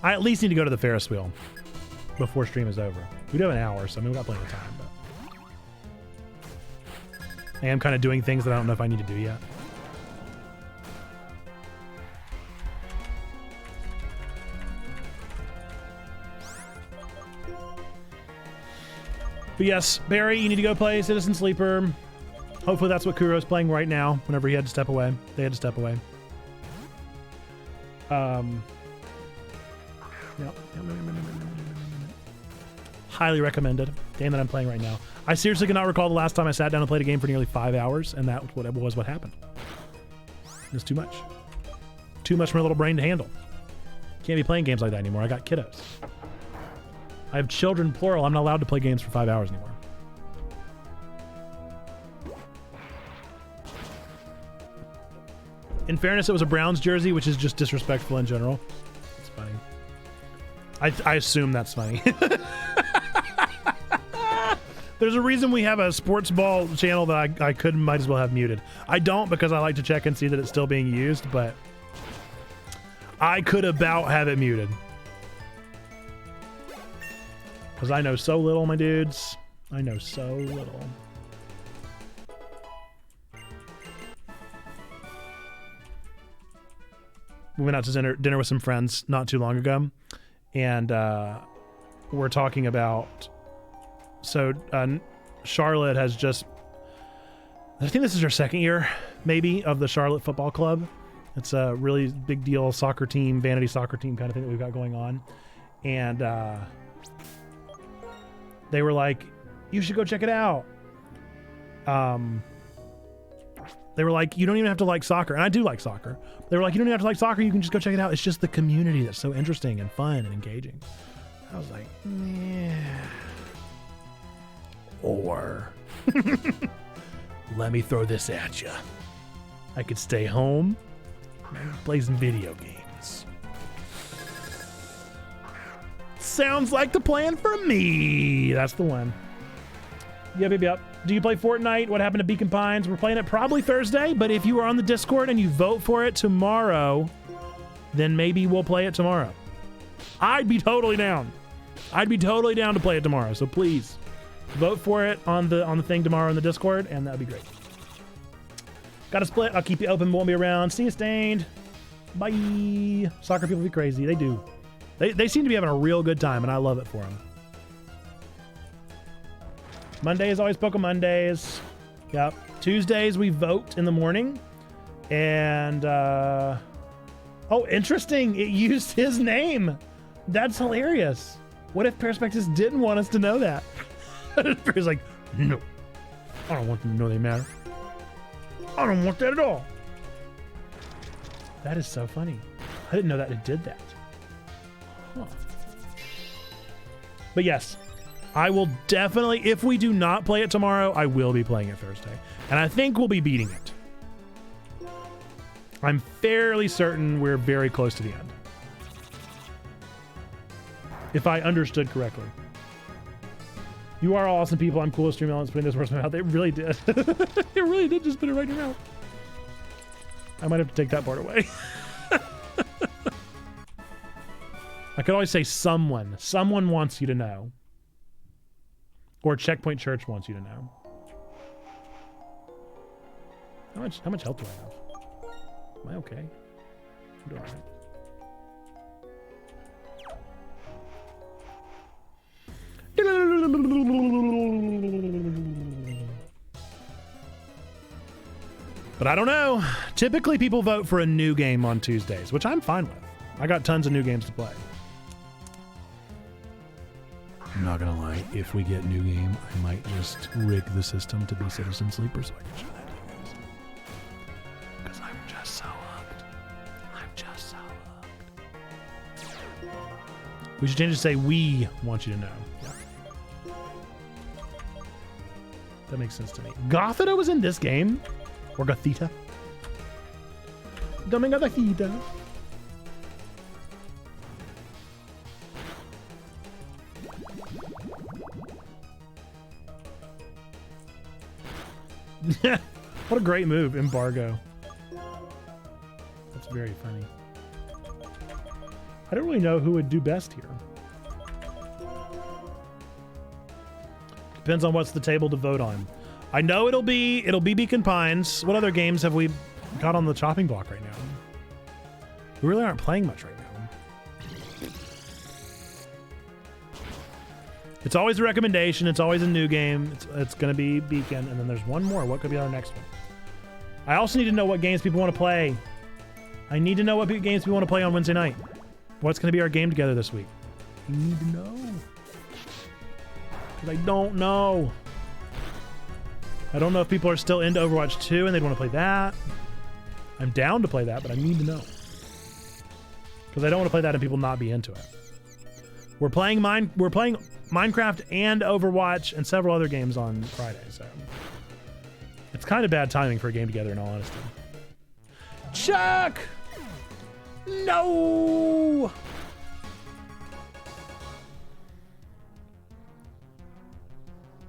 I at least need to go to the Ferris wheel before stream is over. We do have an hour, so I mean, we got plenty of time, but I am kind of doing things that I don't know if I need to do yet. But yes, Barry, you need to go play Citizen Sleeper. Hopefully that's what Kuro's playing right now. Whenever he had to step away, they had to step away. Yep. Highly recommended. Game that I'm playing right now. I seriously cannot recall the last time I sat down and played a game for nearly 5 hours, and that was what happened. It was too much. Too much for my little brain to handle. Can't be playing games like that anymore. I got kiddos. I have children, plural. I'm not allowed to play games for 5 hours anymore. In fairness, it was a Browns jersey, which is just disrespectful in general. It's funny. I assume that's funny. There's a reason we have a sports ball channel that I might as well have muted. I don't, because I like to check and see that it's still being used, but I could about have it muted. Because I know so little, my dudes. I know so little. We went out to dinner with some friends not too long ago, and we're talking about... So Charlotte has just... I think this is her second year, maybe, of the Charlotte Football Club. It's a really big deal soccer team, vanity soccer team kind of thing that we've got going on. And they were like, you should go check it out. They were like, you don't even have to like soccer. And I do like soccer. They were like, you don't even have to like soccer. You can just go check it out. It's just the community that's so interesting and fun and engaging. I was like, yeah. Or let me throw this at you. I could stay home and play some video games. Sounds like the plan for me. That's the one. Yep. Do you play Fortnite? What happened to Beacon Pines? We're playing it probably Thursday, but if you are on the Discord and you vote for it tomorrow, then maybe we'll play it tomorrow. I'd be totally down. I'd be totally down to play it tomorrow, so please vote for it on the thing tomorrow in the Discord, and that'd be great. Got a split. I'll keep you open, won't be around. See you, Stained. Bye. Soccer people be crazy. They do. They seem to be having a real good time, and I love it for them. Monday is always PokeMondays. Yep. Tuesdays we vote in the morning. And, oh, interesting. It used his name. That's hilarious. What if Perspectus didn't want us to know that? He's like, no. I don't want them to know they matter. I don't want that at all. That is so funny. I didn't know that it did that. Huh. But yes, I will definitely, if we do not play it tomorrow, I will be playing it Thursday. And I think we'll be beating it. I'm fairly certain we're very close to the end. If I understood correctly. You are all awesome people. I'm cool with stream elements putting this words in my mouth. It really did. It really did just put it right in your mouth. I might have to take that part away. I could always say someone. Someone wants you to know. Or Checkpoint Church wants you to know. How much health do I have? Am I okay? I'm doing all right. But I don't know. Typically people vote for a new game on Tuesdays, which I'm fine with. I got tons of new games to play. I'm not gonna lie, if we get new game, I might just rig the system to be Citizen Sleeper so I can show that to you guys. Because I'm just so hooked. I'm just so hooked. We should change it to say, we want you to know. Yeah. That makes sense to me. Gothita was in this game? Or Gothita? Dumbing Gothita. What a great move, Embargo. That's very funny. I don't really know who would do best here. Depends on what's the table to vote on. I know it'll be Beacon Pines. What other games have we got on the chopping block right now? We really aren't playing much right now. It's always a recommendation. It's always a new game. It's going to be Beacon. And then there's one more. What could be our next one? I also need to know what games people want to play. I need to know what games we want to play on Wednesday night. What's going to be our game together this week? I need to know. Because I don't know. I don't know if people are still into Overwatch 2 and they'd want to play that. I'm down to play that, but I need to know. Because I don't want to play that and people not be into it. We're playing Minecraft and Overwatch and several other games on Friday, so it's kind of bad timing for a game together, in all honesty. Chuck! No!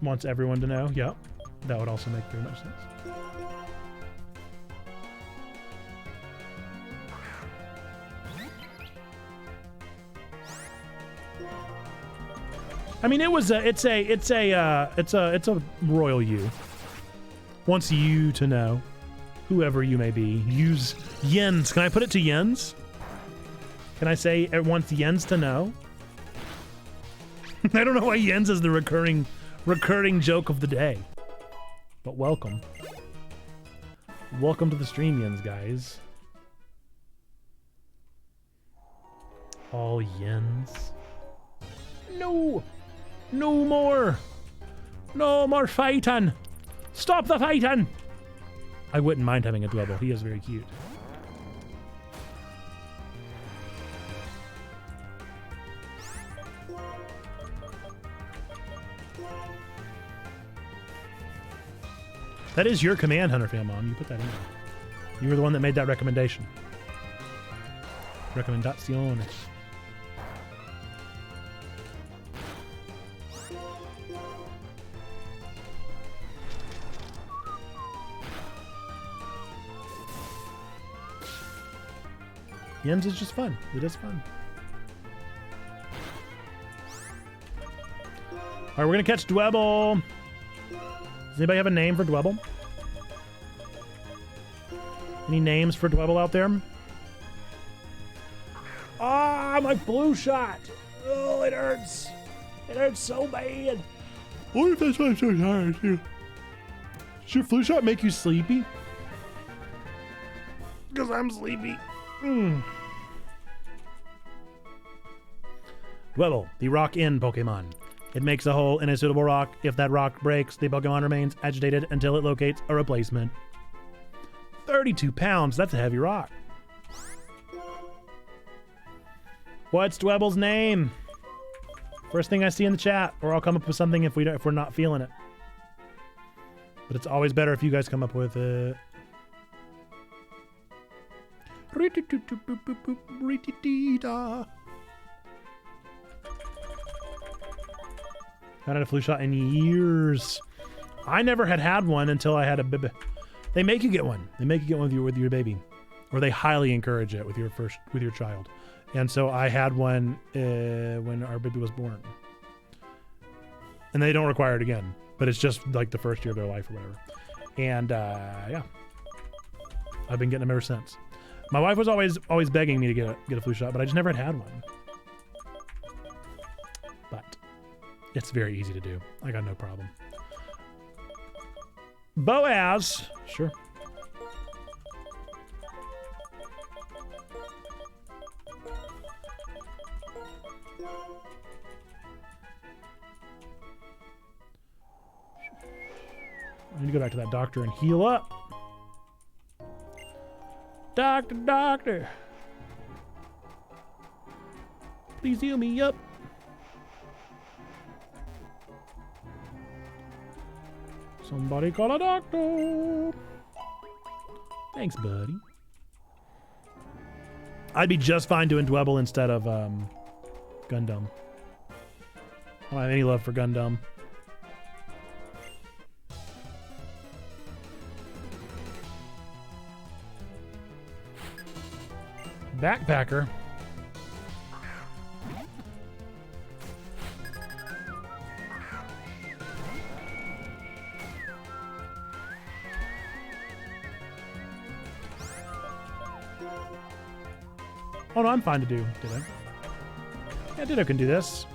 Wants everyone to know. Yep. That would also make very much sense. I mean, it's a royal you. Wants you to know, whoever you may be. Use yens. Can I put it to yens? Can I say it wants yens to know? I don't know why yens is the recurring joke of the day. But welcome. Welcome to the stream, yens, guys. All yens. No! No more! No more fighting! Stop the fighting! I wouldn't mind having a Dwebble. He is very cute. That is your command, Hunter Fan Mom. You put that in there. You were the one that made that recommendation. Recomendaciones. Yens is just fun. It is fun. All right, we're gonna catch Dwebble. Does anybody have a name for Dwebble? Any names for Dwebble out there? Ah, my blue shot. Oh, it hurts. It hurts so bad. I wonder if that's why I'm so tired too. Does your flu shot make you sleepy? Because I'm sleepy. Dwebble, the rock-in Pokemon. It makes a hole in a suitable rock. If that rock breaks, the Pokemon remains agitated until it locates a replacement. 32 pounds, that's a heavy rock. What's Dwebble's name? First thing I see in the chat, or I'll come up with something if we're not feeling it. But it's always better if you guys come up with it. Haven't had a flu shot in years. I never had one until I had a baby. They make you get one. They make you get one with your baby, or they highly encourage it with your child. And so I had one when our baby was born, and they don't require it again. But it's just like the first year of their life or whatever. And yeah, I've been getting them ever since. My wife was always begging me to get a flu shot, but I just never had one. But it's very easy to do. I got no problem. Boaz, sure. I need to go back to that doctor and heal up. Doctor. Please heal me up. Somebody call a doctor. Thanks, buddy. I'd be just fine doing Dwebble instead of Gundam. I don't have any love for Gundam. Backpacker. Oh no, I'm fine to do Ditto. Yeah, Ditto can do this.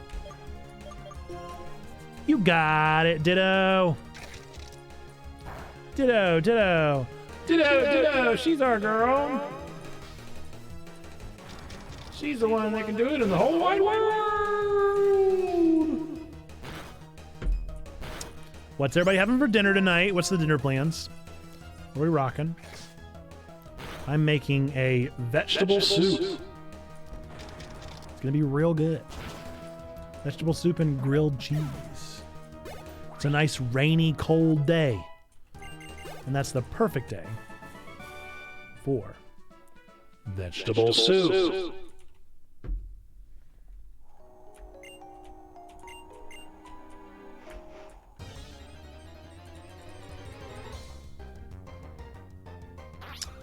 You got it, Ditto. Ditto, Ditto. Ditto, Ditto. She's our girl. She's the one that can do it in the whole wide world. What's everybody having for dinner tonight? What's the dinner plans? What are we rocking? I'm making a vegetable soup. It's gonna be real good. Vegetable soup and grilled cheese. It's a nice rainy, cold day. And that's the perfect day for vegetable soup.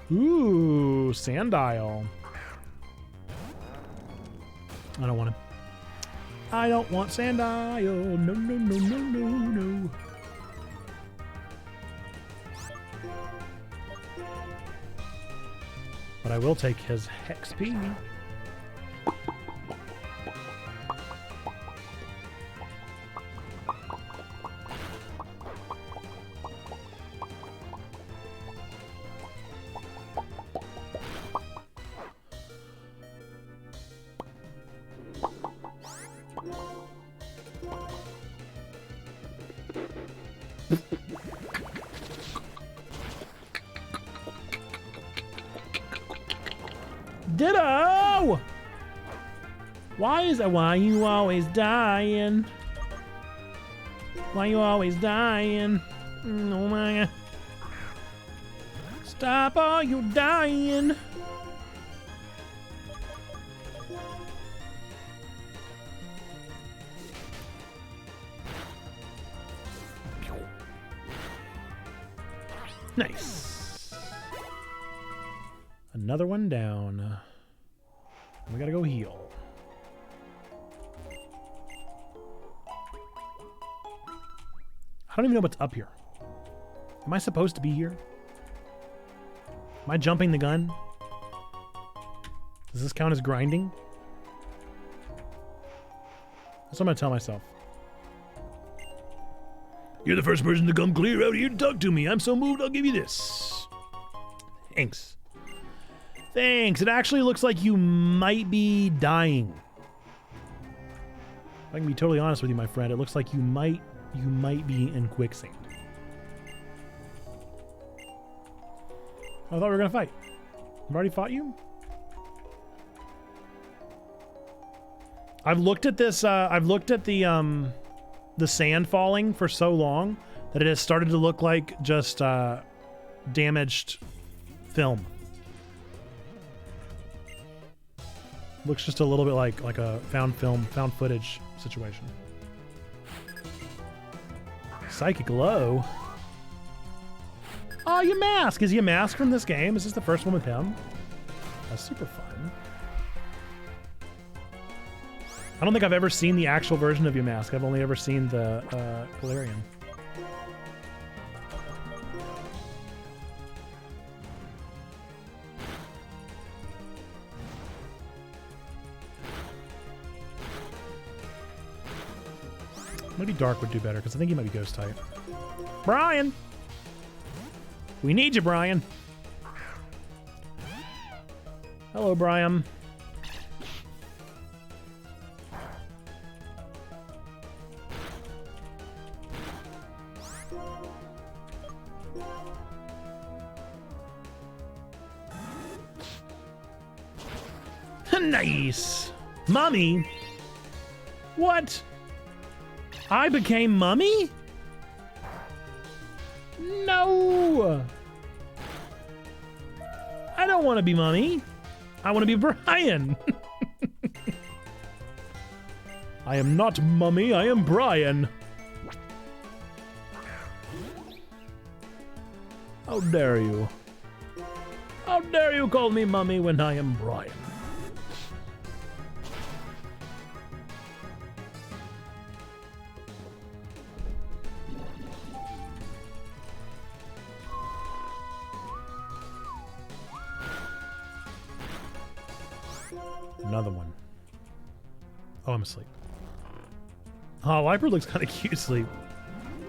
Ooh, Sandile. I don't want him. I don't want Sandile. No, no, no, no, no, no. But I will take his XP. Ditto! Why you always dying? Why you always dying? Oh my god. Stop all you dying. Nice. Another one down. We gotta go heal. I don't even know what's up here. Am I supposed to be here? Am I jumping the gun? Does this count as grinding? That's what I'm gonna tell myself. You're the first person to come clear out here to talk to me. I'm so moved, I'll give you this. Thanks. Thanks. It actually looks like you might be dying. If I can be totally honest with you, my friend, it looks like you might be in quicksand. I thought we were gonna fight. I've already fought you? I've looked at this, I've looked at the sand falling for so long that it has started to look like just damaged film. Looks just a little bit like a found footage situation. Psychic Glow. Oh, you mask. Is he a mask from this game? Is this the first one with him? That's super fun. I don't think I've ever seen the actual version of Yamask. I've only ever seen the Galarian. Maybe Dark would do better, because I think he might be Ghost type. Brian! We need you, Brian. Hello, Brian. Nice. Mummy? What? I became Mummy? No. I don't want to be Mummy. I want to be Brian. I am not Mummy, I am Brian. How dare you? How dare you call me Mummy when I am Brian? Another one. Oh, I'm asleep. Oh, Viper looks kind of cute asleep.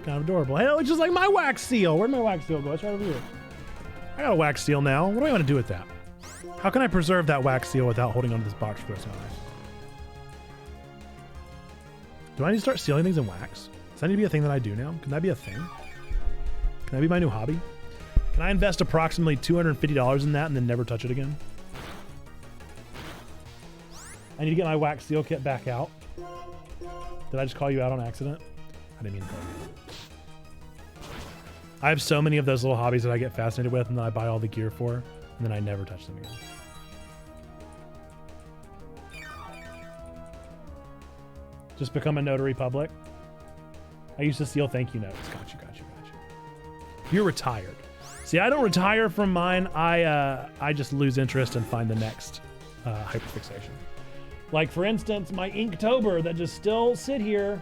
Kind of adorable. Hey, it looks just like my wax seal. Where'd my wax seal go? It's right over here. I got a wax seal now. What do I want to do with that? How can I preserve that wax seal without holding onto this box for the rest of my life? Do I need to start sealing things in wax? Does that need to be a thing that I do now? Can that be a thing? Can that be my new hobby? Can I invest approximately $250 in that and then never touch it again? I need to get my wax seal kit back out. Did I just call you out on accident? I didn't mean to call you out. I have so many of those little hobbies that I get fascinated with and then I buy all the gear for, and then I never touch them again. Just become a notary public. I used to seal thank you notes. Got you. You're retired. See, I don't retire from mine. I just lose interest and find the next hyperfixation. Like, for instance, my Inktober that just still sit here.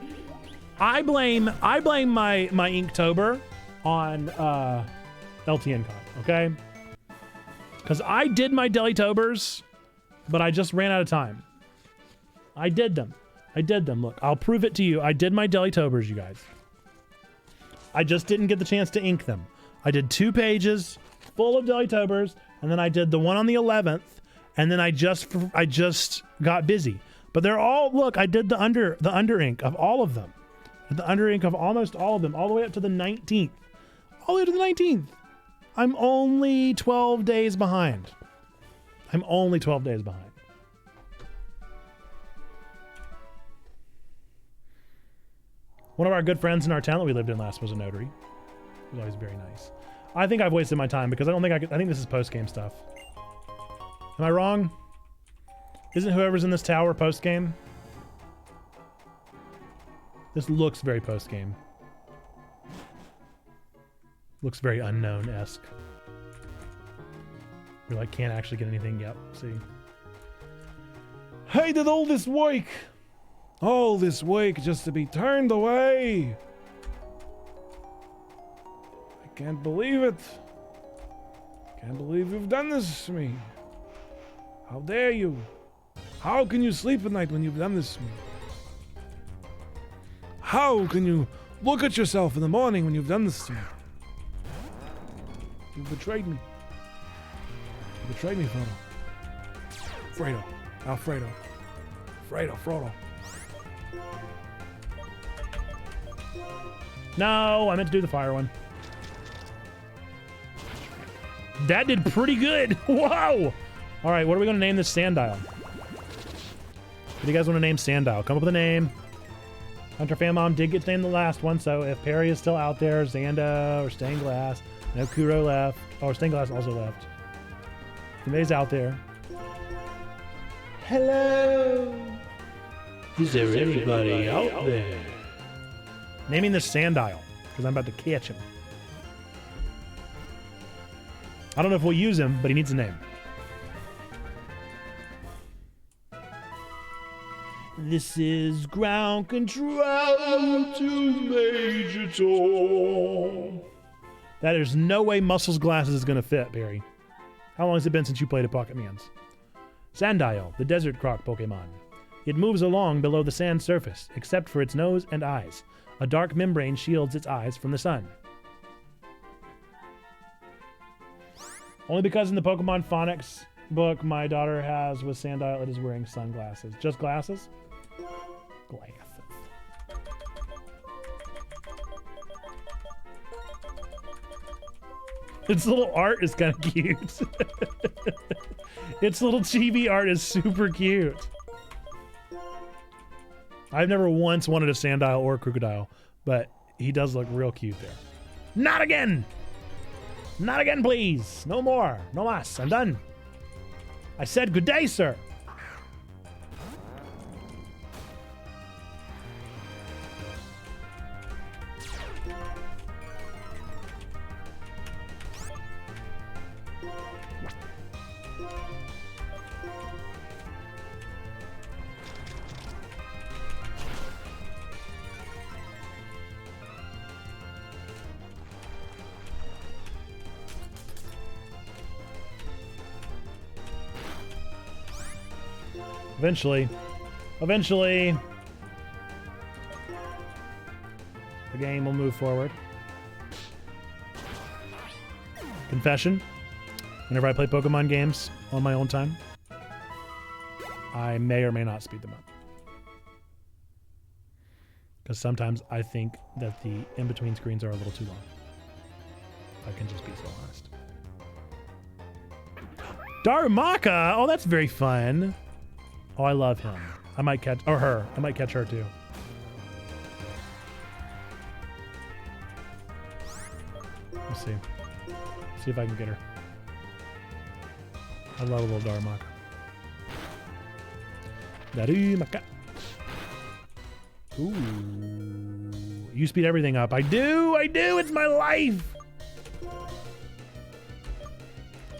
I blame my Inktober on LTN Con, okay? Because I did my Deli-tobers, but I just ran out of time. I did them. Look, I'll prove it to you. I did my Deli-tobers, you guys. I just didn't get the chance to ink them. I did 2 pages full of Deli-tobers, and then I did the one on the 11th, and then I just got busy. But they're all, look, I did the under ink of all of them. The under ink of almost all of them, all the way up to the 19th. All the way to the 19th. I'm only 12 days behind. One of our good friends in our town that we lived in last was a notary. It was always very nice. I think I've wasted my time because I don't think I think this is post-game stuff. Am I wrong? Isn't whoever's in this tower post-game? This looks very post-game. Looks very unknown-esque. We like can't actually get anything yet. See. I did all this work just to be turned away. I can't believe it. Can't believe you've done this to me. How dare you? How can you sleep at night when you've done this to me? How can you look at yourself in the morning when you've done this to me? You betrayed me. You betrayed me, Frodo. Frodo. No, I meant to do the fire one. That did pretty good. Whoa! All right, what are we going to name this Sandile? What do you guys want to name Sandile? Come up with a name. Hunter Fan Mom did get to name the last one, so if Perry is still out there, Xanda or Stained Glass, no Kuro left. Oh, Stained Glass also left. Somebody's out there. Hello. Is there anybody out there? Naming this Sandile, because I'm about to catch him. I don't know if we'll use him, but he needs a name. This is ground control to Major Tom. That is no way Muscles Glasses is going to fit, Barry. How long has it been since you played at PokeMondays? Sandile, the desert croc Pokemon. It moves along below the sand surface, except for its nose and eyes. A dark membrane shields its eyes from the sun. Only because in the Pokemon Phonics book my daughter has with Sandile, it is wearing sunglasses. Just glasses? Glasses. Its little art is kind of cute. Its little chibi art is super cute. I've never once wanted a Sandile or a Crocodile, but he does look real cute there. Not again! Not again, please! No more. No mas. I'm done. I said good day, sir. Eventually. game will move forward. Confession. Whenever I play Pokemon games on my own time, I may or may not speed them up. Because sometimes I think that the in-between screens are a little too long. If I can just be so honest. Darumaka! Oh, that's very fun. Oh, I love him. I might catch, or her. I might catch her too. Let's see. See if I can get her. I love a little Darumaka. Darumaka. Ooh. You speed everything up. I do! It's my life!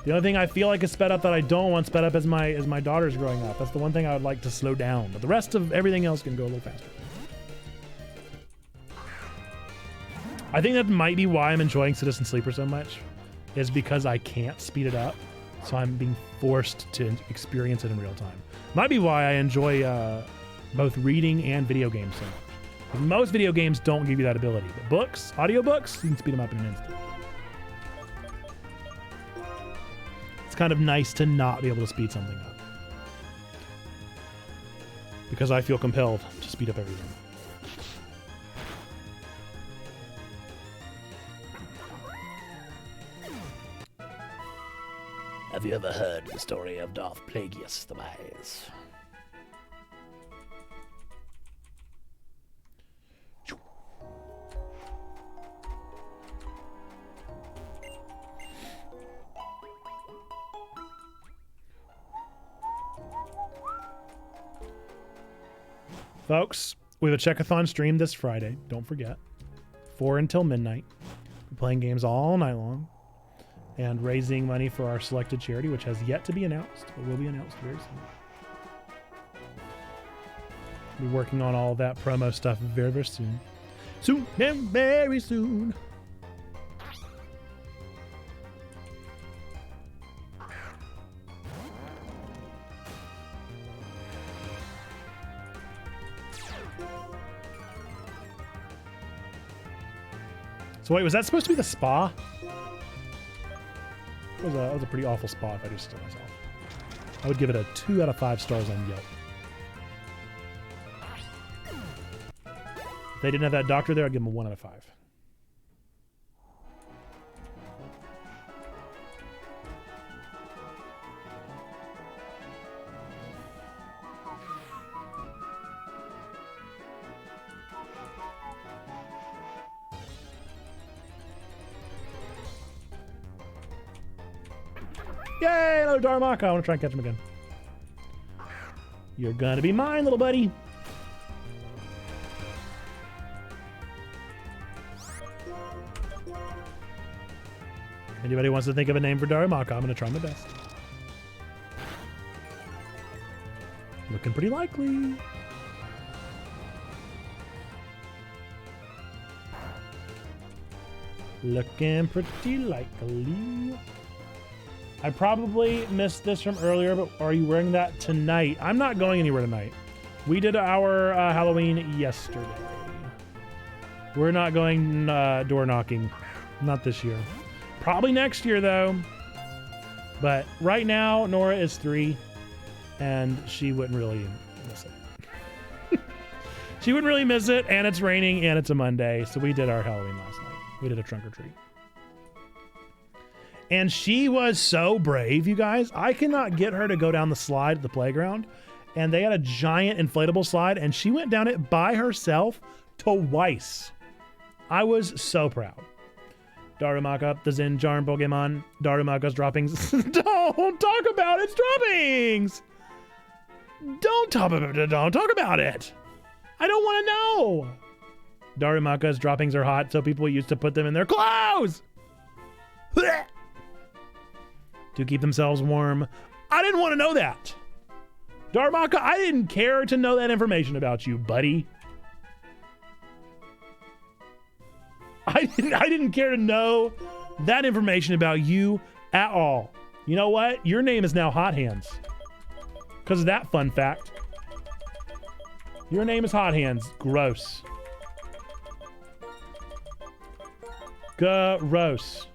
The only thing I feel like is sped up that I don't want sped up is my daughter's growing up. That's the one thing I would like to slow down. But the rest of everything else can go a little faster. I think that might be why I'm enjoying Citizen Sleeper so much, is because I can't speed it up. So I'm being forced to experience it in real time. Might be why I enjoy both reading and video games so much. Most video games don't give you that ability. But books, audiobooks, you can speed them up in an instant. It's kind of nice to not be able to speed something up. Because I feel compelled to speed up everything. Have you ever heard the story of Darth Plagueis the Wise? Folks, we have a Checkathon stream this Friday. Don't forget. 4 until midnight. We're playing games all night long. And raising money for our selected charity, which has yet to be announced, but will be announced very soon. We'll be working on all that promo stuff very, very soon. Soon and very soon. So wait, was that supposed to be the spa? That was a pretty awful spot if I do still myself. I would give it a 2 out of 5 stars on Yelp. If they didn't have that doctor there, I'd give them a 1 out of 5. Yay, another Darumaka. I want to try and catch him again. You're gonna be mine, little buddy. Anybody wants to think of a name for Darumaka, I'm gonna try my best. Looking pretty likely. Looking pretty likely. I probably missed this from earlier, but are you wearing that tonight? I'm not going anywhere tonight. We did our Halloween yesterday. We're not going door knocking. Not this year. Probably next year, though. But right now, Nora is 3, and she wouldn't really miss it. She wouldn't really miss it, and it's raining, and it's a Monday, so we did our Halloween last night. We did a trunk or treat. And she was so brave, you guys. I cannot get her to go down the slide at the playground. And they had a giant inflatable slide, and she went down it by herself twice. I was so proud. Darumaka, the Zen Charm Pokemon. Darumaka's droppings. Don't talk about its droppings! Don't talk about it! I don't want to know! Darumaka's droppings are hot, so people used to put them in their clothes! To keep themselves warm. I didn't want to know that. Darumaka, I didn't care to know that information about you, buddy. I didn't care to know that information about you at all. You know what? Your name is now Hot Hands. Because of that fun fact. Your name is Hot Hands. Gross. Gross.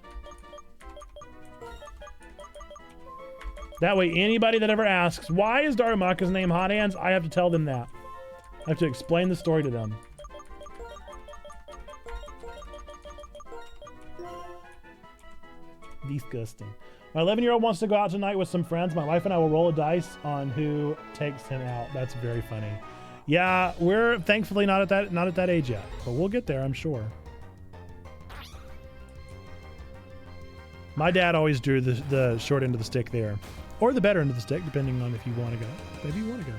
That way, anybody that ever asks, why is Darumaka's name Hot Hands? I have to tell them that. I have to explain the story to them. Disgusting. My 11-year-old wants to go out tonight with some friends. My wife and I will roll a dice on who takes him out. That's very funny. Yeah, we're thankfully not at that age yet, but we'll get there, I'm sure. My dad always drew the short end of the stick there, or the better end of the stick, depending on if you want to go. Maybe you want to go.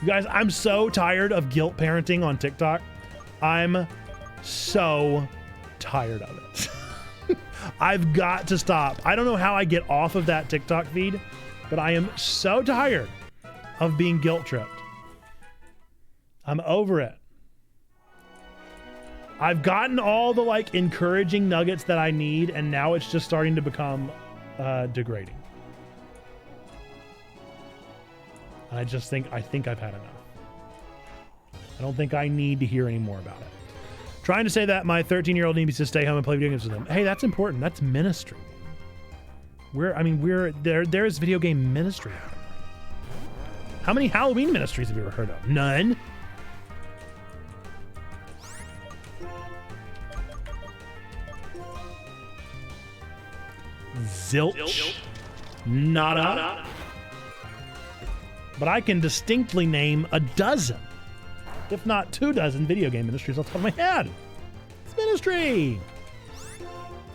You guys, I'm so tired of guilt parenting on TikTok. I'm so tired of it. I've got to stop. I don't know how I get off of that TikTok feed, but I am so tired of being guilt tripped. I'm over it. I've gotten all the like encouraging nuggets that I need, and now it's just starting to become degrading. I think I've had enough. I don't think I need to hear any more about it. Trying to say that my 13-year-old needs to stay home and play video games with him. Hey, that's important. That's ministry. There's video game ministry out there. How many Halloween ministries have you ever heard of? None. Zilch. Nada. But I can distinctly name a dozen, if not 24 video game ministries off the top of my head. It's ministry.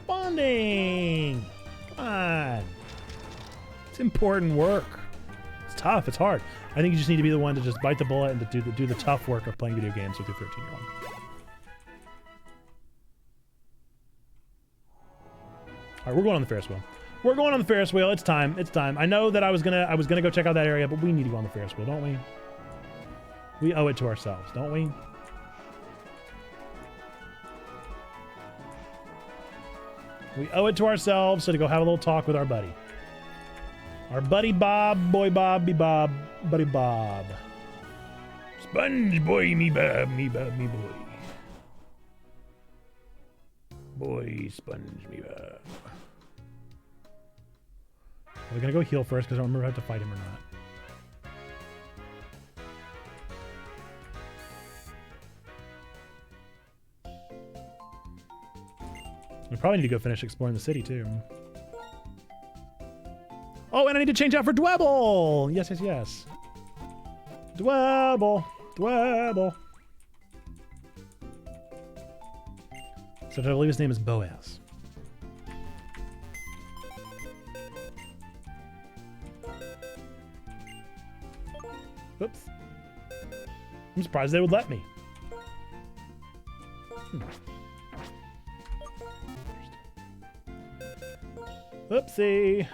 Bonding. Come on. It's important work. It's tough. It's hard. I think you just need to be the one to just bite the bullet and to do the tough work of playing video games with your 13-year-old. All right, we're going on the Ferris wheel. We're going on the Ferris wheel. It's time. It's time. I know that I was gonna go check out that area, but we need to go on the Ferris wheel, don't we? We owe it to ourselves, don't we? We owe it to ourselves to go have a little talk with our buddy. Our buddy Bob, boy Bob, be Bob, buddy Bob. Sponge boy, me Bob, me Bob, me boy. Boy, sponge me Bob. Are we gonna go heal first because I don't remember if I have to fight him or not. We probably need to go finish exploring the city too. Oh, and I need to change out for Dwebble! Yes, yes, yes. Dwebble! Dwebble! So I believe his name is Boaz. Oops. I'm surprised they would let me. Oopsie.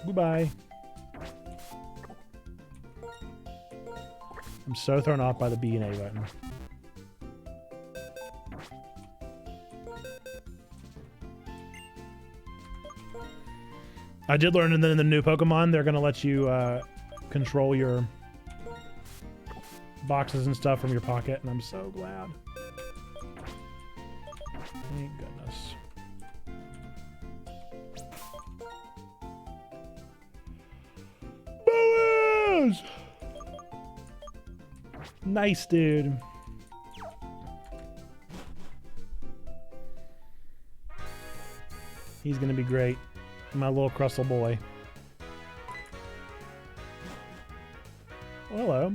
Goodbye. I'm so thrown off by the B and A button. I did learn, and then in the new Pokemon, they're going to let you control your boxes and stuff from your pocket, and I'm so glad. Thank goodness. Boaz! Nice, dude. He's going to be great. My little crustle boy. Hello.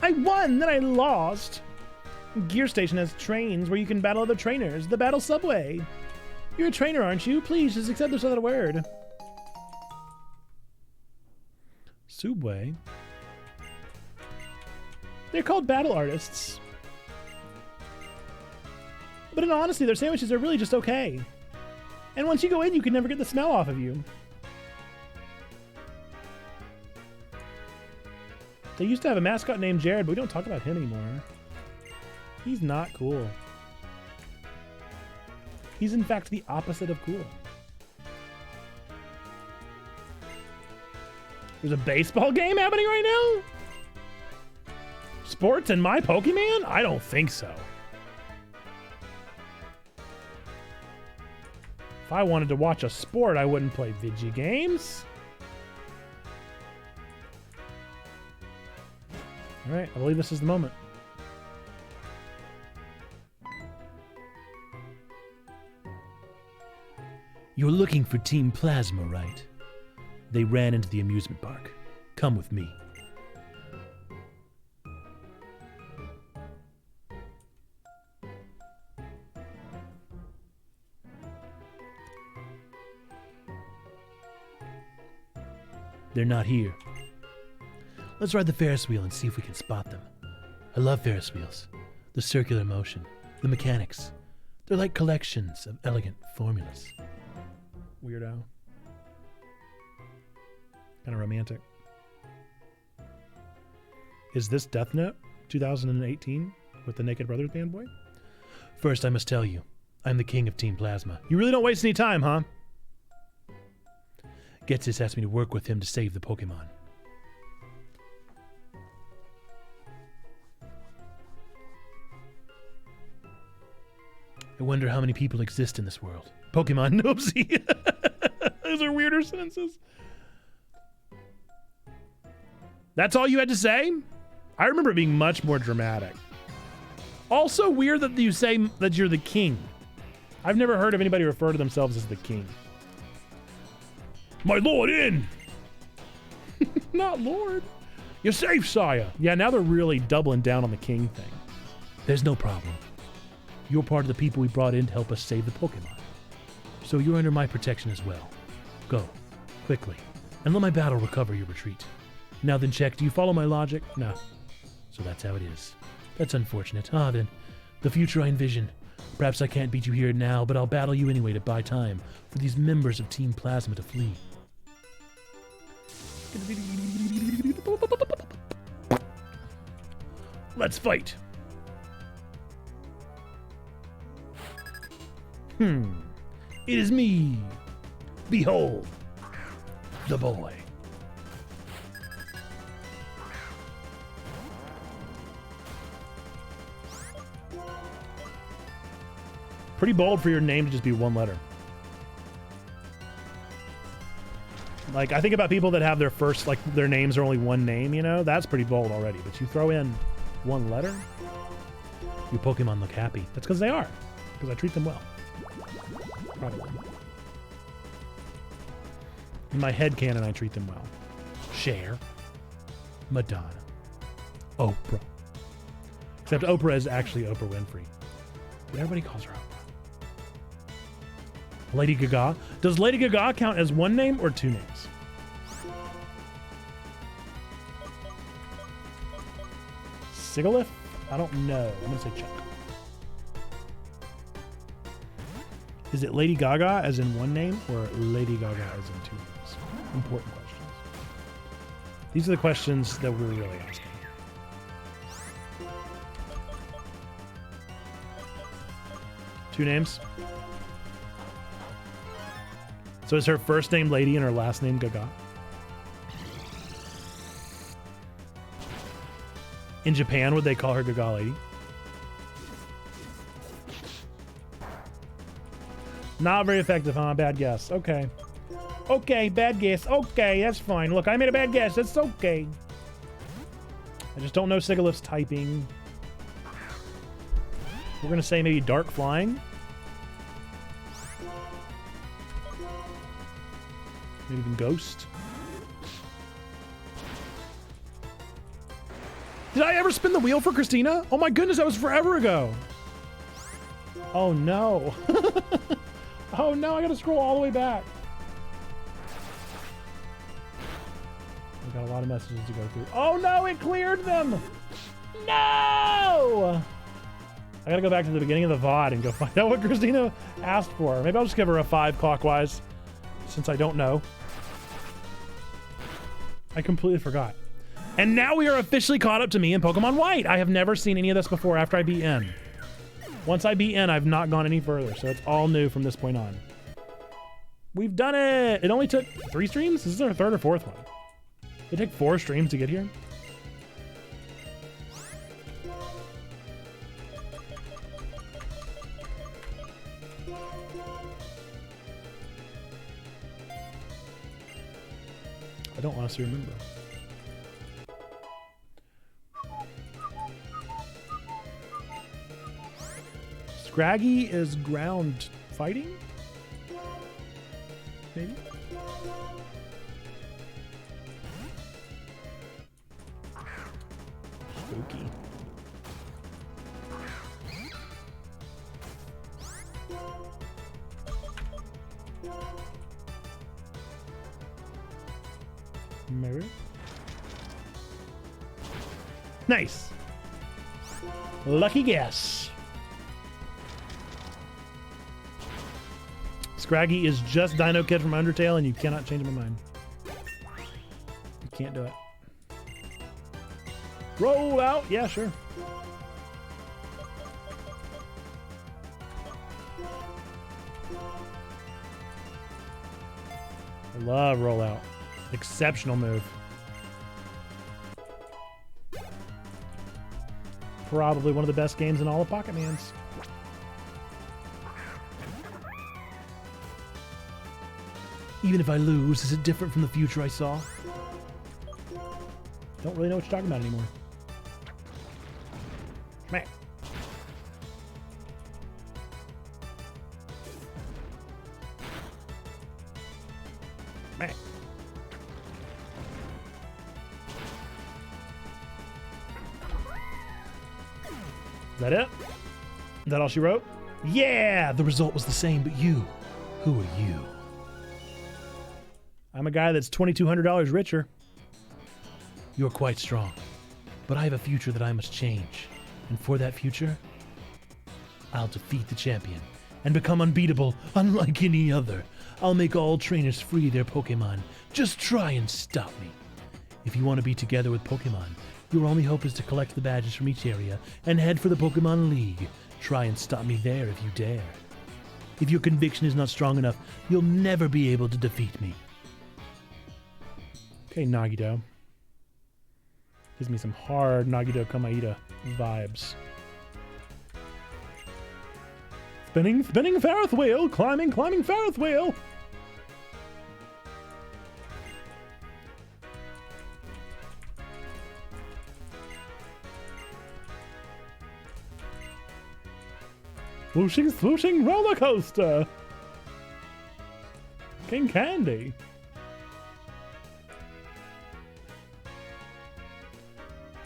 I won, then I lost. Gear Station has trains where you can battle other trainers. The Battle Subway. You're a trainer, aren't you? Please, just accept this without a word. Subway? They're called battle artists. But in honesty, their sandwiches are really just okay. And once you go in, you can never get the smell off of you. They used to have a mascot named Jared, but we don't talk about him anymore. He's not cool. He's in fact the opposite of cool. There's a baseball game happening right now? Sports and my Pokemon? I don't think so. If I wanted to watch a sport, I wouldn't play video games. All right, I believe this is the moment. You're looking for Team Plasma, right? They ran into the amusement park. Come with me. They're not here. Let's ride the Ferris wheel and see if we can spot them. I love Ferris wheels. The circular motion, the mechanics. They're like collections of elegant formulas. Weirdo. Kind of romantic. Is this Death Note 2018 with the Naked Brothers band boy? First, I must tell you, I'm the king of Team Plasma. You really don't waste any time, huh? Getsis asked me to work with him to save the Pokemon. I wonder how many people exist in this world. Pokemon Noopsy. Those are weirder sentences. That's all you had to say? I remember it being much more dramatic. Also weird that you say that you're the king. I've never heard of anybody refer to themselves as the king. My lord in! Not lord. You're safe, sire. Yeah, now they're really doubling down on the king thing. There's no problem. You're part of the people we brought in to help us save the Pokemon. So you're under my protection as well. Go, quickly, and let my battle recover your retreat. Now then, check, do you follow my logic? No. So that's how it is. That's unfortunate. Ah, then, the future I envision. Perhaps I can't beat you here now, but I'll battle you anyway to buy time for these members of Team Plasma to flee. Let's fight. It is me. Behold, the boy. Pretty bold for your name to just be one letter. Like, I think about people that have their first, like, their names are only one name, you know? That's pretty bold already. But you throw in one letter? Your Pokemon look happy. That's because they are. Because I treat them well. Probably. In my head canon, I treat them well. Cher. Madonna. Oprah. Except Oprah is actually Oprah Winfrey. But everybody calls her Oprah. Lady Gaga. Does Lady Gaga count as one name or two names? Sigalith? I don't know. I'm going to say Chuck. Is it Lady Gaga as in one name or Lady Gaga as in two names? Important questions. These are the questions that we're really asking. Two names? So is her first name Lady and her last name Gaga? In Japan, would they call her Gaga Lady? Not very effective, huh? Bad guess. Okay. Okay, bad guess. Okay, that's fine. Look, I made a bad guess. That's okay. I just don't know Sigalith's typing. We're going to say maybe Dark Flying. Maybe even Ghost. Did I ever spin the wheel for Christina? Oh my goodness, that was forever ago. Oh no. Oh no, I gotta scroll all the way back. We've got a lot of messages to go through. Oh no, it cleared them! No! I gotta go back to the beginning of the VOD and go find out what Christina asked for. Maybe I'll just give her a 5 clockwise, since I don't know. I completely forgot. And now we are officially caught up to me in Pokemon White. I have never seen any of this before after I beat N. Once I beat N, I've not gone any further, so it's all new from this point on. We've done it! It only took 3 streams? This is our 3rd or 4th one. It took 4 streams to get here. I don't honestly remember. Scraggy is ground fighting? Maybe? Spooky. Maybe. Nice. Lucky guess. Scraggy is just Dino Kid from Undertale, and you cannot change my mind. You can't do it. Roll out. Yeah, sure. I love rollout. Exceptional move. Probably one of the best games in all of PokeMondays. Even if I lose, is it different from the future I saw? Don't really know what you're talking about anymore. Man. Man. Is that it? Is that all she wrote? Yeah! The result was the same, but you. Who are you? I'm a guy that's $2,200 richer. You're quite strong, but I have a future that I must change. And for that future, I'll defeat the champion and become unbeatable, unlike any other. I'll make all trainers free their Pokemon. Just try and stop me. If you want to be together with Pokemon, your only hope is to collect the badges from each area and head for the Pokemon League. Try and stop me there if you dare. If your conviction is not strong enough, you'll never be able to defeat me. Okay, Nagito. Gives me some hard Nagito Kamaita vibes. Spinning Ferrith wheel! Climbing Ferrith wheel! Swooshing roller coaster! King Candy!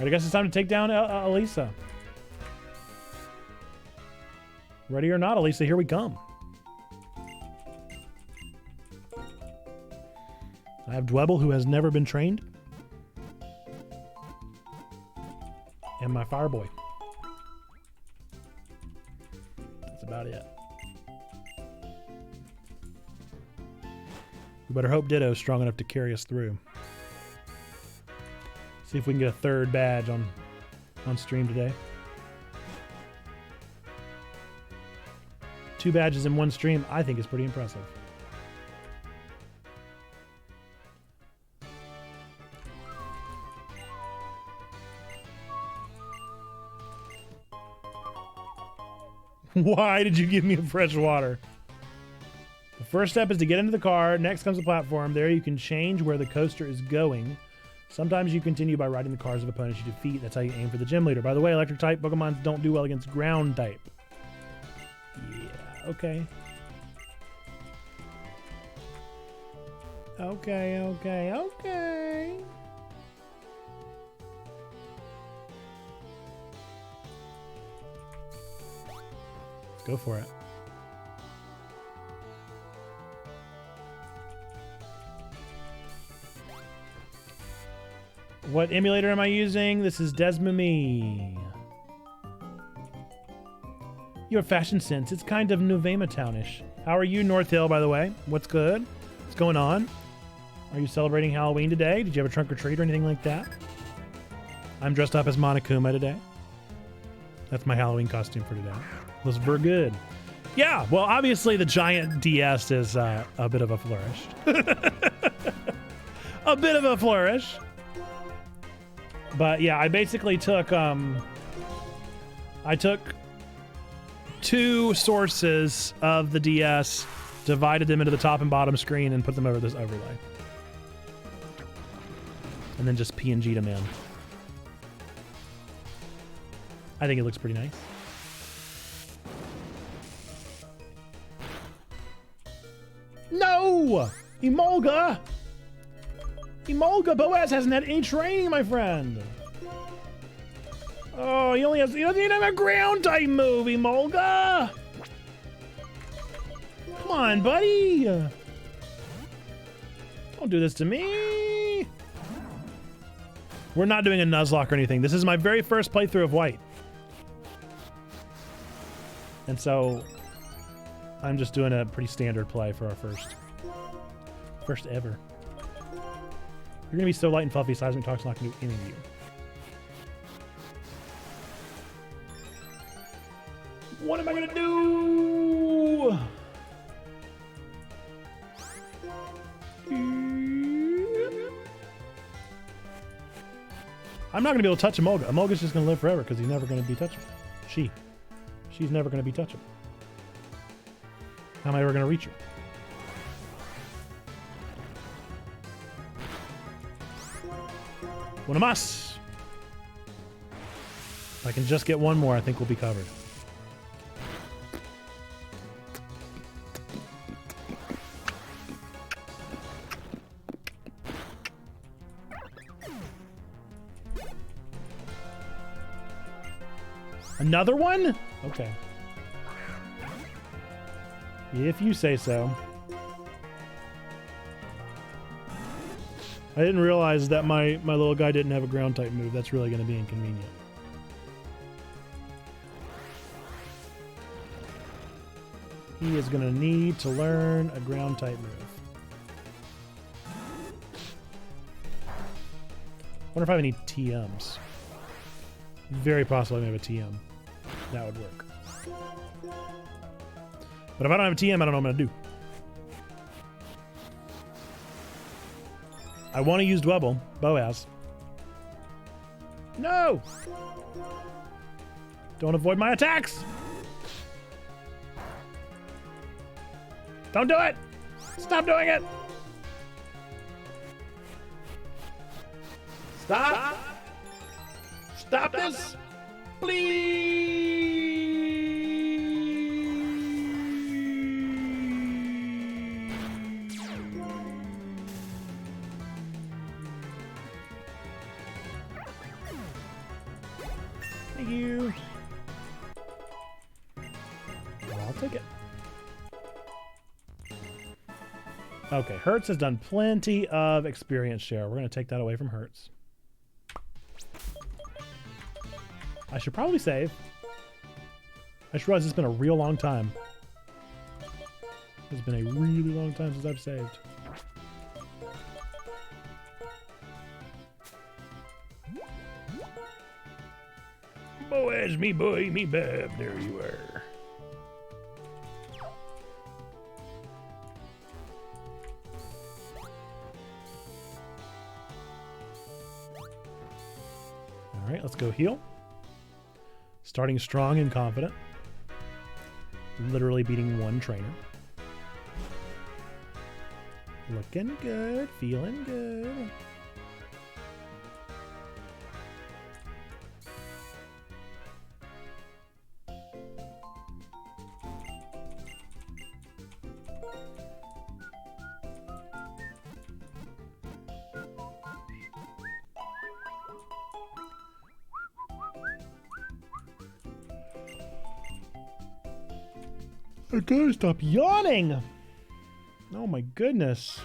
I guess it's time to take down Elisa. Ready or not, Elisa, here we come. I have Dwebble, who has never been trained. And my Fireboy. That's about it. We better hope Ditto's strong enough to carry us through. See if we can get a third badge on stream today. 2 badges in 1 stream, I think is pretty impressive. Why did you give me a fresh water? The first step is to get into the car. Next comes the platform. There you can change where the coaster is going. Sometimes you continue by riding the cars of opponents you defeat. That's how you aim for the gym leader. By the way, electric type Pokemon don't do well against ground type. Yeah, okay. Okay. Let's go for it. What emulator am I using? This is Desmame. Your fashion sense, it's kind of Nuvema Townish. How are you, North Hill, by the way? What's good? What's going on? Are you celebrating Halloween today? Did you have a trunk or treat or anything like that? I'm dressed up as Monokuma today. That's my Halloween costume for today. Was very good. Yeah, well, obviously the giant DS is a bit of a flourish. A bit of a flourish. But yeah, I basically took I took 2 sources of the DS, divided them into the top and bottom screen, and put them over this overlay. And then just PNG'd him in. I think it looks pretty nice. No! Emolga! Emolga, Boaz hasn't had any training, my friend. Oh, he doesn't even have a ground type move, Emolga! Come on, buddy! Don't do this to me! We're not doing a Nuzlocke or anything. This is my very first playthrough of White. And so, I'm just doing a pretty standard play for our first ever. You're gonna be so light and fluffy, Seismic Talk's not gonna do any of you. What am I gonna do? I'm not gonna be able to touch Emolga. Emolga's just gonna live forever because he's never gonna be touchable. She's never gonna be touchable. How am I ever gonna reach her? One of us. If I can just get one more, I think we'll be covered. Another one? Okay. If you say so. I didn't realize that my little guy didn't have a ground type move. That's really going to be inconvenient. He is going to need to learn a ground type move. Wonder if I have any TMs. Very possibly I have a TM. That would work. But if I don't have a TM, I don't know what I'm going to do. I want to use Dwebble. Boaz. No! Don't avoid my attacks! Don't do it! Stop doing it! Stop! Stop this! Please! Thank you. I'll take it. Okay, Hertz has done plenty of experience share. We're going to take that away from Hertz. I should probably save. I just realized it's been a real long time. It's been a really long time since I've saved. Boaz, me boy, me bab, there you are. All right, let's go heal. Starting strong and confident. Literally beating one trainer. Looking good, feeling good. I gotta stop yawning. Oh my goodness.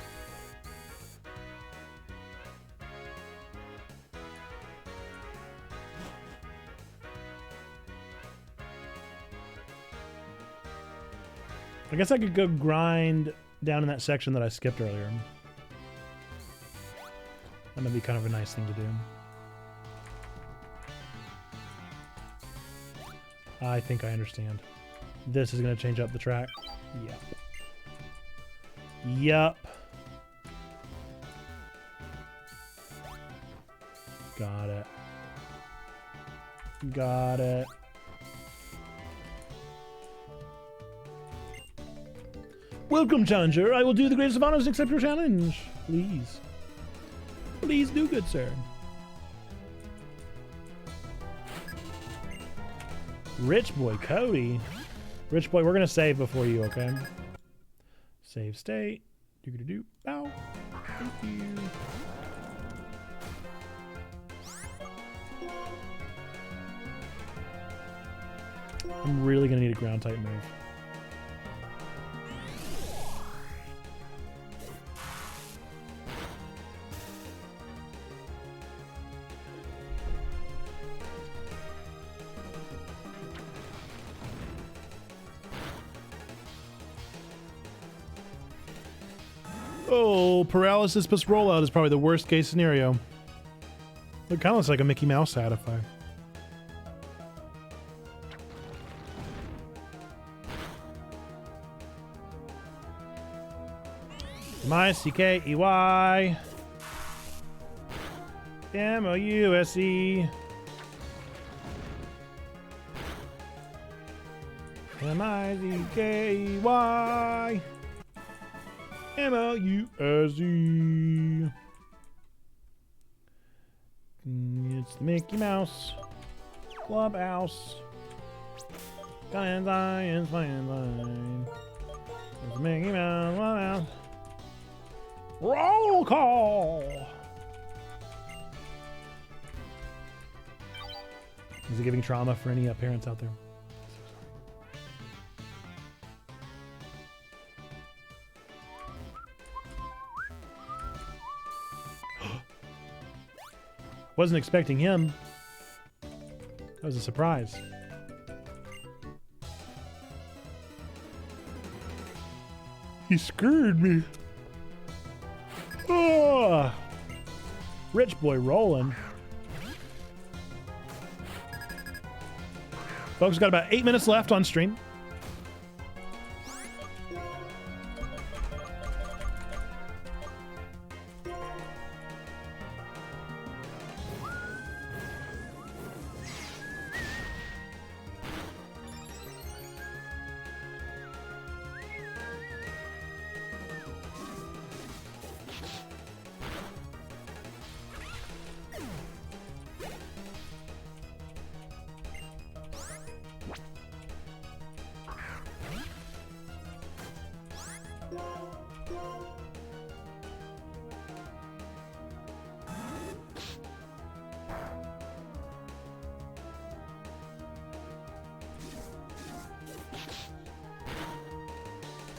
I guess I could go grind down in that section that I skipped earlier. That might be kind of a nice thing to do. I think I understand. This is going to change up the track. Yep. Yep. Got it. Got it. Welcome, challenger. I will do the greatest of honors and accept your challenge. Please. Please do, good sir. Rich boy Cody. Rich boy, we're gonna save before you, okay? Save state. Do-do-do. Bow. Thank you. I'm really gonna need a ground type move. Oh, paralysis plus rollout is probably the worst case scenario. It kind of looks like a Mickey Mouse hat if I... M-I-C-K-E-Y M-O-U-S-E M-I-C-K-E-Y M-O-U-S-E. It's the Mickey Mouse Clubhouse. Science, science, science. It's the Mickey Mouse Clubhouse. Roll call. Is it giving trauma for any parents out there? Wasn't expecting him. That was a surprise. He scared me. Oh, rich boy rolling. Folks, got about 8 minutes left on stream.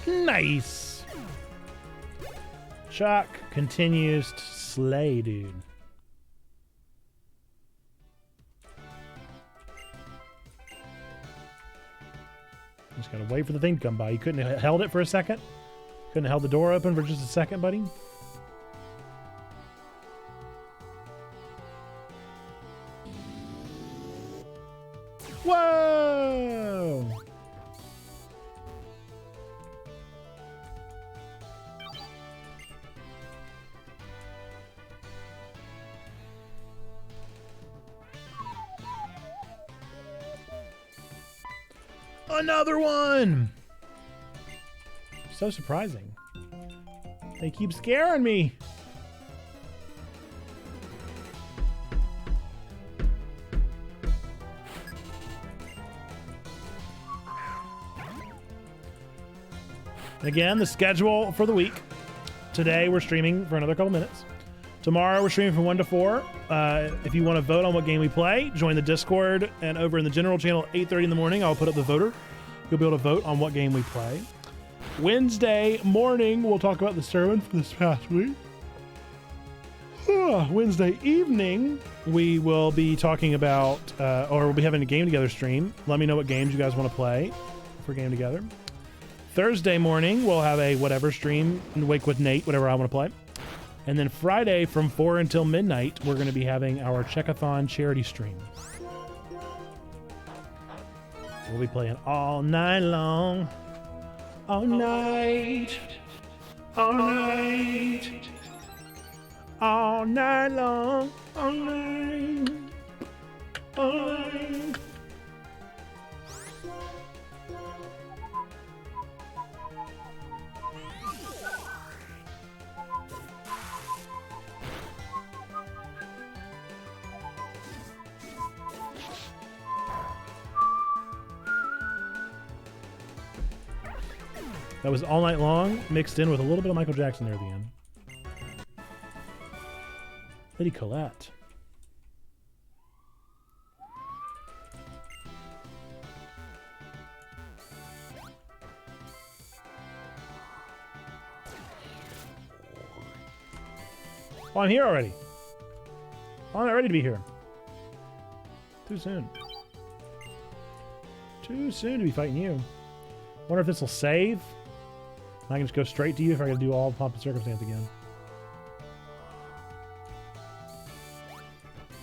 Nice. Chuck continues to slay, dude. Just gotta wait for the thing to come by. You couldn't have held it for a second? Couldn't have held the door open for just a second, buddy? Whoa! Another one! So surprising. They keep scaring me. Again, the schedule for the week. Today we're streaming for another couple minutes. Tomorrow we're streaming from 1 to 4. If you want to vote on what game we play, join the Discord, and over in the general channel at 8:30 in the morning, I'll put up the voter. You'll be able to vote on what game we play. Wednesday morning, we'll talk about the sermon for this past week. Wednesday evening, we will be talking about, or we'll be having a game together stream. Let me know what games you guys want to play for game together. Thursday morning, we'll have a whatever stream, Wake with Nate, whatever I want to play. And then Friday from 4 until midnight, we're going to be having our Checkathon charity stream. We'll be playing all night long. All night. All night. All night long. All night. All night. That was All Night Long mixed in with a little bit of Michael Jackson there at the end. Lady Colette. Oh, I'm here already. Oh, I'm not ready to be here. Too soon. Too soon to be fighting you. Wonder if this will save. I can just go straight to you if I gotta do all pomp and circumstance again.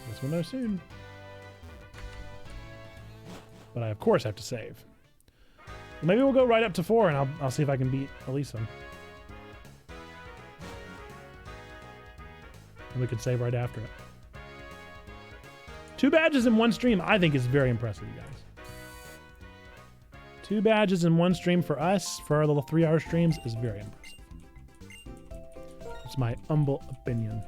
Guess we'll know soon. But I of course have to save. Maybe we'll go right up to 4 and I'll see if I can beat Elisa. And we could save right after it. 2 badges in 1 stream, I think is very impressive, you guys. 2 badges in 1 stream for us, for our little 3-hour streams, is very impressive. It's my humble opinion.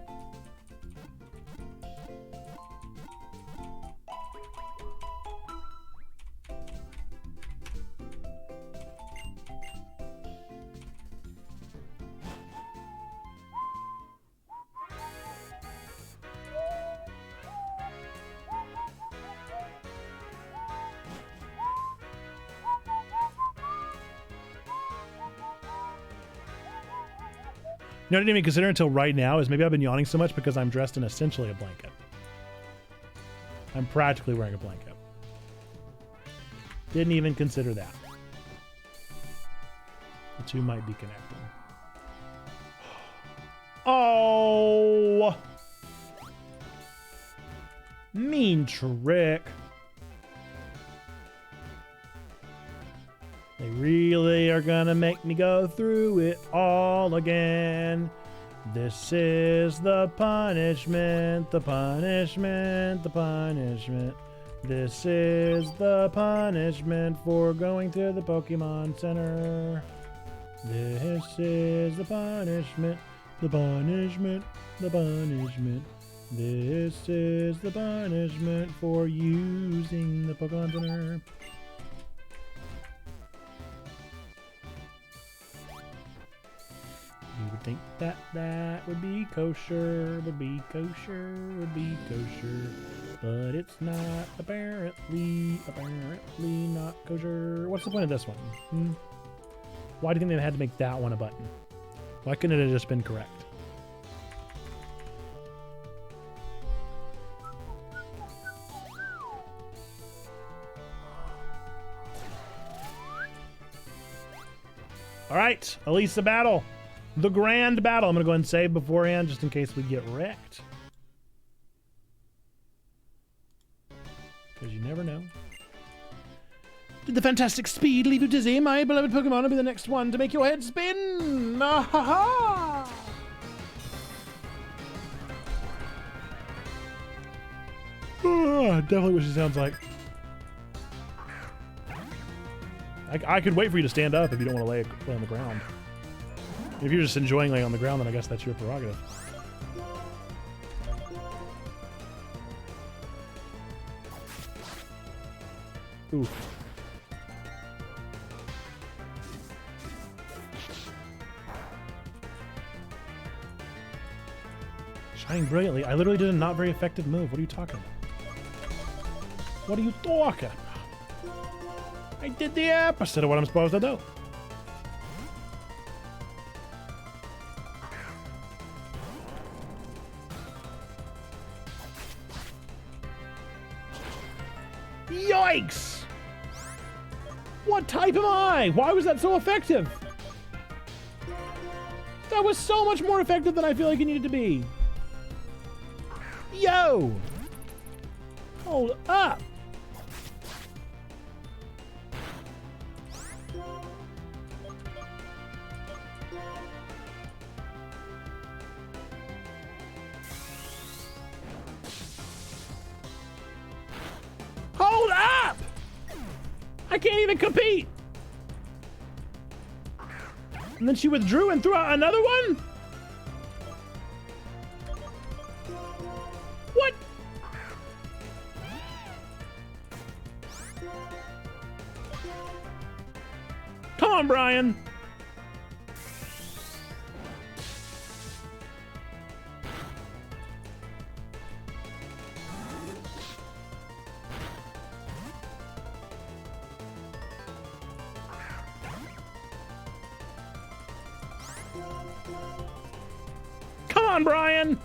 You know what I didn't even consider until right now is maybe I've been yawning so much because I'm dressed in essentially a blanket. I'm practically wearing a blanket. Didn't even consider that. The two might be connected. Oh! Mean trick. They really are gonna make me go through it all again. This is the punishment, the punishment, the punishment. This is the punishment for going to the Pokemon Center. This is the punishment, the punishment, the punishment. This is the punishment for using the Pokemon Center. You would think that that would be kosher, would be kosher, would be kosher, but it's not, apparently not kosher. What's the point of this one? Why do you think they had to make that one a button? Why couldn't it have just been correct? All right, Elisa battle. The grand battle. I'm going to go ahead and save beforehand just in case we get wrecked. Because you never know. Did the fantastic speed leave you dizzy? My beloved Pokemon will be the next one to make your head spin. Ah, ha, ha. Oh, definitely what she sounds like. I could wait for you to stand up if you don't want to lay on the ground. If you're just enjoying laying on the ground, then I guess that's your prerogative. Ooh. Shining brilliantly. I literally did a not very effective move. What are you talking about? What are you talking about? I did the opposite of what I'm supposed to do. Yikes! What type am I? Why was that so effective? That was so much more effective than I feel like it needed to be. Yo! Hold up! Hold up! I can't even compete! And then she withdrew and threw out another one? What? Come on, Brian. on, Brian.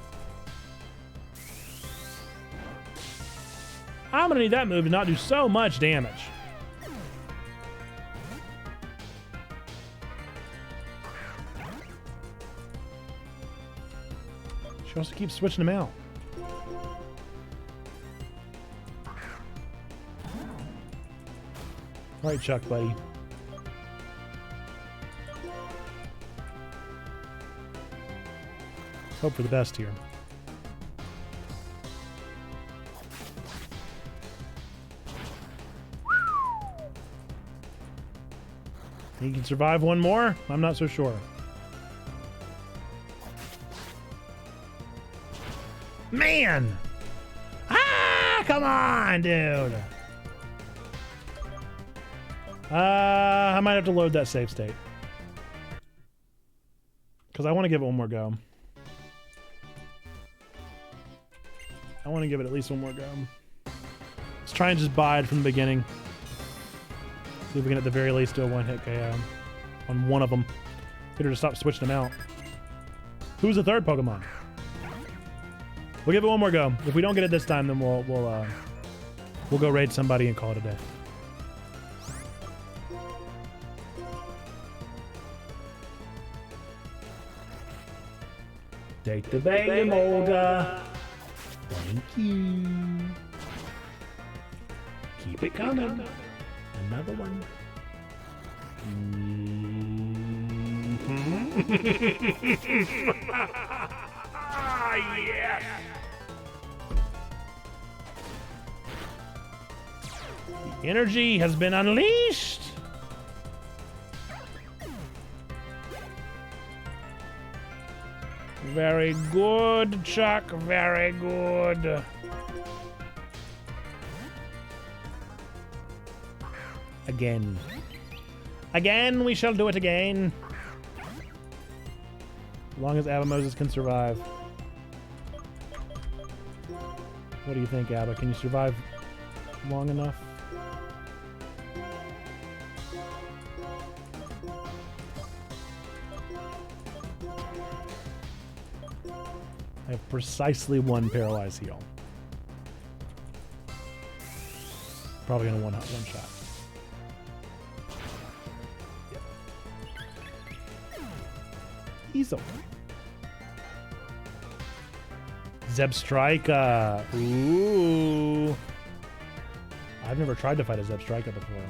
I'm gonna need that move to not do so much damage. She also keeps switching them out. All right, Chuck, buddy. Let's hope for the best here. He can survive one more? I'm not so sure. Man! Ah, come on, dude. I might have to load that save state. Because I want to give it one more go. I want to give it at least one more go. Let's try and just bide from the beginning. See if we can at the very least do a one-hit KO on one of them. Get her to stop switching them out. Who's the third Pokemon? We'll give it one more go. If we don't get it this time, then we'll go raid somebody and call it a day. Take the bait, Olga. Thank you. Keep it coming. Another one. Ah, yes. The energy has been unleashed. Very good, Chuck. Very good. Again. Again, we shall do it again. As long as Abba Moses can survive. What do you think, Abba? Can you survive long enough? I have precisely one paralyzed heal. Probably gonna one shot. Easel. Zebstrika. Ooh. I've never tried to fight a Zebstrika before.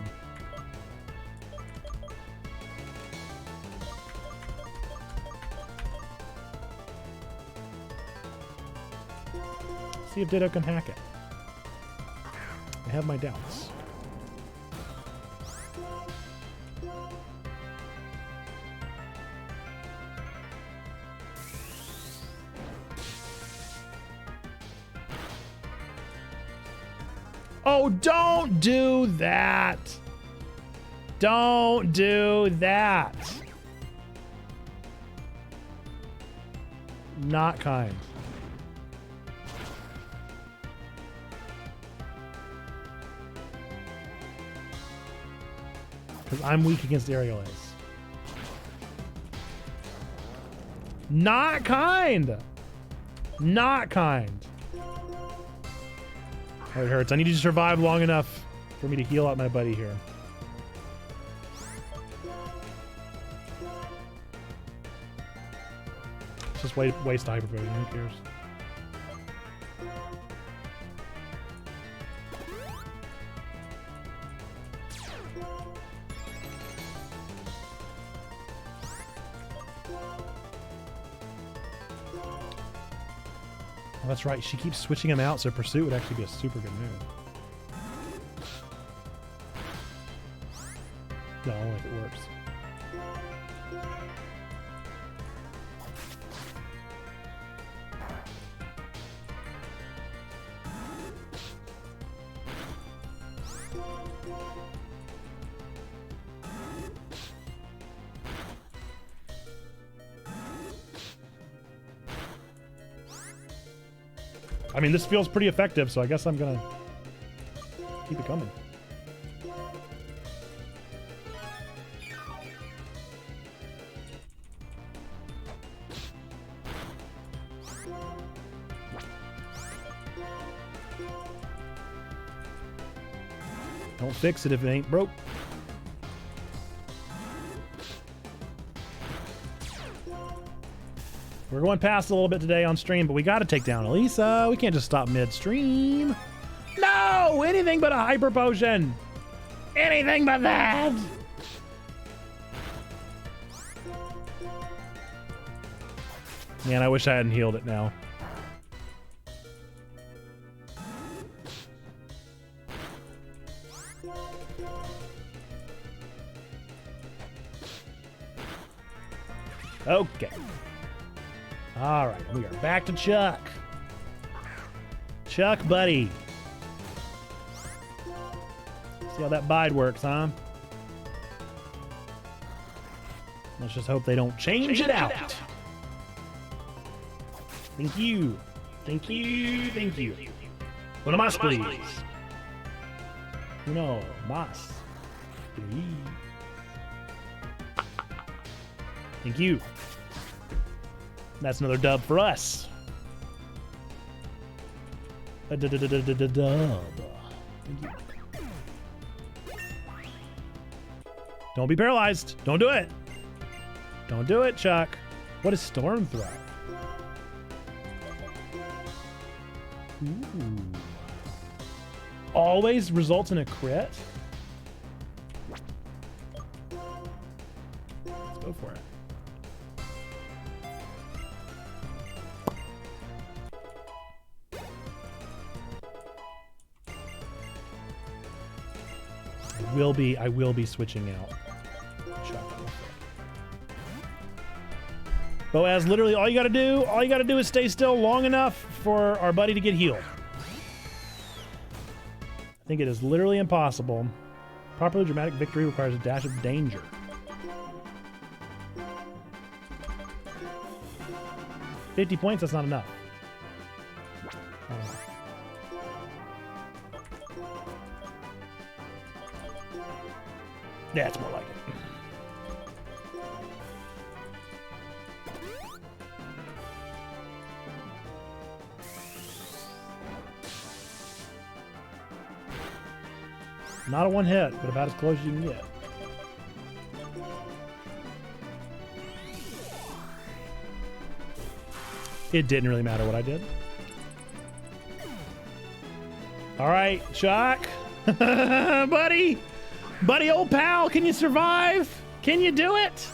See if Ditto can hack it. I have my doubts. Oh, don't do that. Don't do that. Not kind. Because I'm weak against aerial ace. Not kind. Not kind. Oh, it hurts. I need you to survive long enough for me to heal out my buddy here. Just waste hyper potion. Who cares? Oh, that's right. She keeps switching him out, so Pursuit would actually be a super good move. No, only if it works. I mean, this feels pretty effective, so I guess I'm gonna keep it coming. Don't fix it if it ain't broke. We're going past a little bit today on stream, but we got to take down Elisa. We can't just stop midstream. No! Anything but a hyper potion! Anything but that! Man, I wish I hadn't healed it now. Okay. All right, we are back to Chuck. Chuck, buddy. See how that bide works, huh? Let's just hope they don't change it out. Thank you. Thank you. Thank you. Uno más, please. Uno más, please. Thank you. That's another dub for us. A dub. Thank you. Don't be paralyzed. Don't do it. Don't do it, Chuck. What is Storm Throw? Ooh. Always results in a crit? Let's go for it. I will be switching out. Boaz, literally all you gotta do is stay still long enough for our buddy to get healed. I think it is literally impossible. Properly dramatic victory requires a dash of danger. $50 points, that's not enough. That's more like it. Not a one hit, but about as close as you can get. It didn't really matter what I did. All right, Chuck. Buddy, old pal, can you survive? Can you do it?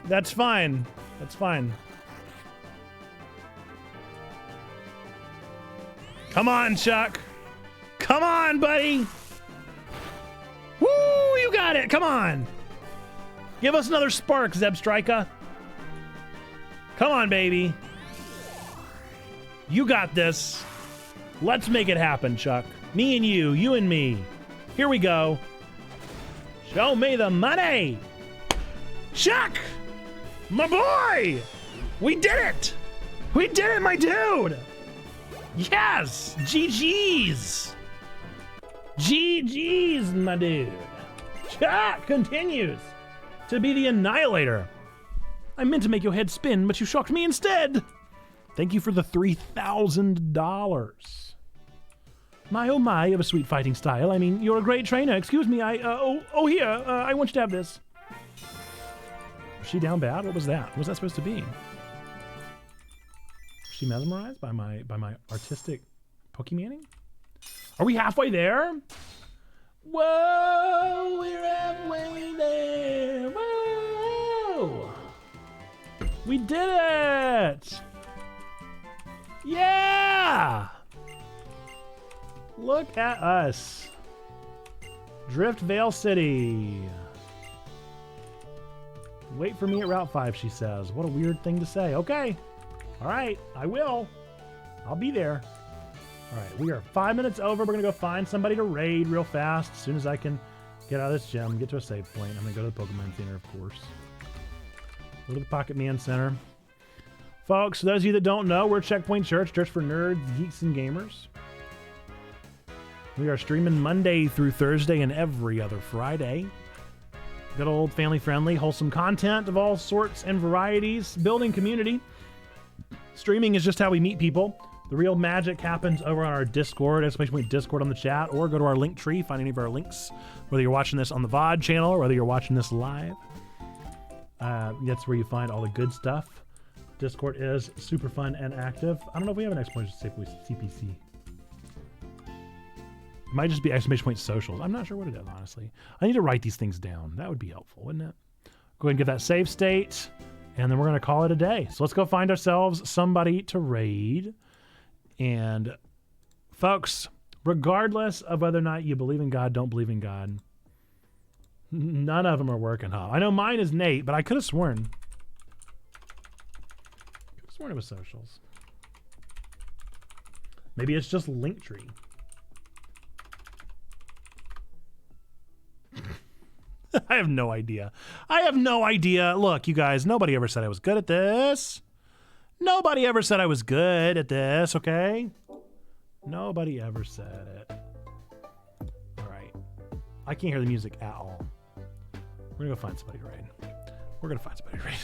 That's fine. That's fine. Come on, Chuck. Come on, buddy. Woo, you got it. Come on. Give us another spark, Zebstrika. Come on, baby. You got this. Let's make it happen, Chuck. Me and you and me. Here we go. Show me the money. Chuck, my boy. We did it. We did it, my dude. Yes! GG's! GG's, my dude. Chuck continues to be the annihilator. I meant to make your head spin, but you shocked me instead. Thank you for the $3,000. My oh my, you have a sweet fighting style. I mean, you're a great trainer. Excuse me, here, I want you to have this. Was she down bad? What was that? What was that supposed to be? She mesmerized by my artistic Pokemoning? Are we halfway there? Whoa, we're halfway there. Whoa! We did it! Yeah! Look at us. Drift Vale City. Wait for me at Route 5, she says. What a weird thing to say. Okay. All right, I will. I'll be there. All right, we are 5 minutes over. We're going to go find somebody to raid real fast. As soon as I can get out of this gym, get to a save point. I'm going to go to the Pokemon Center, of course. Go to the PokeMondays Center. Folks, for those of you that don't know, we're Checkpoint Church, church for nerds, geeks, and gamers. We are streaming Monday through Thursday and every other Friday. Good old family-friendly, wholesome content of all sorts and varieties, building community. Streaming is just how we meet people. The real magic happens over on our Discord, !Discord on the chat, or go to our link tree, find any of our links, whether you're watching this on the VOD channel or whether you're watching this live. That's where you find all the good stuff. Discord is super fun and active. I don't know if we have an exclamation point CPC. It might just be exclamation point socials. I'm not sure what it is, honestly. I need to write these things down. That would be helpful, wouldn't it? Go ahead and get that save state, and then we're going to call it a day. So let's go find ourselves somebody to raid. And folks, regardless of whether or not you believe in God, don't believe in God, none of them are working, huh? I know mine is Nate, but I could have sworn. It was socials. Maybe it's just Linktree. I have no idea. I have no idea. Look, you guys, nobody ever said I was good at this. Nobody ever said I was good at this, okay? Nobody ever said it. All right. I can't hear the music at all. We're gonna go find somebody to raid. We're gonna find somebody to raid.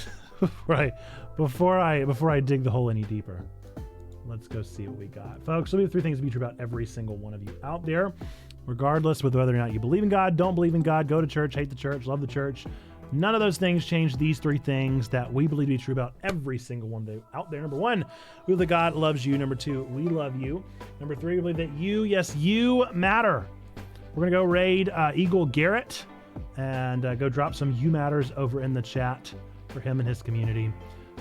Right. Before I dig the hole any deeper. Let's go see what we got. Folks, let me have 3 things to be true about every single one of you out there. Regardless of whether or not you believe in God, don't believe in God, go to church, hate the church, love the church. None of those things change these 3 things that we believe to be true about every single one out there. Number 1, we believe that God loves you. Number 2, we love you. Number 3, we believe that you, yes, you matter. We're going to go raid Eagle Garrett and go drop some you matters over in the chat for him and his community.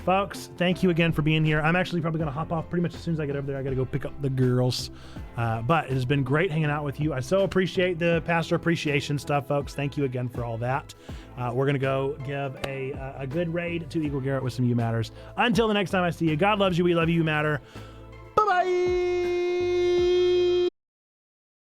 Folks, thank you again for being here. I'm actually probably going to hop off pretty much as soon as I get over there. I got to go pick up the girls. But it has been great hanging out with you. I so appreciate the pastor appreciation stuff, folks. Thank you again for all that. We're going to go give a good raid to Eagle Garrett with some You Matters. Until the next time I see you, God loves you. We love you. You matter. Bye-bye.